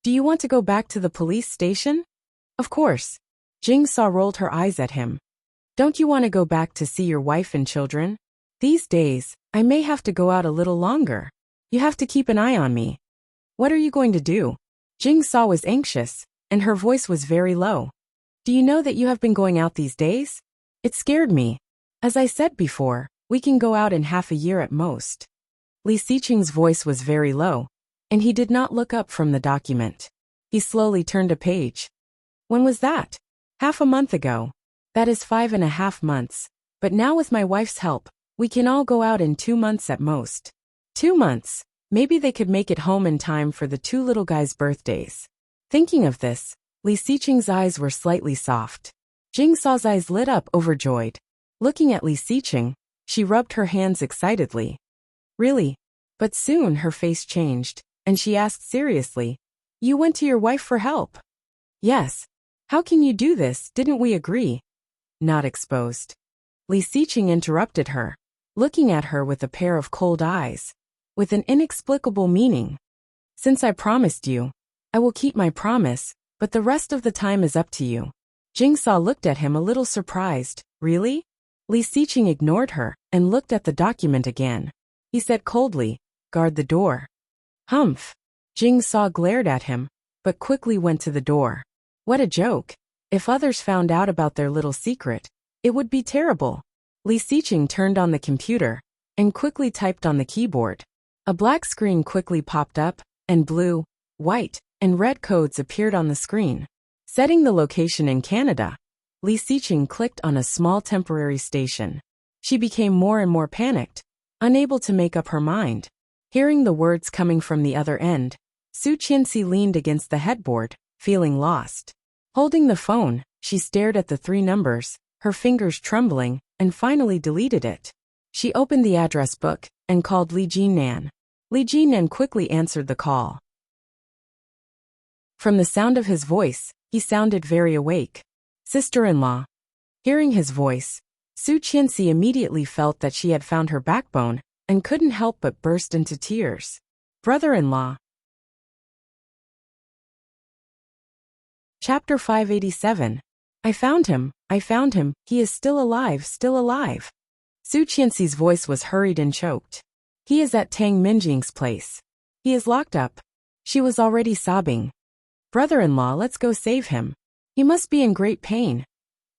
[SPEAKER 1] "Do you want to go back to the police station?" "Of course." Jing Saw rolled her eyes at him. "Don't you want to go back to see your wife and children? These days, I may have to go out a little longer. You have to keep an eye on me." "What are you going to do?" Jing Saw was anxious, and her voice was very low. "Do you know that you have been going out these days? It scared me. As I said before, we can go out in half a year at most." Li Xiqing's voice was very low, and he did not look up from the document. He slowly turned a page. "When was that?" "Half a month ago. That is 5.5 months, but now with my wife's help, we can all go out in 2 months at most." 2 months. Maybe they could make it home in time for the 2 little guys' birthdays. Thinking of this, Li Xiqing's eyes were slightly soft. Jing Saw's eyes lit up overjoyed. Looking at Li Xiqing, she rubbed her hands excitedly. "Really?" But soon her face changed, and she asked seriously, "You went to your wife for help?" "Yes. How can you do this? Didn't we agree?" "Not exposed." Li Xiqing interrupted her, looking at her with a pair of cold eyes, with an inexplicable meaning. "Since I promised you, I will keep my promise, but the rest of the time is up to you." Jing Saw looked at him a little surprised. "Really?" Li Xiqing ignored her and looked at the document again. He said coldly, "Guard the door." "Humph." Jing Saw glared at him, but quickly went to the door. What a joke. If others found out about their little secret, it would be terrible. Li Xiqing turned on the computer and quickly typed on the keyboard. A black screen quickly popped up, and blue, white, and red codes appeared on the screen. Setting the location in Canada, Li Xiqing clicked on a small temporary station. She became more and more panicked, unable to make up her mind. Hearing the words coming from the other end, Su Qianxi leaned against the headboard, feeling lost. Holding the phone, she stared at the 3 numbers, her fingers trembling, and finally deleted it. She opened the address book and called Li Jinan. Li Jinan quickly answered the call. From the sound of his voice, he sounded very awake. "Sister-in-law." Hearing his voice, Su Qianxi immediately felt that she had found her backbone and couldn't help but burst into tears. "Brother-in-law." Chapter 587. I found him, he is still alive, still alive." Su Qianxi's voice was hurried and choked. "He is at Tang Minjing's place. He is locked up." She was already sobbing. "Brother-in-law, let's go save him. He must be in great pain."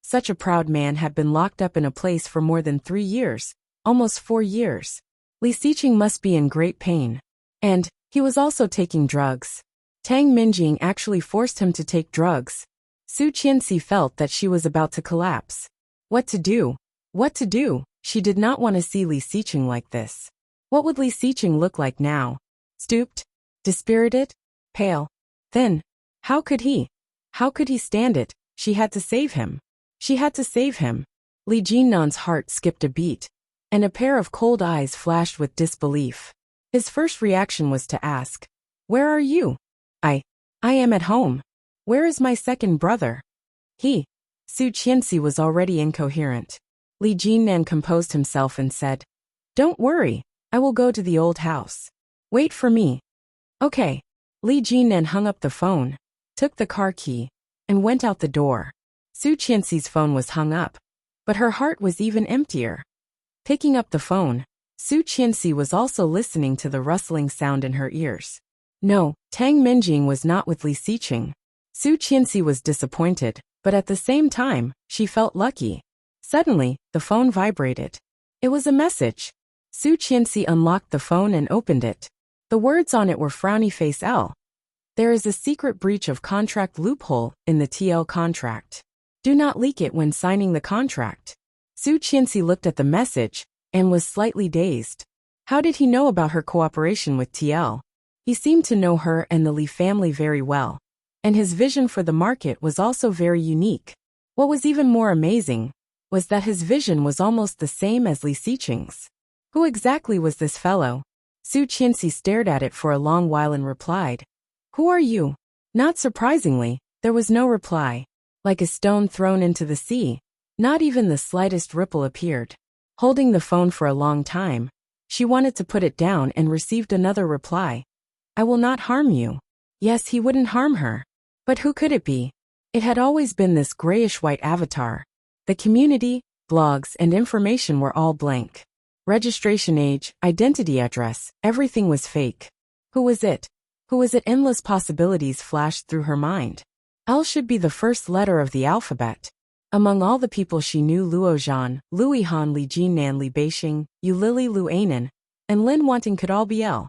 [SPEAKER 1] Such a proud man had been locked up in a place for more than 3 years, almost 4 years. Li Xiqing must be in great pain. And he was also taking drugs. Tang Minjing actually forced him to take drugs. Su Qianxi felt that she was about to collapse. What to do? What to do? She did not want to see Li Xiqing like this. What would Li Xiqing look like now? Stooped? Dispirited? Pale? Thin? How could he? How could he stand it? She had to save him. She had to save him. Li Jinnan's heart skipped a beat, and a pair of cold eyes flashed with disbelief. His first reaction was to ask, "Where are you?" I am at home. Where is my second brother?" Su Qianxi was already incoherent. Li Jinnan composed himself and said, "Don't worry, I will go to the old house. Wait for me." "Okay." Li Jinnan hung up the phone, took the car key, and went out the door. Su Qianxi's phone was hung up, but her heart was even emptier. Picking up the phone, Su Qianxi was also listening to the rustling sound in her ears. No, Tang Minjing was not with Li Xiqing. Su Qianxi was disappointed, but at the same time, she felt lucky. Suddenly, the phone vibrated. It was a message. Su Qianxi unlocked the phone and opened it. The words on it were frowny face L. There is a secret breach of contract loophole in the TL contract. Do not leak it when signing the contract. Su Qianxi looked at the message and was slightly dazed. How did he know about her cooperation with TL? He seemed to know her and the Li family very well, and his vision for the market was also very unique. What was even more amazing was that his vision was almost the same as Li Xiqing's. Who exactly was this fellow? Su Qianxi stared at it for a long while and replied, "Who are you?" Not surprisingly, there was no reply. Like a stone thrown into the sea, not even the slightest ripple appeared. Holding the phone for a long time, She wanted to put it down and received another reply. I will not harm you. Yes, he wouldn't harm her. But who could it be? It had always been this grayish-white avatar. The community, blogs, and information were all blank. Registration age, identity address, everything was fake. Who was it? Who was it? Endless possibilities flashed through her mind. L should be the first letter of the alphabet. Among all the people she knew, Luo Zhan, Louis Han, Li Jinnan, Li Beixing, Yu Lili, Lu Anan, and Lin Wanting could all be L.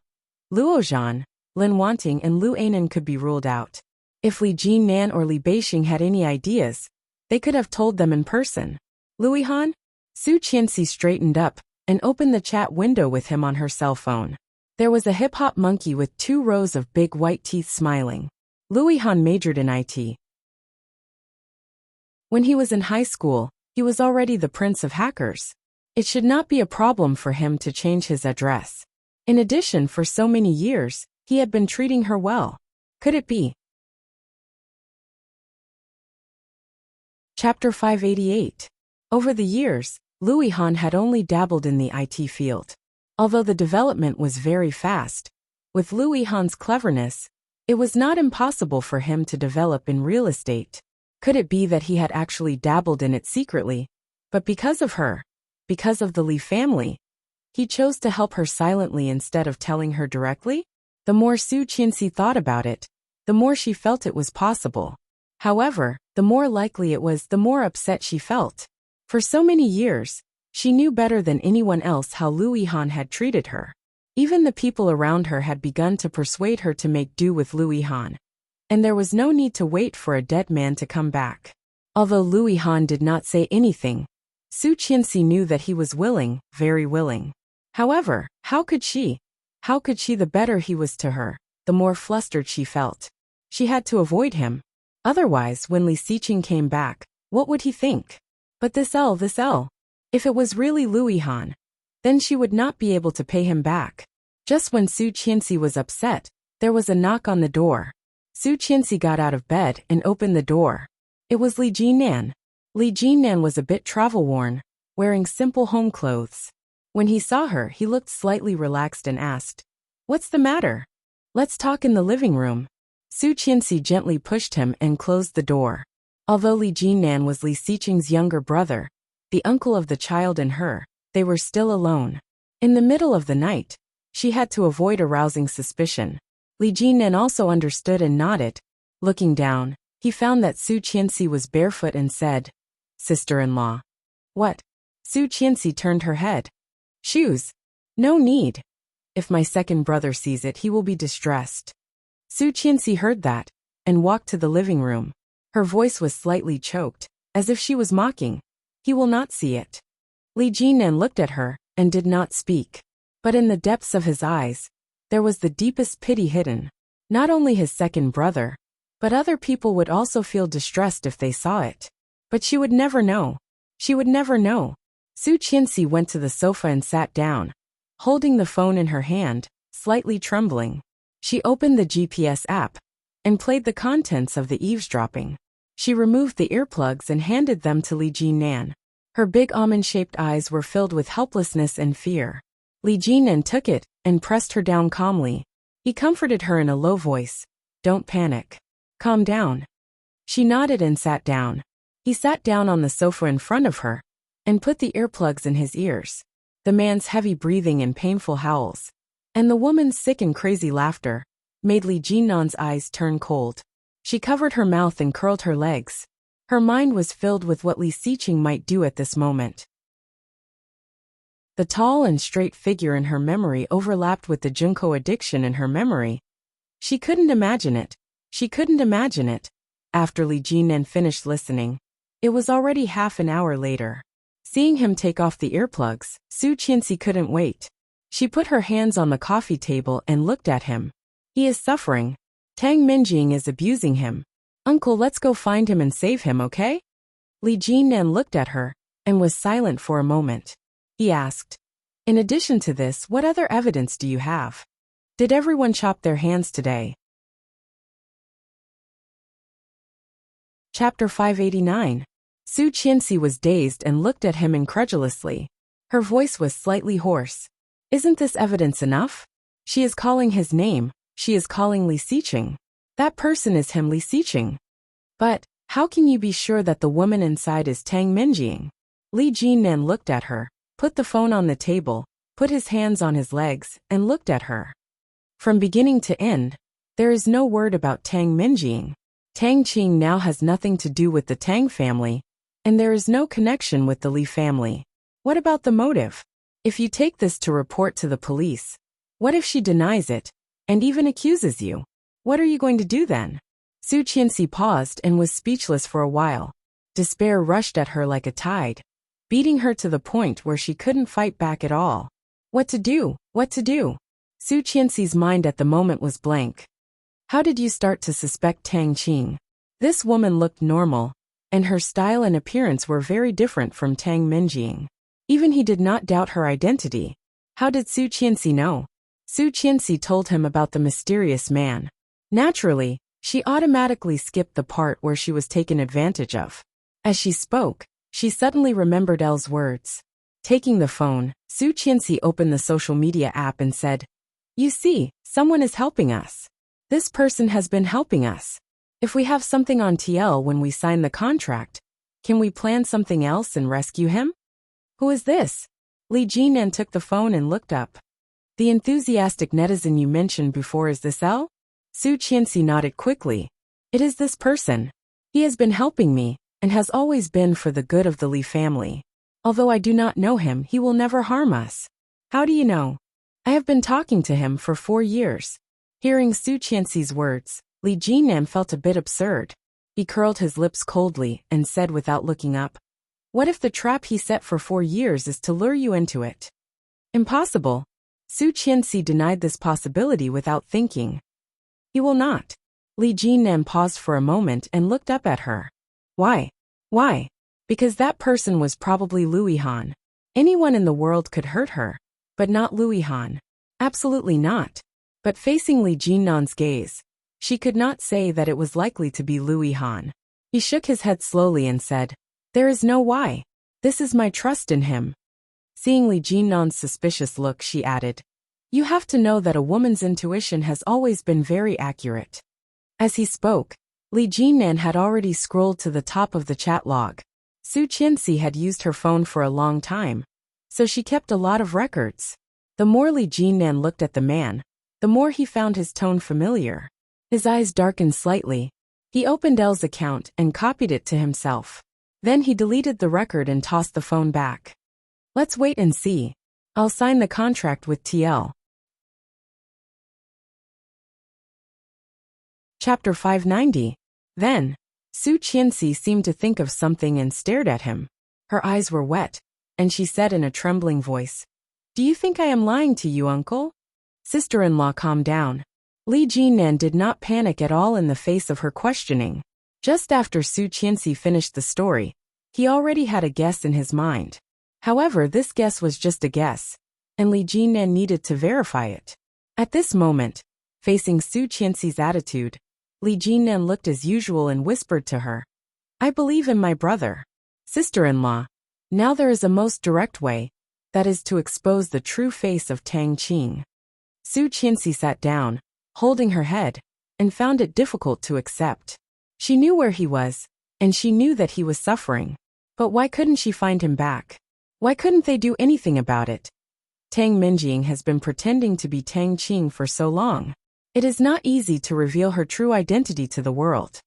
[SPEAKER 1] Luo Zhan, Lin Wanting, and Lu Anan could be ruled out. If Li Jinnan or Li Beixing had any ideas, they could have told them in person. Louis Han? Su Qianxi straightened up and opened the chat window with him on her cell phone. There was a hip-hop monkey with 2 rows of big white teeth smiling. Louis Han majored in IT. When he was in high school, he was already the prince of hackers. It should not be a problem for him to change his address. In addition, for so many years, he had been treating her well. Could it be? Chapter 588. Over the years, Louis Han had only dabbled in the IT field. Although the development was very fast, with Louis Han's cleverness, it was not impossible for him to develop in real estate. Could it be that he had actually dabbled in it secretly, but because of her, because of the Li family, he chose to help her silently instead of telling her directly? The more Su Qianxi thought about it, the more she felt it was possible. However, the more likely it was, the more upset she felt. For so many years, she knew better than anyone else how Louis Han had treated her. Even the people around her had begun to persuade her to make do with Louis Han. And there was no need to wait for a dead man to come back. Although Louis Han did not say anything, Su Qianxi knew that he was willing, very willing. However, how could she? How could she? The better he was to her, the more flustered she felt. She had to avoid him. Otherwise, when Li Xiqing came back, what would he think? But this L. If it was really Louis Han, then she would not be able to pay him back. Just when Su Qianxi was upset, there was a knock on the door. Su Qianxi got out of bed and opened the door. It was Li Jinnan. Li Jinnan was a bit travel-worn, wearing simple home clothes. When he saw her, he looked slightly relaxed and asked, "What's the matter? Let's talk in the living room." Su Qianxi gently pushed him and closed the door. Although Li Jinnan was Li Xiqing's younger brother, the uncle of the child and her, they were still alone. In the middle of the night, she had to avoid arousing suspicion. Li Jinnan also understood and nodded. Looking down, he found that Su Qianxi was barefoot and said, "Sister-in-law." "What?" Su Qianxi turned her head. "Shoes. No need. If my second brother sees it, he will be distressed." Su Qianxi heard that, and walked to the living room. Her voice was slightly choked, as if she was mocking. "He will not see it." Li Jinnan looked at her, and did not speak. But in the depths of his eyes, there was the deepest pity hidden. Not only his second brother, but other people would also feel distressed if they saw it. But she would never know. She would never know. Su Qianxi went to the sofa and sat down, holding the phone in her hand, slightly trembling. She opened the GPS app and played the contents of the eavesdropping. She removed the earplugs and handed them to Li Jinnan. Her big almond-shaped eyes were filled with helplessness and fear. Li Jinnan took it and pressed her down calmly. He comforted her in a low voice. "Don't panic. Calm down." She nodded and sat down. He sat down on the sofa in front of her and put the earplugs in his ears. The man's heavy breathing and painful howls, and the woman's sick and crazy laughter, made Li Jinnan's eyes turn cold. She covered her mouth and curled her legs. Her mind was filled with what Li Xiqing might do at this moment. The tall and straight figure in her memory overlapped with the Junko addiction in her memory. She couldn't imagine it. She couldn't imagine it. After Li Jinnan finished listening, it was already half an hour later. Seeing him take off the earplugs, Su Qianxi couldn't wait. She put her hands on the coffee table and looked at him. He is suffering. Tang Minjing is abusing him. Uncle, let's go find him and save him, okay? Li Jinnan looked at her and was silent for a moment. He asked, "In addition to this, what other evidence do you have? Did everyone chop their hands today?" Chapter 589. Su Qianxi was dazed and looked at him incredulously. Her voice was slightly hoarse. Isn't this evidence enough? She is calling his name, she is calling Li Xiqing. That person is him, Li Xiqing. But, how can you be sure that the woman inside is Tang Minjing? Li Jinnan looked at her, put the phone on the table, put his hands on his legs, and looked at her. From beginning to end, there is no word about Tang Minjing. Tang Qing now has nothing to do with the Tang family, and there is no connection with the Li family. What about the motive? If you take this to report to the police, what if she denies it, and even accuses you? What are you going to do then? Su Qianxi paused and was speechless for a while. Despair rushed at her like a tide, beating her to the point where she couldn't fight back at all. What to do? What to do? Su Qianxi's mind at the moment was blank. How did you start to suspect Tang Qing? This woman looked normal, and her style and appearance were very different from Tang Minjing. Even he did not doubt her identity. How did Su Qianxi know? Su Qianxi told him about the mysterious man. Naturally, she automatically skipped the part where she was taken advantage of. As she spoke, she suddenly remembered Elle's words. Taking the phone, Su Qianxi opened the social media app and said, "You see, someone is helping us. This person has been helping us. If we have something on TL when we sign the contract, can we plan something else and rescue him?" "Who is this?" Li Jinan took the phone and looked up. "The enthusiastic netizen you mentioned before, is this Elle?" Su Qianxi nodded quickly. "It is this person. He has been helping me, and has always been for the good of the Li family. Although I do not know him, he will never harm us." "How do you know?" "I have been talking to him for 4 years. Hearing Su Qianxi's words, Li Jinan felt a bit absurd. He curled his lips coldly and said without looking up, "What if the trap he set for 4 years is to lure you into it?" "Impossible." Su Qianxi denied this possibility without thinking. "He will not." Li Jinan paused for a moment and looked up at her. "Why? Why?" "Because that person was probably Louis Han. Anyone in the world could hurt her, but not Louis Han. Absolutely not." But facing Li Jinnan's gaze, she could not say that it was likely to be Louis Han. He shook his head slowly and said, "There is no why. This is my trust in him." Seeing Li Jinnan's suspicious look, she added, "You have to know that a woman's intuition has always been very accurate." As he spoke, Li Jinnan had already scrolled to the top of the chat log. Su Qianxi had used her phone for a long time, so she kept a lot of records. The more Li Jinnan looked at the man, the more he found his tone familiar. His eyes darkened slightly. He opened Elle's account and copied it to himself. Then he deleted the record and tossed the phone back. "Let's wait and see. I'll sign the contract with TL." Chapter 590. Then, Su Qianxi seemed to think of something and stared at him. Her eyes were wet, and she said in a trembling voice, "Do you think I am lying to you, uncle?" "Sister-in-law, calm down." Li Jinan did not panic at all in the face of her questioning. Just after Su Qianxi finished the story, he already had a guess in his mind. However, this guess was just a guess, and Li Jinan needed to verify it. At this moment, facing Su Qianxi's attitude, Li Jinan looked as usual and whispered to her, "I believe in my brother." "Sister-in-law, now there is a most direct way, that is to expose the true face of Tang Qing." Su Qianxi sat down, holding her head, and found it difficult to accept. She knew where he was, and she knew that he was suffering. But why couldn't she find him back? Why couldn't they do anything about it? Tang Minjing has been pretending to be Tang Qing for so long. It is not easy to reveal her true identity to the world.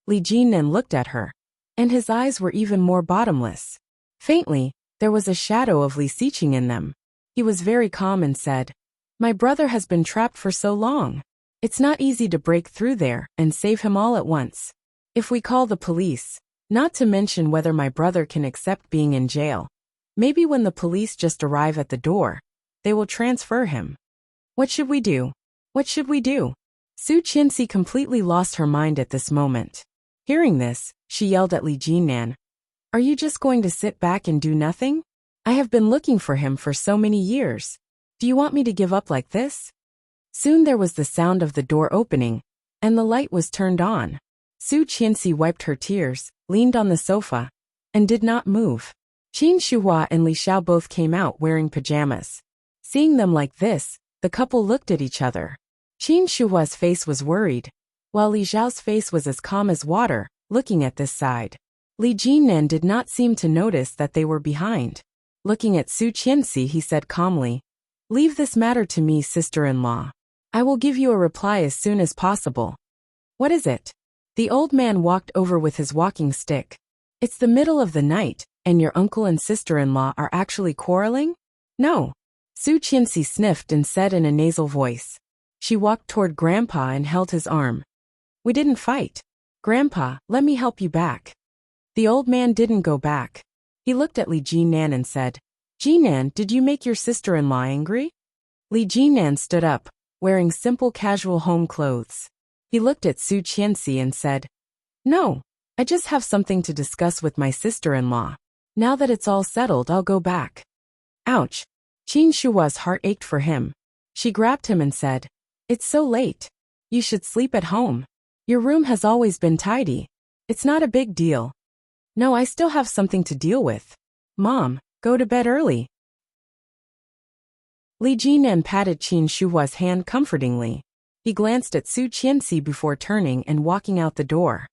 [SPEAKER 1] Li Jinan looked at her, and his eyes were even more bottomless. Faintly, there was a shadow of Li Xiqing in them. He was very calm and said, "My brother has been trapped for so long. It's not easy to break through there and save him all at once. If we call the police, not to mention whether my brother can accept being in jail, maybe when the police just arrive at the door, they will transfer him. What should we do? What should we do?" Su Qianxi completely lost her mind at this moment. Hearing this, she yelled at Li Jinan, "Are you just going to sit back and do nothing? I have been looking for him for so many years. Do you want me to give up like this?" Soon there was the sound of the door opening, and the light was turned on. Su Qianxi wiped her tears, leaned on the sofa, and did not move. Qin Shuhua and Li Xiao both came out wearing pajamas. Seeing them like this, the couple looked at each other. Qin Shuhua's face was worried, while Li Zhao's face was as calm as water, looking at this side. Li Jinnan did not seem to notice that they were behind. Looking at Su Qianxi, he said calmly, "Leave this matter to me, sister-in-law. I will give you a reply as soon as possible." "What is it?" The old man walked over with his walking stick. "It's the middle of the night, and your uncle and sister-in-law are actually quarreling?" "No." Su Qianxi sniffed and said in a nasal voice. She walked toward Grandpa and held his arm. "We didn't fight. Grandpa, let me help you back." The old man didn't go back. He looked at Li Jinan and said, "Jinan, did you make your sister-in-law angry?" Li Jinan stood up, wearing simple casual home clothes. He looked at Su Qianxi and said, "No, I just have something to discuss with my sister-in-law. Now that it's all settled, I'll go back." Ouch. Qin Shuhua's heart ached for him. She grabbed him and said, "It's so late. You should sleep at home. Your room has always been tidy. It's not a big deal." "No, I still have something to deal with. Mom, go to bed early." Li Jinan patted Qin Shuhua's hand comfortingly. He glanced at Su Qianxi before turning and walking out the door.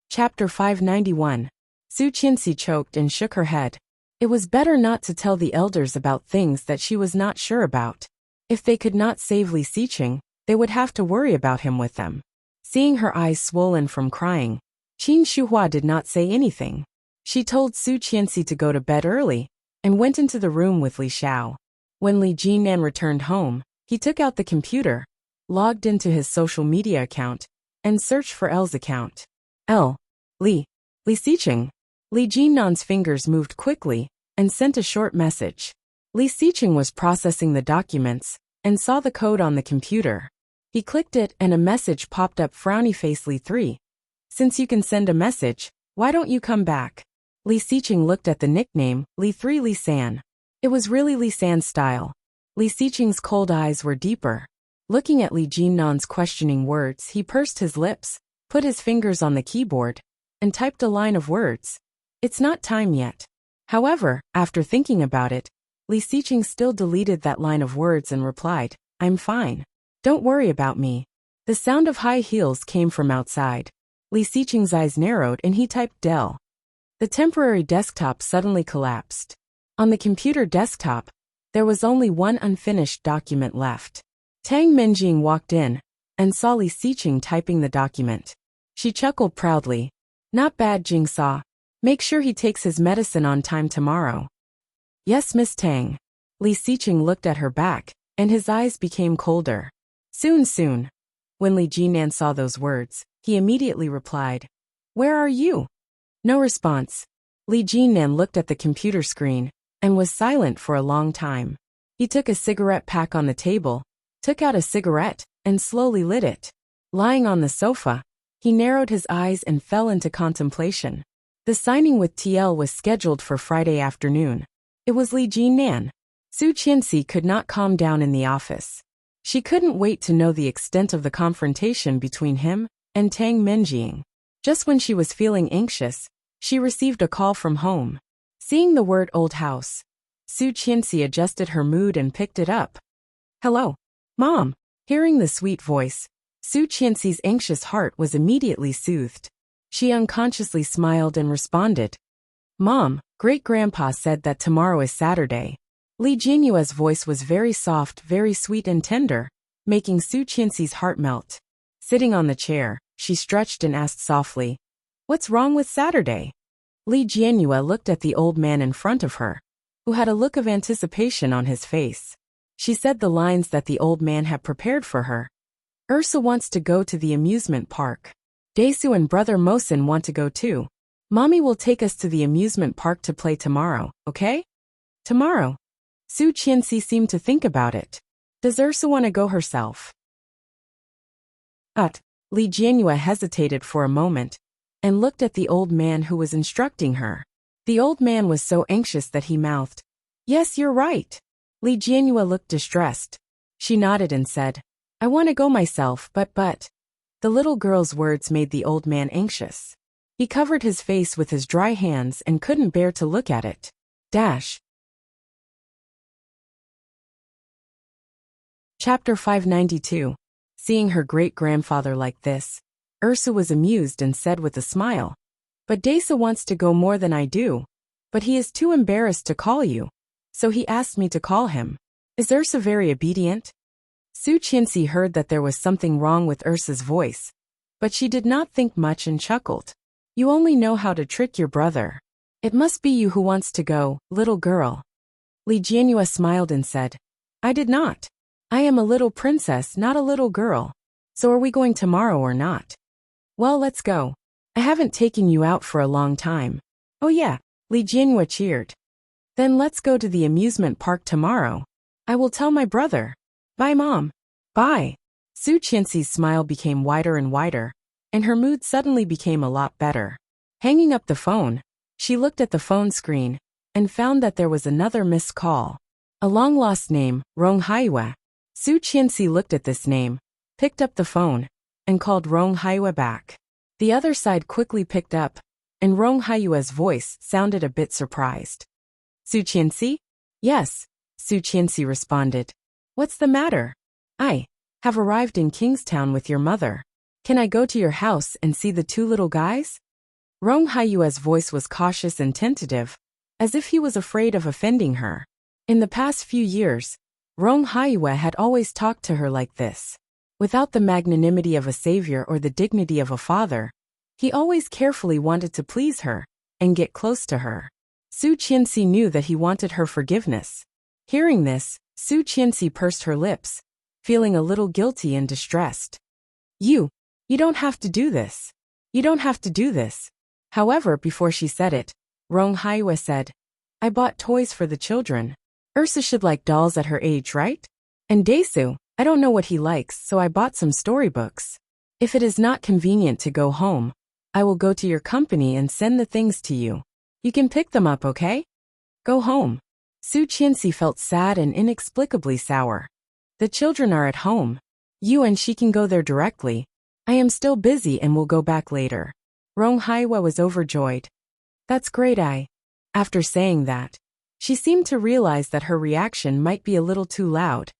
[SPEAKER 1] Chapter 591. Su Qianxi choked and shook her head. It was better not to tell the elders about things that she was not sure about. If they could not save Li Xiqing, they would have to worry about him with them. Seeing her eyes swollen from crying, Qin Shuhua did not say anything. She told Su Qianxi to go to bed early, and went into the room with Li Xiao. When Li Jinan returned home, he took out the computer, logged into his social media account, and searched for L's account. Li Xiqing. Li Jinan's fingers moved quickly, and sent a short message. Li Xiqing was processing the documents, and saw the code on the computer. He clicked it and a message popped up. Frowny face Li 3. "Since you can send a message, why don't you come back?" Li Xiqing looked at the nickname, Li 3 Li San. It was really Li San's style. Li Xiqing's cold eyes were deeper. Looking at Li Jinnan's questioning words, he pursed his lips, put his fingers on the keyboard, and typed a line of words. "It's not time yet." However, after thinking about it, Li Xiqing still deleted that line of words and replied, "I'm fine. Don't worry about me." The sound of high heels came from outside. Li Xiqing's eyes narrowed and he typed Dell. The temporary desktop suddenly collapsed. On the computer desktop, there was only one unfinished document left. Tang Minjing walked in and saw Li Xiqing typing the document. She chuckled proudly. "Not bad, Jingsa. Make sure he takes his medicine on time tomorrow." "Yes, Miss Tang." Li Xiqing looked at her back, and his eyes became colder. Soon. When Li Jinan saw those words, he immediately replied, "Where are you?" No response. Li Jinan looked at the computer screen, and was silent for a long time. He took a cigarette pack on the table, took out a cigarette, and slowly lit it. Lying on the sofa, he narrowed his eyes and fell into contemplation. The signing with TL was scheduled for Friday afternoon. It was Li Jinan. Su Qianxi could not calm down in the office. She couldn't wait to know the extent of the confrontation between him and Tang Minjing. Just when she was feeling anxious, she received a call from home. Seeing the word old house, Su Qianxi adjusted her mood and picked it up. "Hello, Mom." Hearing the sweet voice, Su Qianxi's anxious heart was immediately soothed. She unconsciously smiled and responded, "Mom, Great-Grandpa said that tomorrow is Saturday." Li Jinyua's voice was very soft, very sweet and tender, making Su Qianxi's heart melt. Sitting on the chair, she stretched and asked softly, "What's wrong with Saturday?" Li Jianyue looked at the old man in front of her, who had a look of anticipation on his face. She said the lines that the old man had prepared for her. "Ursa wants to go to the amusement park. Daesu and brother Mosin want to go too. Mommy will take us to the amusement park to play tomorrow, okay?" "Tomorrow?" Su Qianxi seemed to think about it. "Does Ursa want to go herself?" Li Jianyue hesitated for a moment, and looked at the old man who was instructing her. The old man was so anxious that he mouthed, "Yes, you're right." Li Jianyue looked distressed. She nodded and said, "I want to go myself, but. The little girl's words made the old man anxious. He covered his face with his dry hands and couldn't bear to look at it. Dash. Chapter 592. Seeing her great-grandfather like this, Ursa was amused and said with a smile, "But Desa wants to go more than I do. But he is too embarrassed to call you. So he asked me to call him. Is Ursa very obedient?" Su Qianxi heard that there was something wrong with Ursa's voice, but she did not think much and chuckled. "You only know how to trick your brother. It must be you who wants to go, little girl." Li Jianyue smiled and said, "I did not. I am a little princess, not a little girl. So are we going tomorrow or not?" "Well, let's go. I haven't taken you out for a long time." "Oh yeah," Li Jianyue cheered. "Then let's go to the amusement park tomorrow. I will tell my brother. Bye, Mom." "Bye." Su Qianxi's smile became wider and wider, and her mood suddenly became a lot better. Hanging up the phone, she looked at the phone screen and found that there was another missed call. A long-lost name, Rong Haiyue. Su Qianxi looked at this name, picked up the phone, and called Rong Haiyue back. The other side quickly picked up, and Rong Haiyue's voice sounded a bit surprised. "Su Qianxi?" "Yes," Su Qianxi responded. "What's the matter?" "I have arrived in Kingstown with your mother. Can I go to your house and see the two little guys?" Rong Haiyue's voice was cautious and tentative, as if he was afraid of offending her. In the past few years, Rong Haiyue had always talked to her like this. Without the magnanimity of a savior or the dignity of a father, he always carefully wanted to please her and get close to her. Su Qianxi knew that he wanted her forgiveness. Hearing this, Su Qianxi pursed her lips, feeling a little guilty and distressed. You don't have to do this. You don't have to do this." However, before she said it, Rong Haiyue said, "I bought toys for the children. Ursa should like dolls at her age, right? And Desu, I don't know what he likes, so I bought some storybooks. If it is not convenient to go home, I will go to your company and send the things to you. You can pick them up, okay? Go home." Su Qianxi felt sad and inexplicably sour. "The children are at home. You and she can go there directly. I am still busy and will go back later." Rong Haiyue was overjoyed. "That's great, After saying that, she seemed to realize that her reaction might be a little too loud,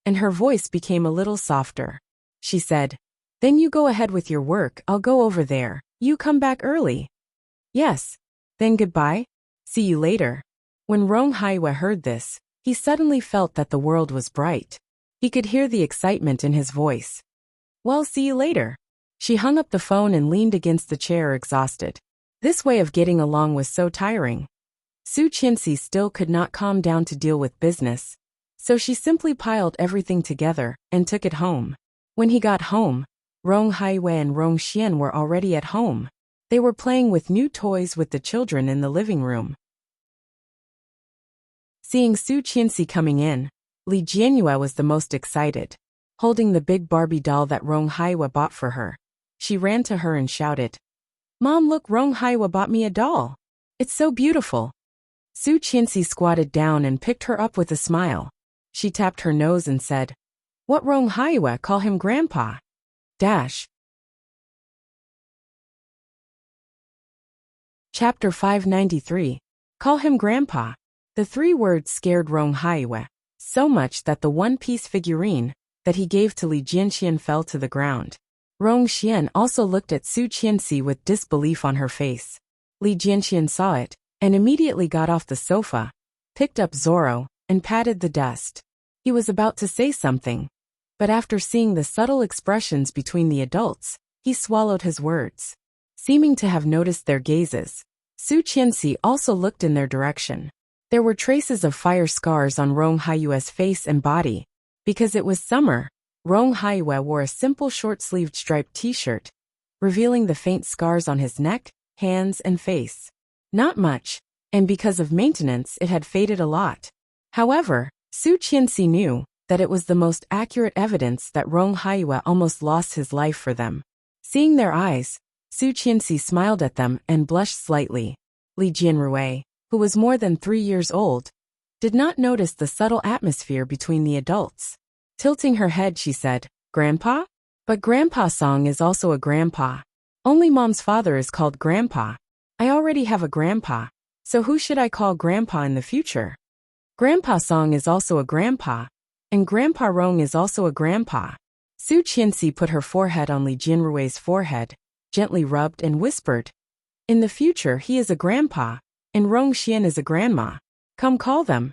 [SPEAKER 1] and her voice became a little softer. She said, "Then you go ahead with your work, I'll go over there. You come back early." "Yes. Then goodbye. See you later." When Rong Haiyue heard this, he suddenly felt that the world was bright. He could hear the excitement in his voice. "Well, see you later." She hung up the phone and leaned against the chair exhausted. This way of getting along was so tiring. Su Qianxi still could not calm down to deal with business, so she simply piled everything together and took it home. When he got home, Rong Haiyue and Rong Xian were already at home. They were playing with new toys with the children in the living room. Seeing Su Qianxi coming in, Li Jianyue was the most excited. Holding the big Barbie doll that Rong Haiyue bought for her, she ran to her and shouted, "Mom, look, Rong Haiyue bought me a doll. It's so beautiful." Su Qianxi squatted down and picked her up with a smile. She tapped her nose and said, "What, Rong Haiyue, call him Grandpa." Dash. Chapter 593. Call him Grandpa. The three words scared Rong Haiyue so much that the one-piece figurine that he gave to Li Jianxian fell to the ground. Rong Xian also looked at Su Qianxi with disbelief on her face. Li Jianxian saw it and immediately got off the sofa, picked up Zorro, and patted the dust. He was about to say something, but after seeing the subtle expressions between the adults, he swallowed his words. Seeming to have noticed their gazes, Su Qianxi also looked in their direction. There were traces of fire scars on Rong Haiyue's face and body. Because it was summer, Rong Haiyue wore a simple short-sleeved striped t-shirt, revealing the faint scars on his neck, hands, and face. Not much, and because of maintenance it had faded a lot. However, Su Qianxi knew that it was the most accurate evidence that Rong Haiyue almost lost his life for them. Seeing their eyes, Su Qianxi smiled at them and blushed slightly. Li Jianrui, who was more than 3 years old, did not notice the subtle atmosphere between the adults. Tilting her head, she said, "Grandpa? But Grandpa Song is also a grandpa. Only Mom's father is called Grandpa. I already have a grandpa, So who should I call Grandpa in the future? Grandpa Song is also a grandpa, and Grandpa Rong is also a grandpa. Su Qianxi put her forehead on Li Jianrui's forehead, gently rubbed and whispered, "In the future he is a grandpa, and Rong Xian is a grandma. Come call them."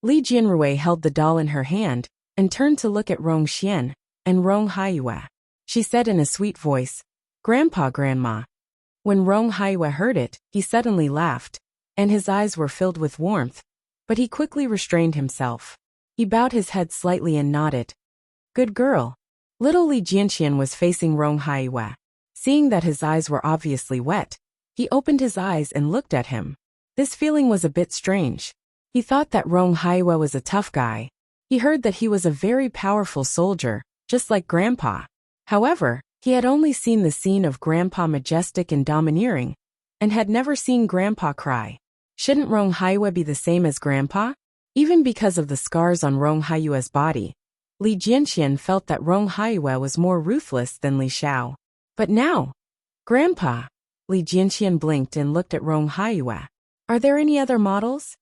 [SPEAKER 1] Li Jianrui held the doll in her hand and turned to look at Rong Xian and Rong Haiyue. She said in a sweet voice, "Grandpa, Grandma." When Rong Haiyue heard it, he suddenly laughed, and his eyes were filled with warmth, but he quickly restrained himself. He bowed his head slightly and nodded. "Good girl." Little Li Jianxian was facing Rong Haiyue. Seeing that his eyes were obviously wet, he opened his eyes and looked at him. This feeling was a bit strange. He thought that Rong Haiyue was a tough guy. He heard that he was a very powerful soldier, just like Grandpa. However, he had only seen the scene of Grandpa majestic and domineering, and had never seen Grandpa cry. Shouldn't Rong Haiyue be the same as Grandpa? Even because of the scars on Rong Haiyue's body, Li Jianxian felt that Rong Haiyue was more ruthless than Li Xiao. But now, Grandpa, Li Jianxian blinked and looked at Rong Haiyue. "Are there any other models?"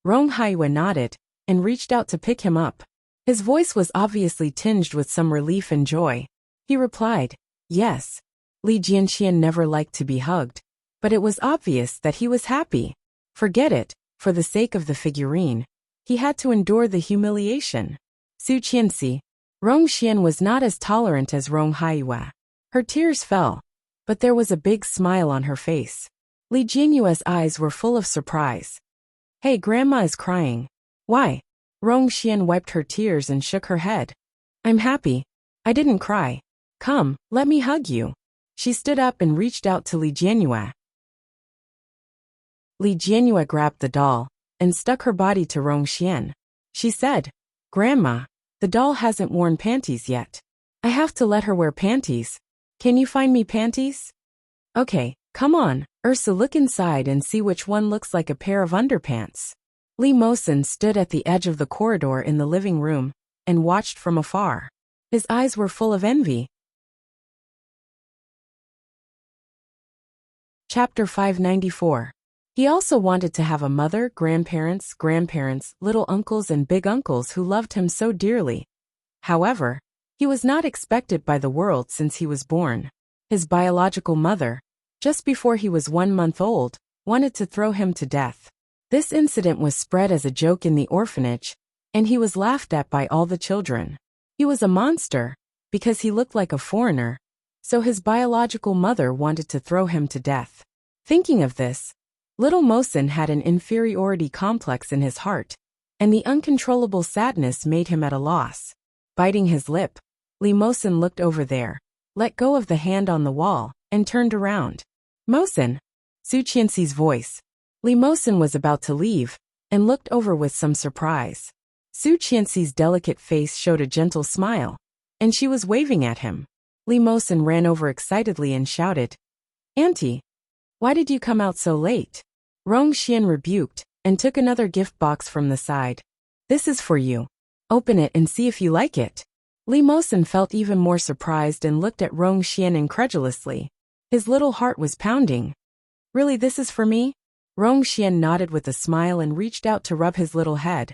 [SPEAKER 1] Rong Haiyue nodded and reached out to pick him up. His voice was obviously tinged with some relief and joy. He replied, "Yes." Li Jianxian never liked to be hugged, but it was obvious that he was happy. Forget it, for the sake of the figurine, he had to endure the humiliation. Su Qianxi, Rong Xian was not as tolerant as Rong Haiyue. Her tears fell, but there was a big smile on her face. Li Jianyue's eyes were full of surprise. "Hey, Grandma is crying." "Why?" Rong Xian wiped her tears and shook her head. "I'm happy. I didn't cry. Come, let me hug you." She stood up and reached out to Li Jianyue. Li Jianyue grabbed the doll and stuck her body to Rong Xian. She said, "Grandma, the doll hasn't worn panties yet. I have to let her wear panties. Can you find me panties?" "Okay, come on, Ursa, look inside and see which one looks like a pair of underpants." Li Mosen stood at the edge of the corridor in the living room and watched from afar. His eyes were full of envy. Chapter 594. He also wanted to have a mother, grandparents, little uncles and big uncles who loved him so dearly. However, he was not expected by the world since he was born. His biological mother, just before he was 1 month old, wanted to throw him to death. This incident was spread as a joke in the orphanage, and he was laughed at by all the children. He was a monster, because he looked like a foreigner, so his biological mother wanted to throw him to death. Thinking of this, little Mosen had an inferiority complex in his heart, and the uncontrollable sadness made him at a loss. Biting his lip, Li Mosen looked over there, let go of the hand on the wall, and turned around. "Mosen!" Su Qianxi's voice. Li Mosen was about to leave, and looked over with some surprise. Su Qianxi's delicate face showed a gentle smile, and she was waving at him. Li Mosen ran over excitedly and shouted, "Auntie! Why did you come out so late?" Rong Xian rebuked, and took another gift box from the side. "This is for you. Open it and see if you like it." Li Mosen felt even more surprised and looked at Rong Xian incredulously. His little heart was pounding. "Really, this is for me?" Rong Xian nodded with a smile and reached out to rub his little head.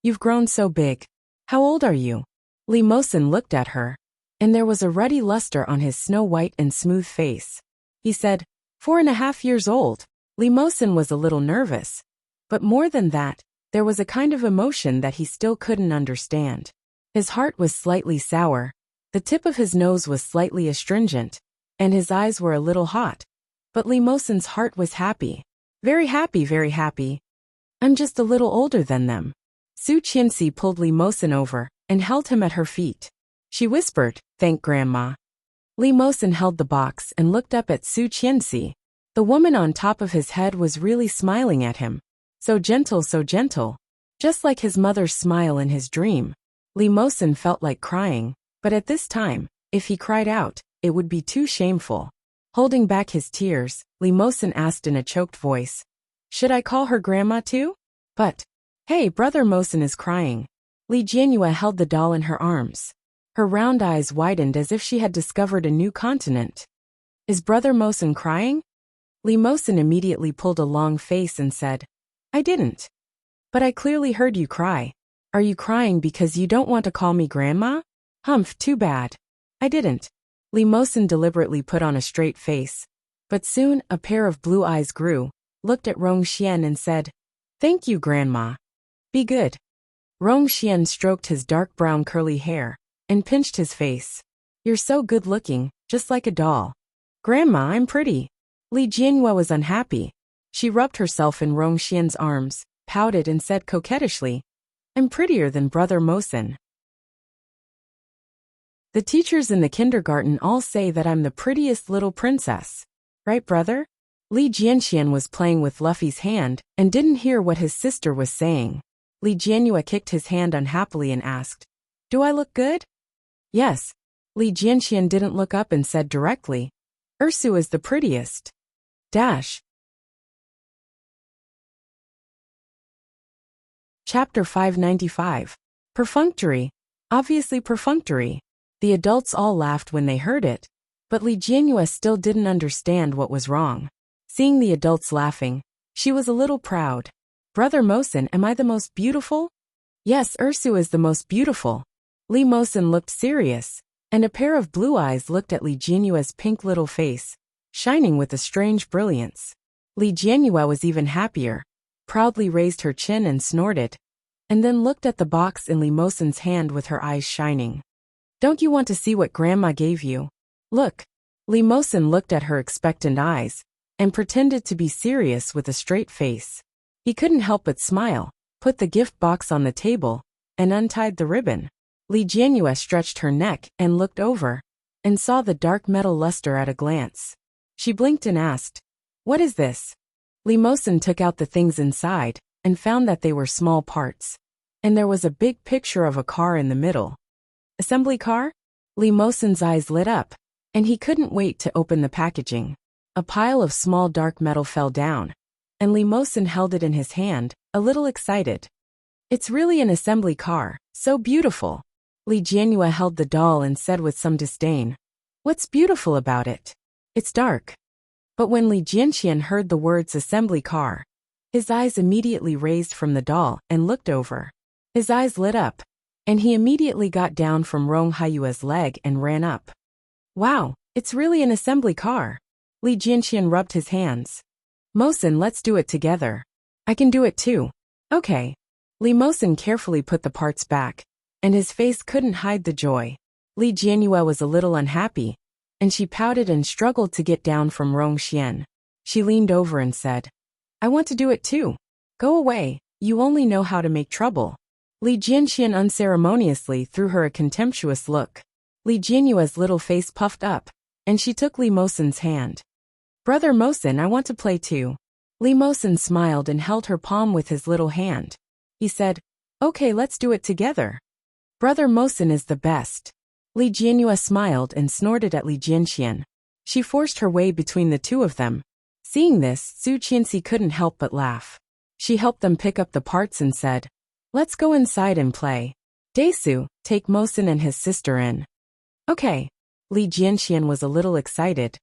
[SPEAKER 1] "You've grown so big. How old are you?" Li Mosen looked at her, and there was a ruddy luster on his snow-white and smooth face. He said, 4.5 years old. Li Mosen was a little nervous, but more than that, there was a kind of emotion that he still couldn't understand. His heart was slightly sour, the tip of his nose was slightly astringent, and his eyes were a little hot. But Li Mosen's heart was happy. Very happy, very happy. "I'm just a little older than them." Su Qianxi pulled Li Mosen over and held him at her feet. She whispered, "Thank Grandma." Li Mosen held the box and looked up at Su Qianxi. The woman on top of his head was really smiling at him. So gentle, just like his mother's smile in his dream. Li Mosen felt like crying, but at this time, if he cried out, it would be too shameful. Holding back his tears, Li Mosen asked in a choked voice, "Should I call her Grandma too?" "But, hey, Brother Mosen is crying." Li Jianyue held the doll in her arms. Her round eyes widened as if she had discovered a new continent. "Is Brother Mosen crying?" Li Mosin immediately pulled a long face and said, I didn't. But I clearly heard you cry. Are you crying because you don't want to call me grandma? Humph, too bad. I didn't. Li Mosin deliberately put on a straight face. But soon, a pair of blue eyes grew, looked at Rong Xian and said, Thank you, grandma. Be good. Rong Xian stroked his dark brown curly hair and pinched his face. You're so good looking, just like a doll. Grandma, I'm pretty. Li Jianhua was unhappy. She rubbed herself in Rong Xian's arms, pouted and said coquettishly, I'm prettier than Brother Mosin. The teachers in the kindergarten all say that I'm the prettiest little princess. Right, brother? Li Jianxian was playing with Luffy's hand and didn't hear what his sister was saying. Li Jianhua kicked his hand unhappily and asked, Do I look good? Yes. Li Jianxian didn't look up and said directly, Ursu is the prettiest. Dash. Chapter 595. Perfunctory. Obviously perfunctory. The adults all laughed when they heard it, but Li Jianhua still didn't understand what was wrong. Seeing the adults laughing, she was a little proud. Brother Mosin, am I the most beautiful? Yes, Ursu is the most beautiful. Li Mosin looked serious, and a pair of blue eyes looked at Li Jianhua's pink little face, shining with a strange brilliance. Li Jianhua was even happier, proudly raised her chin and snorted, and then looked at the box in Li Mosin's hand with her eyes shining. Don't you want to see what Grandma gave you? Look. Li Mosin looked at her expectant eyes, and pretended to be serious with a straight face. He couldn't help but smile, put the gift box on the table, and untied the ribbon. Li Jianhua stretched her neck and looked over, and saw the dark metal luster at a glance. She blinked and asked, What is this? Li Mosin took out the things inside, and found that they were small parts. And there was a big picture of a car in the middle. Assembly car? Li Mosin's eyes lit up, and he couldn't wait to open the packaging. A pile of small dark metal fell down, and Li Mosin held it in his hand, a little excited. It's really an assembly car, so beautiful. Li Jianhua held the doll and said with some disdain, What's beautiful about it? It's dark. But when Li Jianxian heard the words assembly car, his eyes immediately raised from the doll and looked over. His eyes lit up, and he immediately got down from Rong Haiyue's leg and ran up. Wow, it's really an assembly car. Li Jianxian rubbed his hands. Mosin, let's do it together. I can do it too. Okay. Li Mosin carefully put the parts back, and his face couldn't hide the joy. Li Jianhua was a little unhappy, and she pouted and struggled to get down from Rong Xian. She leaned over and said, I want to do it too. Go away, you only know how to make trouble. Li Jianxian unceremoniously threw her a contemptuous look. Li Jianhua's little face puffed up, and she took Li Mosin's hand. Brother Mosin, I want to play too. Li Mosin smiled and held her palm with his little hand. He said, Okay, let's do it together. Brother Mosin is the best. Li Jianhua smiled and snorted at Li Jianxian. She forced her way between the two of them. Seeing this, Su Qianxi couldn't help but laugh. She helped them pick up the parts and said, Let's go inside and play. Daesu, take Mosin and his sister in. Okay. Li Jianxian was a little excited,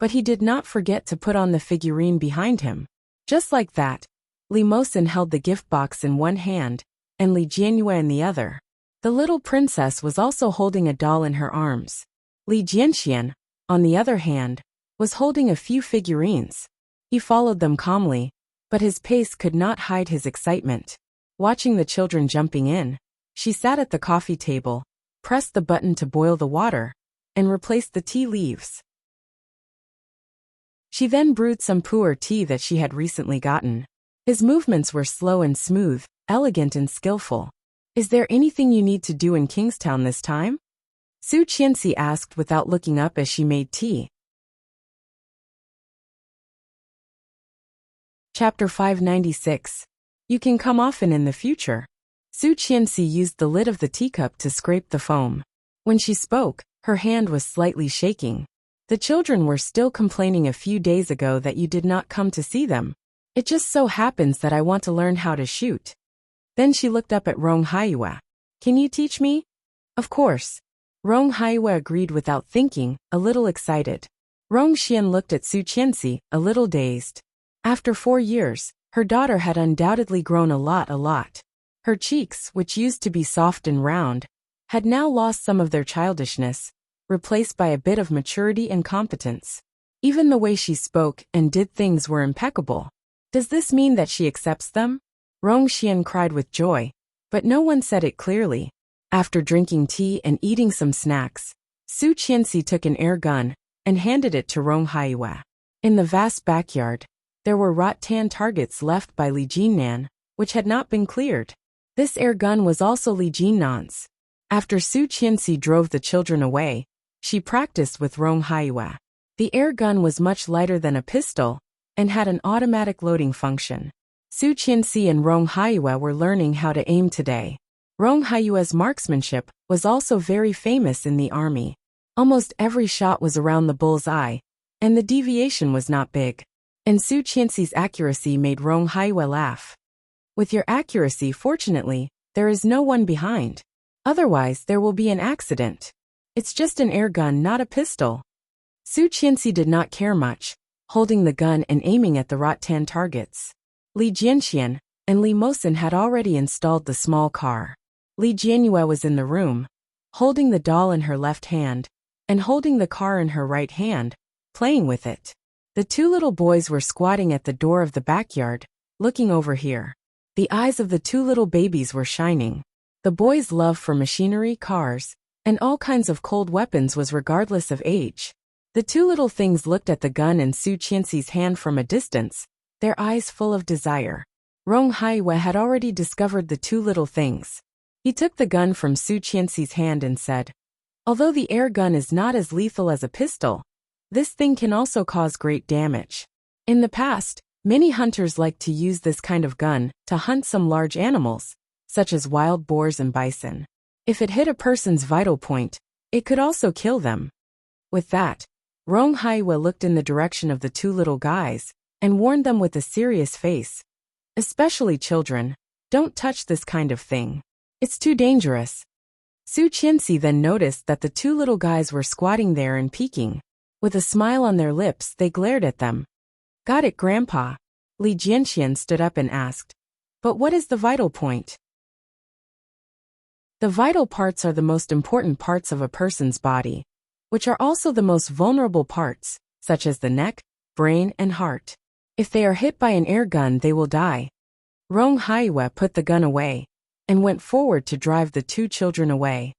[SPEAKER 1] but he did not forget to put on the figurine behind him. Just like that, Li Mosin held the gift box in one hand, and Li Jianhua in the other. The little princess was also holding a doll in her arms. Li Jianxian, on the other hand, was holding a few figurines. He followed them calmly, but his pace could not hide his excitement. Watching the children jumping in, she sat at the coffee table, pressed the button to boil the water, and replaced the tea leaves. She then brewed some pu'er tea that she had recently gotten. His movements were slow and smooth, elegant and skillful. Is there anything you need to do in Kingstown this time? Su Qianxi asked without looking up as she made tea. Chapter 596. You can come often in the future. Su Qianxi used the lid of the teacup to scrape the foam. When she spoke, her hand was slightly shaking. The children were still complaining a few days ago that you did not come to see them. It just so happens that I want to learn how to shoot. Then she looked up at Rong Haiyue. Can you teach me? Of course. Rong Haiyue agreed without thinking, a little excited. Rong Xian looked at Su Qianxi, a little dazed. After 4 years, her daughter had undoubtedly grown a lot. Her cheeks, which used to be soft and round, had now lost some of their childishness, replaced by a bit of maturity and competence. Even the way she spoke and did things were impeccable. Does this mean that she accepts them? Rong Xian cried with joy, but no one said it clearly. After drinking tea and eating some snacks, Su Qianxi took an air gun and handed it to Rong Haiyue. In the vast backyard, there were rattan targets left by Li Jinnan, which had not been cleared. This air gun was also Li Jinnan's. After Su Qianxi drove the children away, she practiced with Rong Haiyue. The air gun was much lighter than a pistol and had an automatic loading function. Su Qianxi and Rong Haiyue were learning how to aim today. Rong Haiyue's marksmanship was also very famous in the army. Almost every shot was around the bull's eye, and the deviation was not big. And Su Qianxi's accuracy made Rong Haiyue laugh. With your accuracy, fortunately, there is no one behind. Otherwise, there will be an accident. It's just an air gun, not a pistol. Su Qianxi did not care much, holding the gun and aiming at the rattan targets. Li Jianxian and Li Mosin had already installed the small car. Li Jianyue was in the room, holding the doll in her left hand, and holding the car in her right hand, playing with it. The 2 little boys were squatting at the door of the backyard, looking over here. The eyes of the 2 little babies were shining. The boys' love for machinery, cars, and all kinds of cold weapons was regardless of age. The 2 little things looked at the gun in Su Qianxi's hand from a distance, their eyes full of desire. Rong Haiyue had already discovered the 2 little things. He took the gun from Su Qianxi's hand and said, "Although the air gun is not as lethal as a pistol, this thing can also cause great damage. In the past, many hunters liked to use this kind of gun to hunt some large animals, such as wild boars and bison. If it hit a person's vital point, it could also kill them." With that, Rong Haiyue looked in the direction of the 2 little guys and warned them with a serious face. "Especially children, don't touch this kind of thing. It's too dangerous." Su Qianxi then noticed that the 2 little guys were squatting there and peeking. With a smile on their lips, they glared at them. "Got it, Grandpa." Li Jianxian stood up and asked, "But what is the vital point?" The vital parts are the most important parts of a person's body, which are also the most vulnerable parts, such as the neck, brain, and heart. If they are hit by an air gun, they will die. Rong Haiyue put the gun away and went forward to drive the 2 children away.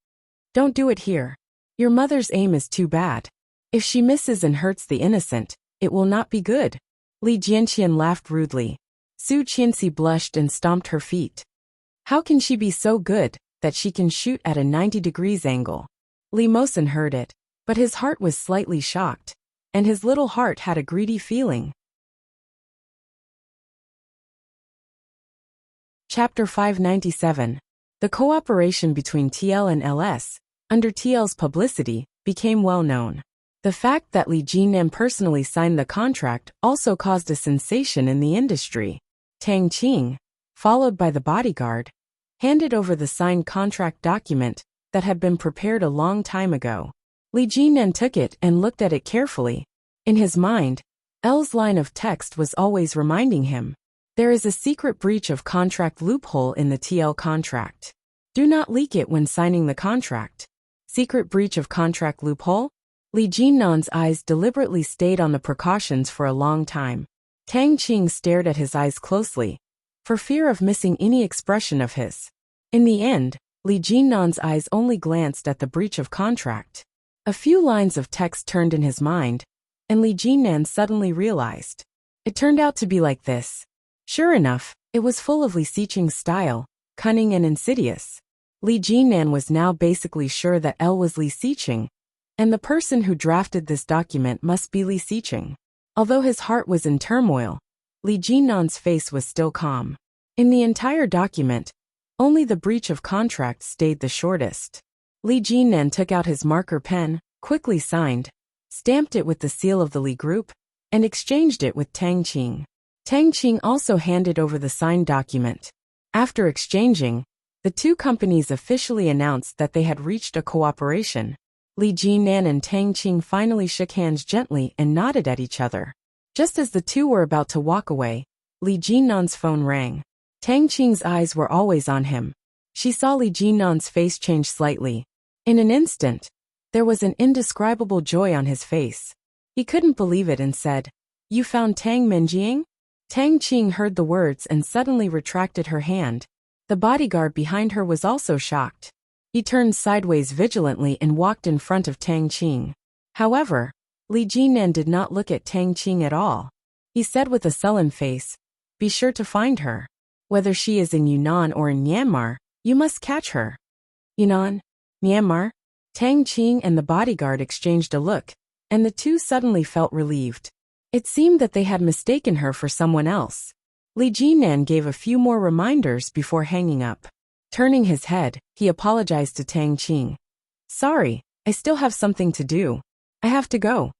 [SPEAKER 1] "Don't do it here. Your mother's aim is too bad. If she misses and hurts the innocent, it will not be good." Li Jianxian laughed rudely. Su Qianxi blushed and stomped her feet. How can she be so good that she can shoot at a 90 degrees angle? Li Mosin heard it, but his heart was slightly shocked, and his little heart had a greedy feeling. Chapter 597. The cooperation between TL and LS, under TL's publicity, became well known. The fact that Li Jinnan personally signed the contract also caused a sensation in the industry. Tang Qing, followed by the bodyguard, handed over the signed contract document that had been prepared a long time ago. Li Jinnan took it and looked at it carefully. In his mind, L's line of text was always reminding him, "There is a secret breach of contract loophole in the TL contract. Do not leak it when signing the contract." Secret breach of contract loophole? Li Jinnan's eyes deliberately stayed on the precautions for a long time. Tang Qing stared at his eyes closely, for fear of missing any expression of his. In the end, Li Jinnan's eyes only glanced at the breach of contract. A few lines of text turned in his mind, and Li Jinnan suddenly realized. It turned out to be like this. Sure enough, it was full of Li Xiqing's style, cunning and insidious. Li Jinnan was now basically sure that L was Li Xiqing, and the person who drafted this document must be Li Xiqing. Although his heart was in turmoil, Li Jinnan's face was still calm. In the entire document, only the breach of contract stayed the shortest. Li Jinnan took out his marker pen, quickly signed, stamped it with the seal of the Li Group, and exchanged it with Tang Qing. Tang Qing also handed over the signed document. After exchanging, the 2 companies officially announced that they had reached a cooperation. Li Jinan and Tang Qing finally shook hands gently and nodded at each other. Just as the two were about to walk away, Li Jinan's phone rang. Tang Qing's eyes were always on him. She saw Li Jinan's face change slightly. In an instant, there was an indescribable joy on his face. He couldn't believe it and said, "You found Tang Minjing?" Tang Qing heard the words and suddenly retracted her hand. The bodyguard behind her was also shocked. He turned sideways vigilantly and walked in front of Tang Qing. However, Li Jinan did not look at Tang Qing at all. He said with a sullen face, "Be sure to find her. Whether she is in Yunnan or in Myanmar, you must catch her." Yunnan? Myanmar? Tang Qing and the bodyguard exchanged a look, and the two suddenly felt relieved. It seemed that they had mistaken her for someone else. Li Jinan gave a few more reminders before hanging up. Turning his head, he apologized to Tang Qing. "Sorry, I still have something to do. I have to go."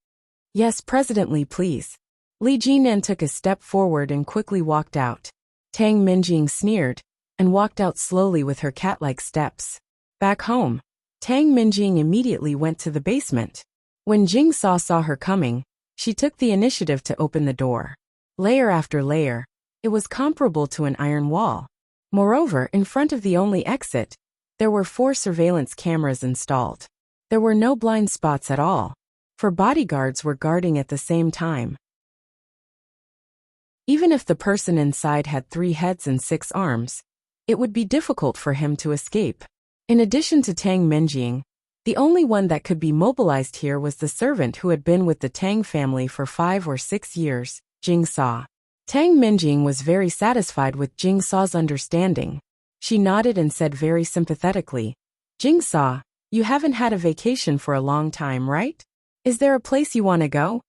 [SPEAKER 1] "Yes, President Li, please." Li Jinan took a step forward and quickly walked out. Tang Minjing sneered and walked out slowly with her cat-like steps. Back home, Tang Minjing immediately went to the basement. When Jingsaw saw her coming, she took the initiative to open the door. Layer after layer, it was comparable to an iron wall. Moreover, in front of the only exit, there were 4 surveillance cameras installed. There were no blind spots at all, for bodyguards were guarding at the same time. Even if the person inside had 3 heads and 6 arms, it would be difficult for him to escape. In addition to Tang Minjing, the only one that could be mobilized here was the servant who had been with the Tang family for 5 or 6 years, Jingsaw. Tang Minjing was very satisfied with Jingsaw's understanding. She nodded and said very sympathetically, "Jingsaw, you haven't had a vacation for a long time, right? Is there a place you want to go?"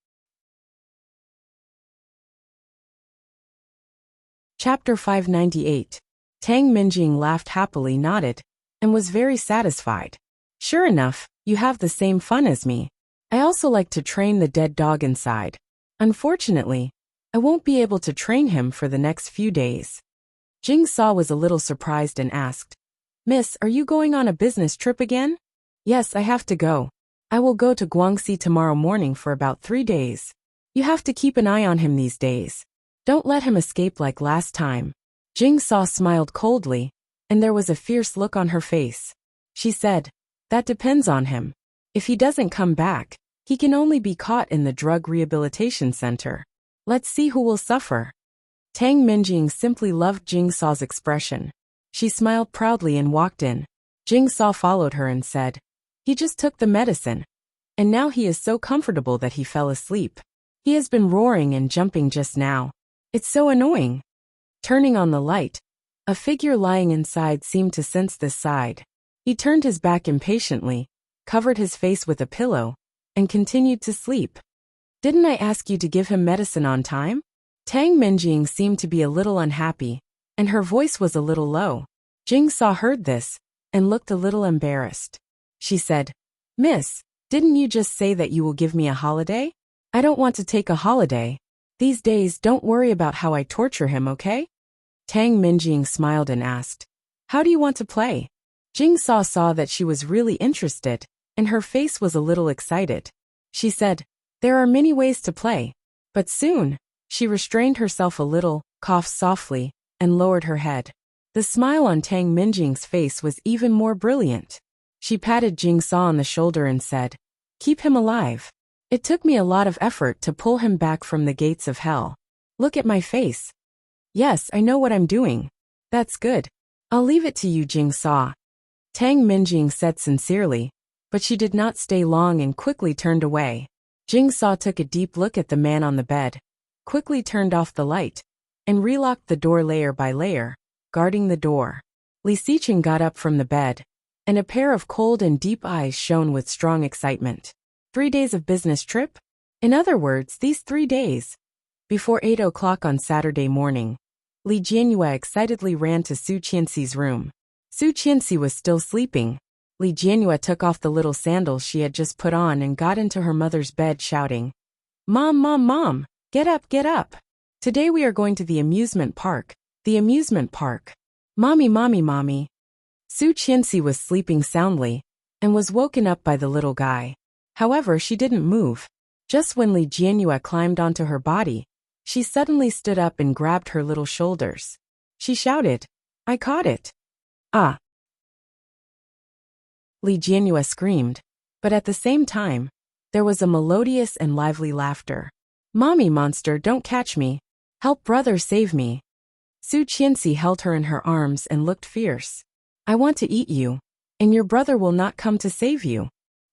[SPEAKER 1] Chapter 598. Tang Minjing laughed happily, nodded, and was very satisfied. "Sure enough, you have the same fun as me. I also like to train the dead dog inside. Unfortunately, I won't be able to train him for the next few days." Jingsaw was a little surprised and asked, "Miss, are you going on a business trip again?" "Yes, I have to go. I will go to Guangxi tomorrow morning for about 3 days. You have to keep an eye on him these days. Don't let him escape like last time." Jingsaw smiled coldly, and there was a fierce look on her face. She said, "That depends on him. If he doesn't come back, he can only be caught in the drug rehabilitation center. Let's see who will suffer." Tang Minjing simply loved Jingsaw's expression. She smiled proudly and walked in. Jingsaw followed her and said, "He just took the medicine, and now he is so comfortable that he fell asleep. He has been roaring and jumping just now. It's so annoying." Turning on the light, a figure lying inside seemed to sense this side. He turned his back impatiently, covered his face with a pillow, and continued to sleep. "Didn't I ask you to give him medicine on time?" Tang Minjing seemed to be a little unhappy, and her voice was a little low. Jingsaw heard this, and looked a little embarrassed. She said, "Miss, didn't you just say that you will give me a holiday? I don't want to take a holiday. These days don't worry about how I torture him, okay?" Tang Minjing smiled and asked, "How do you want to play?" Jingsaw saw that she was really interested, and her face was a little excited. She said, "There are many ways to play." But soon, she restrained herself a little, coughed softly, and lowered her head. The smile on Tang Minjing's face was even more brilliant. She patted Jingsaw on the shoulder and said, "Keep him alive. It took me a lot of effort to pull him back from the gates of hell. Look at my face. Yes, I know what I'm doing." "That's good. I'll leave it to you, Jingsaw." Tang Minjing said sincerely, but she did not stay long and quickly turned away. Jingsaw took a deep look at the man on the bed, quickly turned off the light, and relocked the door layer by layer, guarding the door. Li Siqing got up from the bed, and a pair of cold and deep eyes shone with strong excitement. 3 days of business trip? In other words, these 3 days. Before 8 o'clock on Saturday morning, Li Jianyue excitedly ran to Su Qianxi's room. Su Qianxi was still sleeping. Li Jianyue took off the little sandals she had just put on and got into her mother's bed shouting, "Mom, Mom, Mom, get up, get up. Today we are going to the amusement park, the amusement park. Mommy, Mommy, Mommy." Su Qianxi was sleeping soundly, and was woken up by the little guy. However, she didn't move. Just when Li Jianyue climbed onto her body, she suddenly stood up and grabbed her little shoulders. She shouted, "I caught it!" "Ah!" Li Jianyue screamed, but at the same time, there was a melodious and lively laughter. "Mommy monster, don't catch me. Help brother, save me." Su Qianxi held her in her arms and looked fierce. "I want to eat you, and your brother will not come to save you."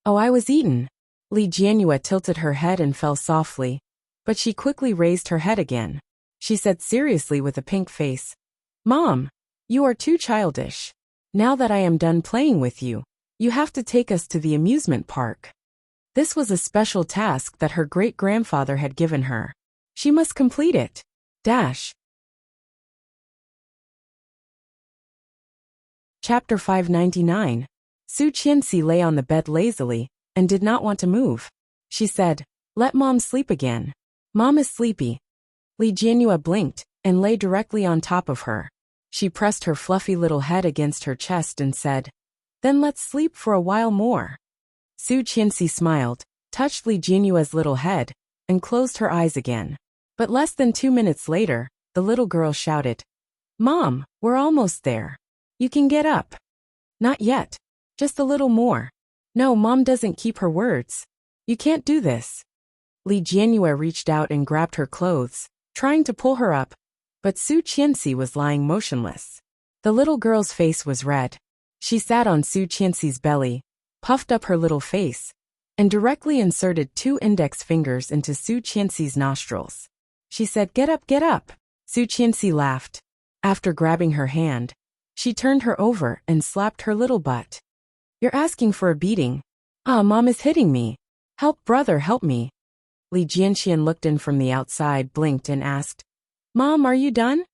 [SPEAKER 1] "Oh, I was eaten." Li Jianyue tilted her head and fell softly, but she quickly raised her head again. She said seriously with a pink face, "Mom, you are too childish. Now that I am done playing with you, you have to take us to the amusement park." This was a special task that her great-grandfather had given her. She must complete it. Chapter 599. Su Qianxi lay on the bed lazily and did not want to move. She said, "Let Mom sleep again. Mom is sleepy." Li Jianyue blinked and lay directly on top of her. She pressed her fluffy little head against her chest and said, "Then let's sleep for a while more." Su Qianxi smiled, touched Li Jianyue's little head, and closed her eyes again. But less than 2 minutes later, the little girl shouted, "Mom, we're almost there. You can get up." "Not yet. Just a little more." "No, Mom doesn't keep her words. You can't do this." Li Jianyue reached out and grabbed her clothes, trying to pull her up, but Su Qianxi was lying motionless. The little girl's face was red. She sat on Su Qianxi's belly, puffed up her little face, and directly inserted 2 index fingers into Su Qianxi's nostrils. She said, "Get up, get up." Su Qianxi laughed. After grabbing her hand, she turned her over and slapped her little butt. "You're asking for a beating." "Ah, Mom is hitting me. Help brother, help me." Li Jianxian looked in from the outside, blinked and asked, "Mom, are you done?"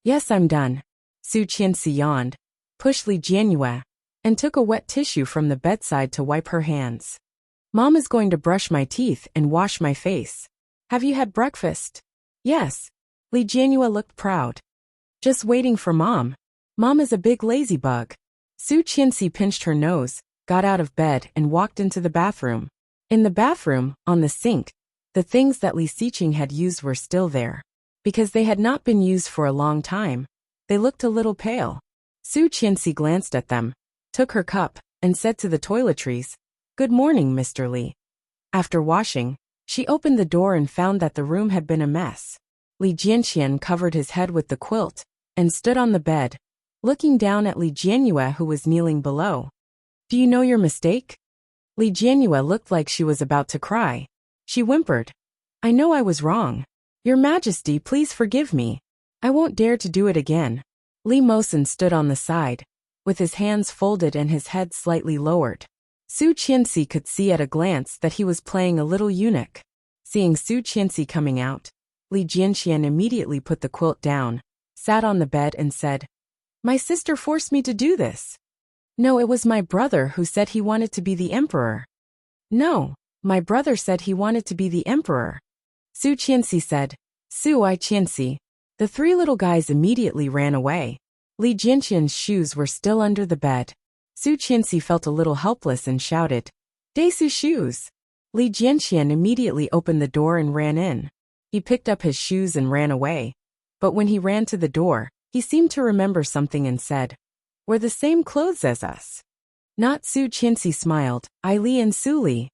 [SPEAKER 1] "Yes, I'm done." Su Qianxi yawned, pushed Li Jianyue, and took a wet tissue from the bedside to wipe her hands. "Mom is going to brush my teeth and wash my face. Have you had breakfast?" "Yes." Li Jianyue looked proud. "Just waiting for Mom. Mom is a big lazy bug." Su Qianxi pinched her nose, got out of bed and walked into the bathroom. In the bathroom, on the sink, the things that Li Xiqing had used were still there. Because they had not been used for a long time, they looked a little pale. Su Qianxi glanced at them, took her cup, and said to the toiletries, "Good morning, Mr. Li." After washing, she opened the door and found that the room had been a mess. Li Jianxian covered his head with the quilt and stood on the bed, looking down at Li Jianyue, who was kneeling below. "Do you know your mistake?" Li Jianyue looked like she was about to cry. She whimpered, "I know I was wrong. Your Majesty, please forgive me. I won't dare to do it again." Li Mosen stood on the side, with his hands folded and his head slightly lowered. Su Qianxi could see at a glance that he was playing a little eunuch. Seeing Su Qianxi coming out, Li Jianxian immediately put the quilt down, sat on the bed and said, "My sister forced me to do this." "No, it was my brother who said he wanted to be the emperor." "No, my brother said he wanted to be the emperor." Su Qianxi said, "Su I Qianxi." The 3 little guys immediately ran away. Li Jianxian's shoes were still under the bed. Su Qianxi felt a little helpless and shouted, "Desu shoes!" Li Jianxian immediately opened the door and ran in. He picked up his shoes and ran away. But when he ran to the door, he seemed to remember something and said, "We're the same clothes as us." Not Su Qianxi smiled, "I Li and Su Li."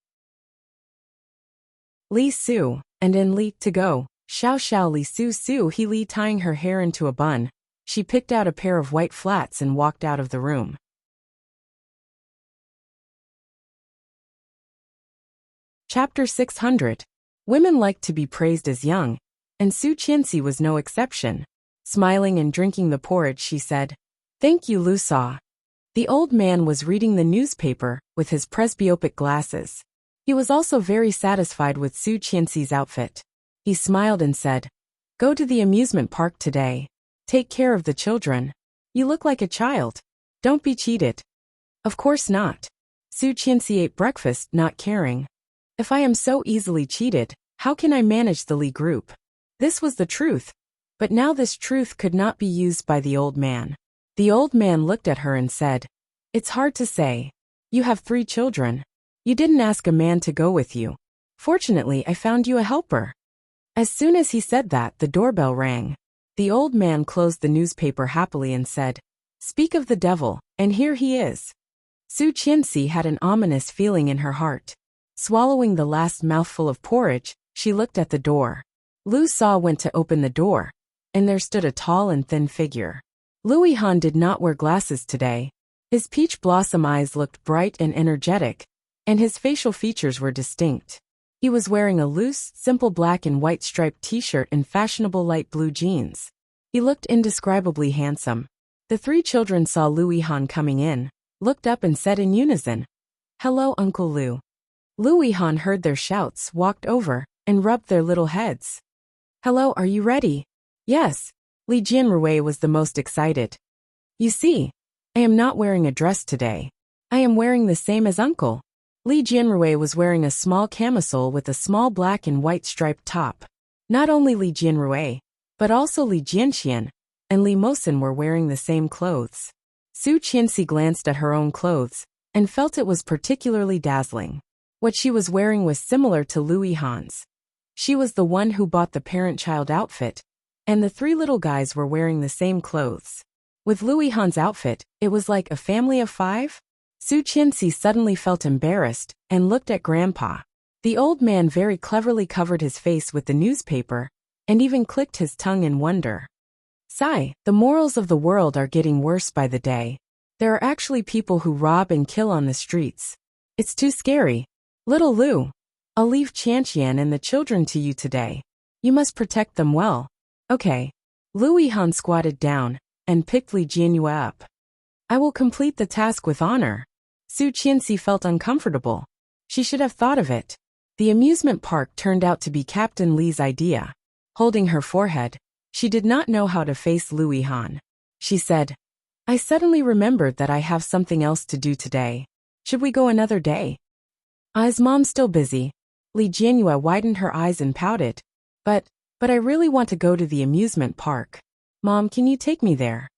[SPEAKER 1] Li Su, and in Li to go, Xiao Xiao Li Su Su he Li tying her hair into a bun. She picked out a pair of white flats and walked out of the room. Chapter 600. Women like to be praised as young, and Su Qianxi was no exception. Smiling and drinking the porridge, she said, "Thank you, Lu Sa." The old man was reading the newspaper with his presbyopic glasses. He was also very satisfied with Su Qianxi's outfit. He smiled and said, "Go to the amusement park today. Take care of the children. You look like a child. Don't be cheated." "Of course not." Su Qianxi ate breakfast, not caring. "If I am so easily cheated, how can I manage the Li group?" This was the truth. But now this truth could not be used by the old man. The old man looked at her and said, "It's hard to say. You have 3 children. You didn't ask a man to go with you. Fortunately, I found you a helper." As soon as he said that, the doorbell rang. The old man closed the newspaper happily and said, "Speak of the devil, and here he is." Su Qianxi had an ominous feeling in her heart. Swallowing the last mouthful of porridge, she looked at the door. Lu Sa went to open the door, and there stood a tall and thin figure. Louis Han did not wear glasses today. His peach blossom eyes looked bright and energetic, and his facial features were distinct. He was wearing a loose, simple black and white striped t-shirt and fashionable light blue jeans. He looked indescribably handsome. The 3 children saw Louis Han coming in, looked up and said in unison, "Hello, Uncle Lu." Louis Han heard their shouts, walked over, and rubbed their little heads. "Hello, are you ready?" "Yes." Li Jianrui was the most excited. "You see, I am not wearing a dress today. I am wearing the same as Uncle." Li Jianrui was wearing a small camisole with a small black and white striped top. Not only Li Jianrui, but also Li Jianxian and Li Mosen were wearing the same clothes. Su Qianxi glanced at her own clothes and felt it was particularly dazzling. What she was wearing was similar to Louis Han's. She was the one who bought the parent-child outfit, and the 3 little guys were wearing the same clothes. With Louis Han's outfit, it was like a family of 5. Su Qianxi suddenly felt embarrassed and looked at Grandpa. The old man very cleverly covered his face with the newspaper and even clicked his tongue in wonder. "Sigh, the morals of the world are getting worse by the day. There are actually people who rob and kill on the streets. It's too scary. Little Lu, I'll leave Qianqian and the children to you today. You must protect them well." "Okay." Louis Han squatted down and picked Li Jianrui up. "I will complete the task with honor." Su Qianxi felt uncomfortable. She should have thought of it. The amusement park turned out to be Captain Li's idea. Holding her forehead, she did not know how to face Louis Han. She said, "I suddenly remembered that I have something else to do today. Should we go another day?" "Is Mom still busy?" Li Jianrui widened her eyes and pouted. But I really want to go to the amusement park. Mom, can you take me there?"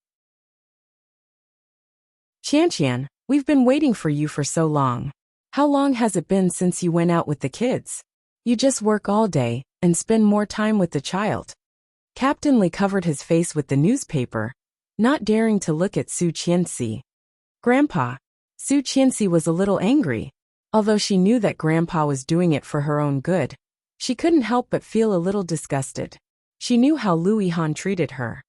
[SPEAKER 1] "Qianqian, we've been waiting for you for so long. How long has it been since you went out with the kids? You just work all day and spend more time with the child." Captain Li covered his face with the newspaper, not daring to look at Su Qianxi. "Grandpa." Su Qianxi was a little angry. Although she knew that Grandpa was doing it for her own good, she couldn't help but feel a little disgusted. She knew how Louis Han treated her.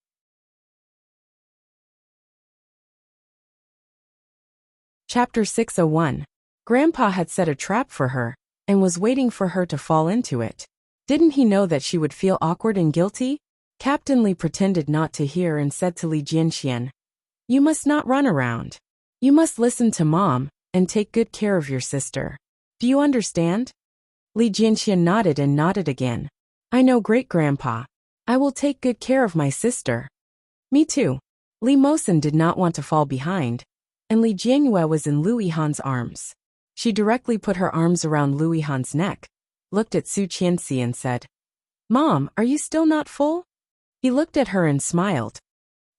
[SPEAKER 1] Chapter 601. Grandpa had set a trap for her and was waiting for her to fall into it. Didn't he know that she would feel awkward and guilty? Captain Li pretended not to hear and said to Li Jianxian, "You must not run around. You must listen to Mom and take good care of your sister. Do you understand?" Li Jianxian nodded and nodded again. "I know, Great-Grandpa. I will take good care of my sister." "Me too." Li Mosen did not want to fall behind, and Li Jianrui was in Louis Han's arms. She directly put her arms around Louis Han's neck, looked at Su Qianxi and said, "Mom, are you still not full?" He looked at her and smiled.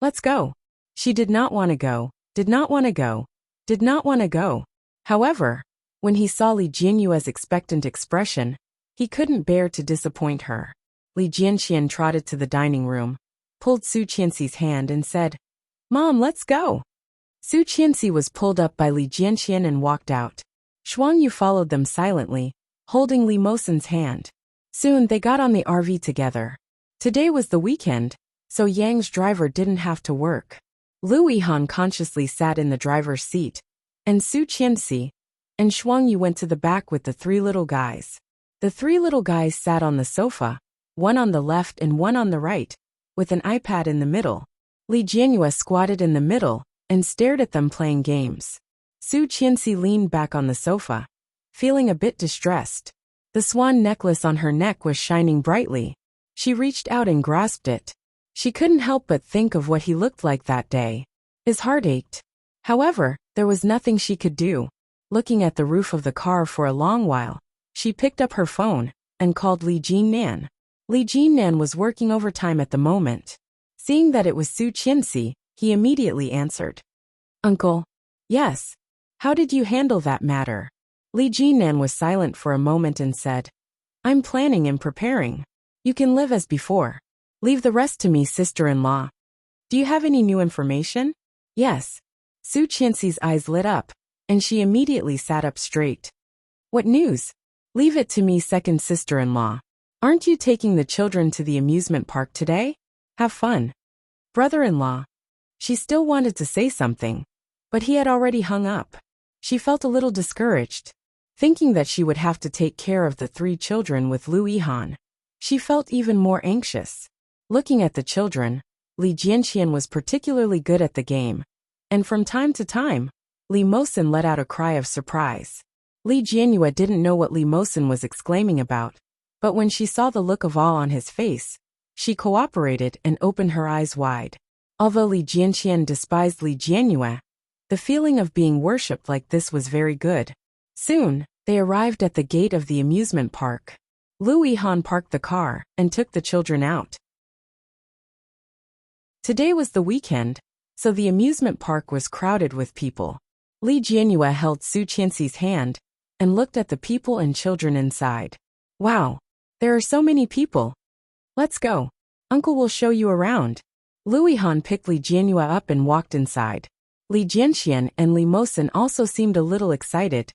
[SPEAKER 1] "Let's go." She did not want to go, did not want to go, did not want to go. However, when he saw Li Jianrui's expectant expression, he couldn't bear to disappoint her. Li Jianxian trotted to the dining room, pulled Su Qianxi's hand and said, "Mom, let's go." Su Qianxi was pulled up by Li Jianxian and walked out. Shuangyu followed them silently, holding Li Mosen's hand. Soon they got on the RV together. Today was the weekend, so Yang's driver didn't have to work. Louis Han consciously sat in the driver's seat, and Su Qianxi and Shuangyu went to the back with the 3 little guys. The 3 little guys sat on the sofa, one on the left and one on the right, with an iPad in the middle. Li Jianrui squatted in the middle and stared at them playing games. Su Qianxi leaned back on the sofa, feeling a bit distressed. The swan necklace on her neck was shining brightly. She reached out and grasped it. She couldn't help but think of what he looked like that day. His heart ached. However, there was nothing she could do. Looking at the roof of the car for a long while, she picked up her phone and called Li Jinnan. Li Jinnan was working overtime at the moment. Seeing that it was Su Qianxi, he immediately answered. "Uncle." "Yes." How did you handle that matter? Li Jinan was silent for a moment and said, I'm planning and preparing. You can live as before. Leave the rest to me, sister-in-law. Do you have any new information? Yes. Su Qianxi's eyes lit up, and she immediately sat up straight. What news? Leave it to me, second sister-in-law. Aren't you taking the children to the amusement park today? Have fun. Brother-in-law. She still wanted to say something, but he had already hung up. She felt a little discouraged, thinking that she would have to take care of the 3 children with Lu Yihan. She felt even more anxious. Looking at the children, Li Jianqian was particularly good at the game, and from time to time, Li Mosin let out a cry of surprise. Li Jianyue didn't know what Li Mosin was exclaiming about, but when she saw the look of awe on his face, she cooperated and opened her eyes wide. Although Li Jianqian despised Li Jianyue, the feeling of being worshipped like this was very good. Soon, they arrived at the gate of the amusement park. Lu Yihan parked the car and took the children out. Today was the weekend, so the amusement park was crowded with people. Li Jianyue held Su Qianxi's hand and looked at the people and children inside. Wow, there are so many people. Let's go. Uncle will show you around. Lu Yihan picked Li Jianyue up and walked inside. Li Jianxian and Li Mosin also seemed a little excited,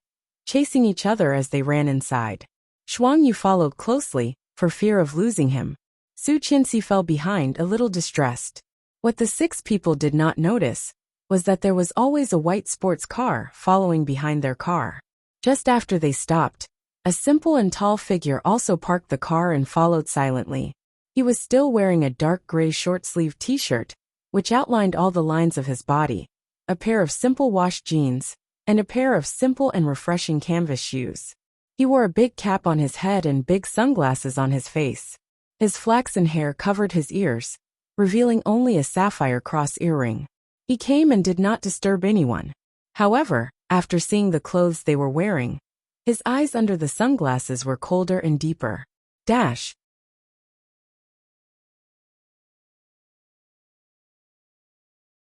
[SPEAKER 1] chasing each other as they ran inside. Shuang Yu followed closely, for fear of losing him. Su Qianxi fell behind, a little distressed. What the 6 people did not notice was that there was always a white sports car following behind their car. Just after they stopped, a simple and tall figure also parked the car and followed silently. He was still wearing a dark gray short-sleeved t-shirt, which outlined all the lines of his body, a pair of simple washed jeans, and a pair of simple and refreshing canvas shoes. He wore a big cap on his head and big sunglasses on his face. His flaxen hair covered his ears, revealing only a sapphire cross earring. He came and did not disturb anyone. However, after seeing the clothes they were wearing, his eyes under the sunglasses were colder and deeper.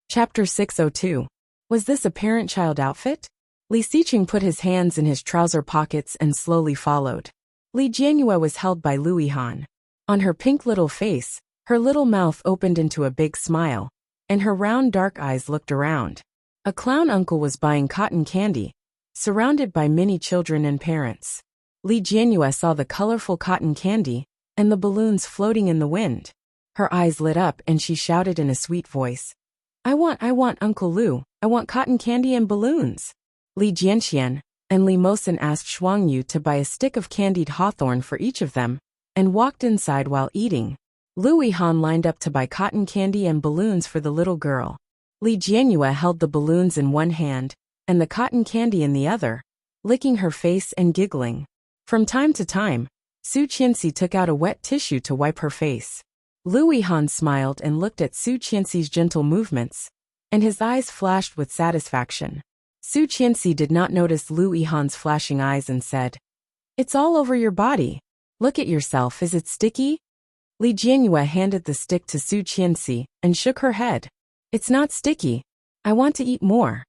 [SPEAKER 1] Chapter 602. Was this a parent-child outfit? Li Xiqing put his hands in his trouser pockets and slowly followed. Li Jianyue was held by Lu Yihan. On her pink little face, her little mouth opened into a big smile, and her round dark eyes looked around. A clown uncle was buying cotton candy, surrounded by many children and parents. Li Jianyue saw the colorful cotton candy and the balloons floating in the wind. Her eyes lit up and she shouted in a sweet voice, I want Uncle Lu, I want cotton candy and balloons. Li Jianxian and Li Mosin asked Shuang Yu to buy a stick of candied hawthorn for each of them, and walked inside while eating. Lu Yihan lined up to buy cotton candy and balloons for the little girl. Li Jianyue held the balloons in one hand and the cotton candy in the other, licking her face and giggling. From time to time, Su Qianxi took out a wet tissue to wipe her face. Lu Yihan smiled and looked at Su Qianxi's gentle movements, and his eyes flashed with satisfaction. Su Qianxi did not notice Lu Yihan's flashing eyes and said, It's all over your body. Look at yourself, is it sticky? Li Jianyue handed the stick to Su Qianxi and shook her head. It's not sticky. I want to eat more.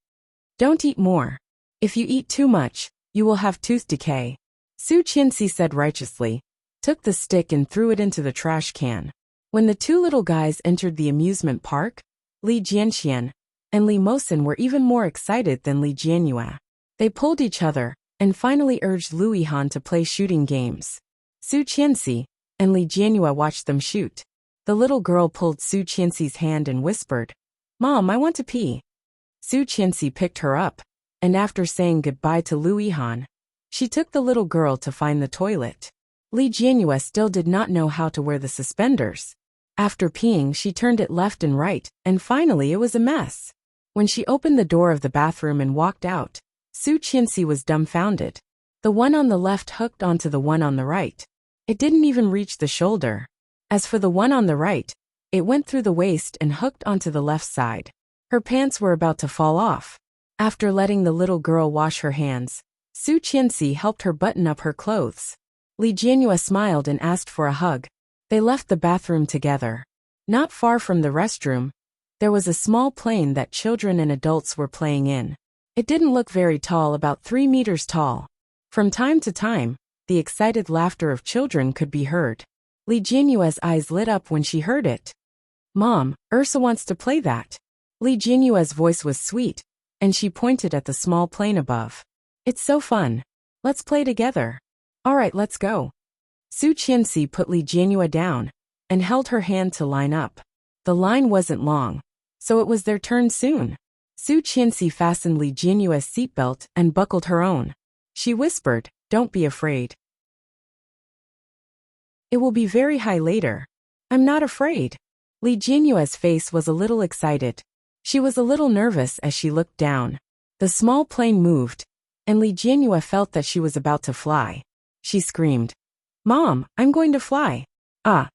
[SPEAKER 1] Don't eat more. If you eat too much, you will have tooth decay. Su Qianxi said righteously, took the stick and threw it into the trash can. When the 2 little guys entered the amusement park, Li Jianxian and Li Mosin were even more excited than Li Jianyue. They pulled each other and finally urged Lu Yihan to play shooting games. Su Qianxi and Li Jianyue watched them shoot. The little girl pulled Su Qianxi's hand and whispered, Mom, I want to pee. Su Qianxi picked her up, and after saying goodbye to Lu Yihan, she took the little girl to find the toilet. Li Jianyue still did not know how to wear the suspenders. After peeing, she turned it left and right, and finally it was a mess. When she opened the door of the bathroom and walked out, Su Qianxi was dumbfounded. The one on the left hooked onto the one on the right. It didn't even reach the shoulder. As for the one on the right, it went through the waist and hooked onto the left side. Her pants were about to fall off. After letting the little girl wash her hands, Su Qianxi helped her button up her clothes. Li Jianyue smiled and asked for a hug. They left the bathroom together. Not far from the restroom, there was a small plane that children and adults were playing in. It didn't look very tall, about 3 meters tall. From time to time, the excited laughter of children could be heard. Li Jinyue's eyes lit up when she heard it. Mom, Ursa wants to play that. Li Jinyue's voice was sweet, and she pointed at the small plane above. It's so fun. Let's play together. Alright, let's go. Su Qianxi put Li Jinyue down and held her hand to line up. The line wasn't long, so it was their turn soon. Su Qianxi fastened Li Jinyue's seatbelt and buckled her own. She whispered, "Don't be afraid. It will be very high later." "I'm not afraid." Li Jinyue's face was a little excited. She was a little nervous as she looked down. The small plane moved, and Li Jinyue felt that she was about to fly. She screamed, "Mom, I'm going to fly." Ah!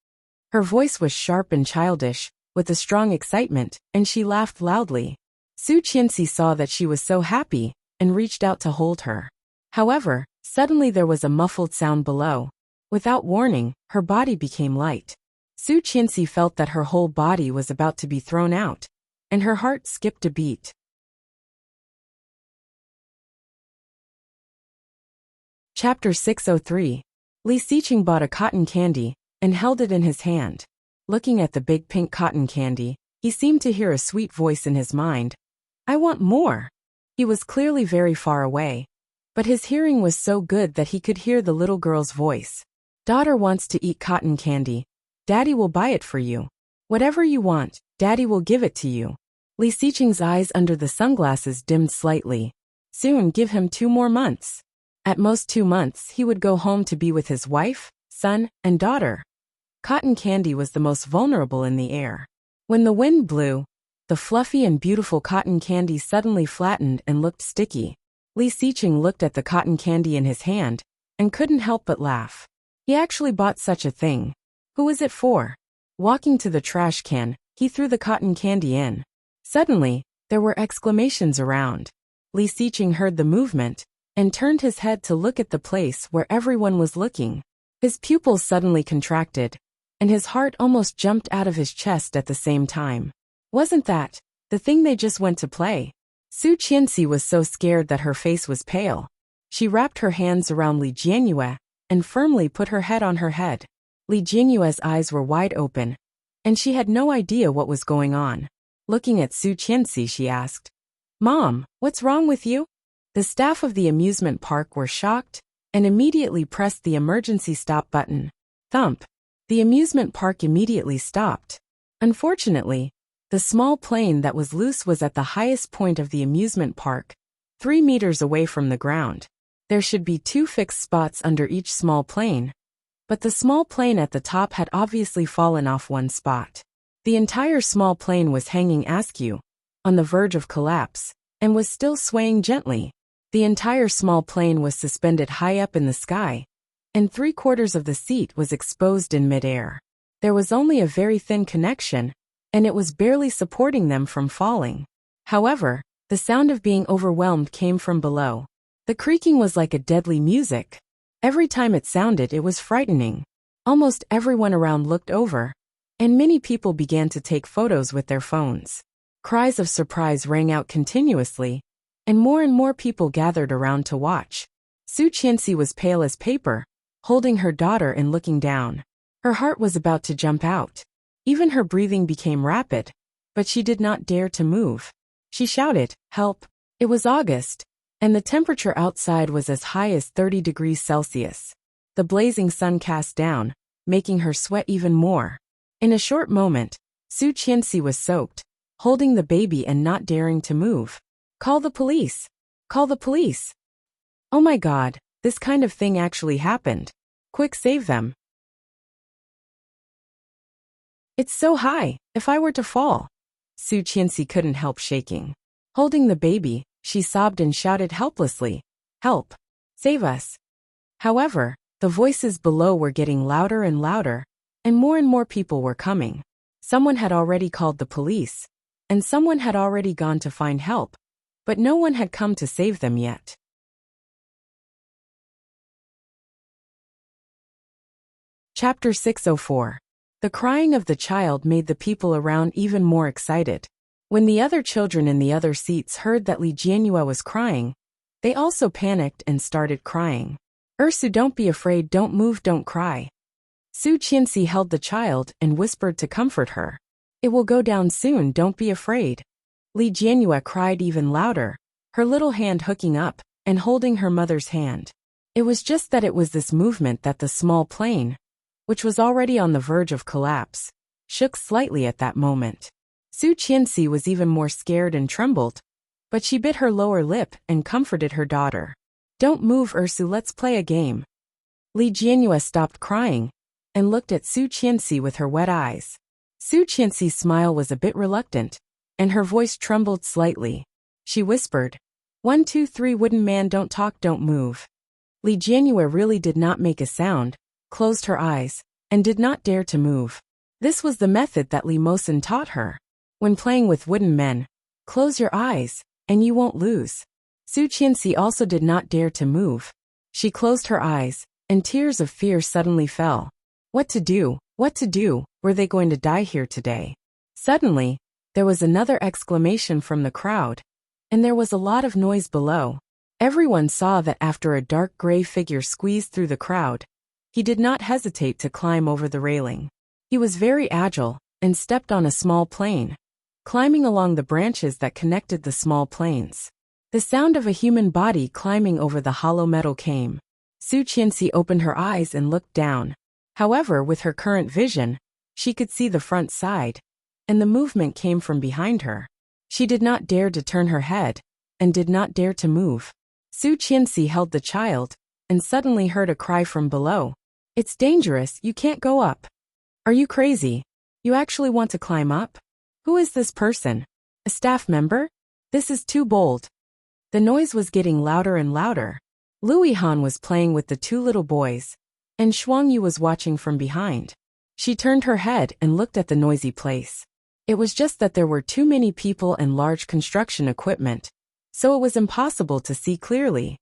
[SPEAKER 1] Her voice was sharp and childish, with a strong excitement, and she laughed loudly. Su Qianxi saw that she was so happy, and reached out to hold her. However, suddenly there was a muffled sound below. Without warning, her body became light. Su Qianxi felt that her whole body was about to be thrown out, and her heart skipped a beat. Chapter 603. Li Xiqing bought a cotton candy and held it in his hand. Looking at the big pink cotton candy, he seemed to hear a sweet voice in his mind. "I want more." He was clearly very far away, but his hearing was so good that he could hear the little girl's voice. "Daughter wants to eat cotton candy. Daddy will buy it for you. Whatever you want, Daddy will give it to you." Li Xiqing's eyes under the sunglasses dimmed slightly. Soon give him 2 more months. At most 2 months he would go home to be with his wife, son, and daughter. Cotton candy was the most vulnerable in the air. When the wind blew, the fluffy and beautiful cotton candy suddenly flattened and looked sticky. Li Xiqing looked at the cotton candy in his hand and couldn't help but laugh. He actually bought such a thing. Who is it for? Walking to the trash can, he threw the cotton candy in. Suddenly, there were exclamations around. Li Xiqing heard the movement and turned his head to look at the place where everyone was looking. His pupils suddenly contracted, and his heart almost jumped out of his chest at the same time. Wasn't that the thing they just went to play? Su Qianxi was so scared that her face was pale. She wrapped her hands around Li Jinyue and firmly put her head on her head. Li Jinyue's eyes were wide open, and she had no idea what was going on. Looking at Su Qianxi, she asked, "Mom, what's wrong with you?" The staff of the amusement park were shocked and immediately pressed the emergency stop button. Thump! The amusement park immediately stopped. Unfortunately, the small plane that was loose was at the highest point of the amusement park, 3 meters away from the ground. There should be 2 fixed spots under each small plane, but the small plane at the top had obviously fallen off one spot. The entire small plane was hanging askew, on the verge of collapse, and was still swaying gently. The entire small plane was suspended high up in the sky, and 3/4 of the seat was exposed in midair. There was only a very thin connection, and it was barely supporting them from falling. However, the sound of being overwhelmed came from below. The creaking was like a deadly music. Every time it sounded, it was frightening. Almost everyone around looked over, and many people began to take photos with their phones. Cries of surprise rang out continuously, and more people gathered around to watch. Su Qianxi was pale as paper, holding her daughter and looking down. Her heart was about to jump out. Even her breathing became rapid, but she did not dare to move. She shouted, "Help!" It was August, and the temperature outside was as high as 30 degrees Celsius. The blazing sun cast down, making her sweat even more. In a short moment, Su Qianxi was soaked, holding the baby and not daring to move. "Call the police! Call the police! Oh my God, this kind of thing actually happened. Quick, save them. It's so high, if I were to fall." Su Qianxi couldn't help shaking. Holding the baby, she sobbed and shouted helplessly, "Help! Save us!" However, the voices below were getting louder and louder, and more people were coming. Someone had already called the police, and someone had already gone to find help, but no one had come to save them yet. Chapter 604. The crying of the child made the people around even more excited. When the other children in the other seats heard that Li Jianyue was crying, they also panicked and started crying. Ursu, don't be afraid, don't move, don't cry. Su Qianxi held the child and whispered to comfort her. It will go down soon, don't be afraid. Li Jianyue cried even louder, her little hand hooking up and holding her mother's hand. It was just that it was this movement that the small plane, which was already on the verge of collapse, shook slightly at that moment. Su Qianxi was even more scared and trembled, but she bit her lower lip and comforted her daughter. Don't move, Ursu, let's play a game. Li Jianyue stopped crying and looked at Su Qianxi with her wet eyes. Su Qianxi's smile was a bit reluctant, and her voice trembled slightly. She whispered, 1, 2, 3, wooden man, don't talk, don't move. Li Jianyue really did not make a sound, closed her eyes, and did not dare to move. This was the method that Li Mosen taught her. When playing with wooden men, close your eyes, and you won't lose. Su Qianxi also did not dare to move. She closed her eyes, and tears of fear suddenly fell. What to do? What to do? Were they going to die here today? Suddenly, there was another exclamation from the crowd, and there was a lot of noise below. Everyone saw that after a dark gray figure squeezed through the crowd, he did not hesitate to climb over the railing. He was very agile and stepped on a small plane, climbing along the branches that connected the small planes. The sound of a human body climbing over the hollow metal came. Su Qianxi opened her eyes and looked down. However, with her current vision, she could see the front side, and the movement came from behind her. She did not dare to turn her head, and did not dare to move. Su Qianxi held the child, and suddenly heard a cry from below. It's dangerous, you can't go up. Are you crazy? You actually want to climb up? Who is this person? A staff member? This is too bold. The noise was getting louder and louder. Lu Han was playing with the two little boys, and Shuangyu was watching from behind. She turned her head and looked at the noisy place. It was just that there were too many people and large construction equipment, so it was impossible to see clearly.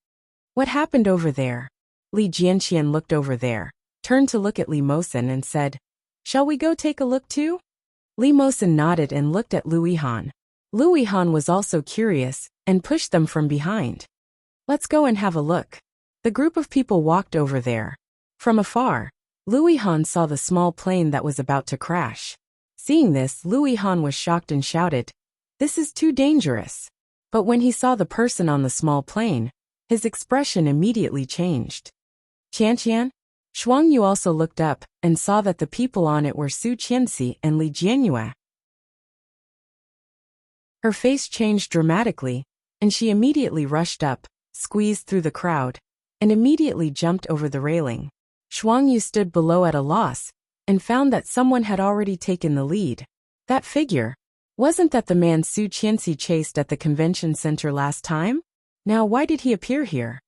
[SPEAKER 1] What happened over there? Li Jianxian looked over there, turned to look at Li Mosen and said, Shall we go take a look too? Li Mosen nodded and looked at Lu Han. Lu Han was also curious, and pushed them from behind. Let's go and have a look. The group of people walked over there. From afar, Lu Han saw the small plane that was about to crash. Seeing this, Lu Han was shocked and shouted, This is too dangerous. But when he saw the person on the small plane, his expression immediately changed. Qianqian? Shuangyu also looked up and saw that the people on it were Su Qianxi and Li Jianyue. Her face changed dramatically, and she immediately rushed up, squeezed through the crowd, and immediately jumped over the railing. Shuangyu stood below at a loss, and found that someone had already taken the lead. That figure. Wasn't that the man Su Qianxi chased at the convention center last time? Now why did he appear here?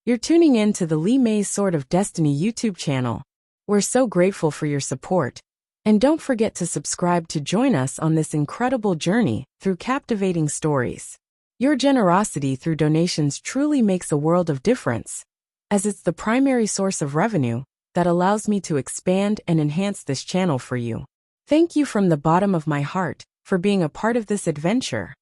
[SPEAKER 1] You're tuning in to the Li Mei's Sword of Destiny YouTube channel. We're so grateful for your support. And don't forget to subscribe to join us on this incredible journey through captivating stories. Your generosity through donations truly makes a world of difference, as it's the primary source of revenue that allows me to expand and enhance this channel for you. Thank you from the bottom of my heart for being a part of this adventure.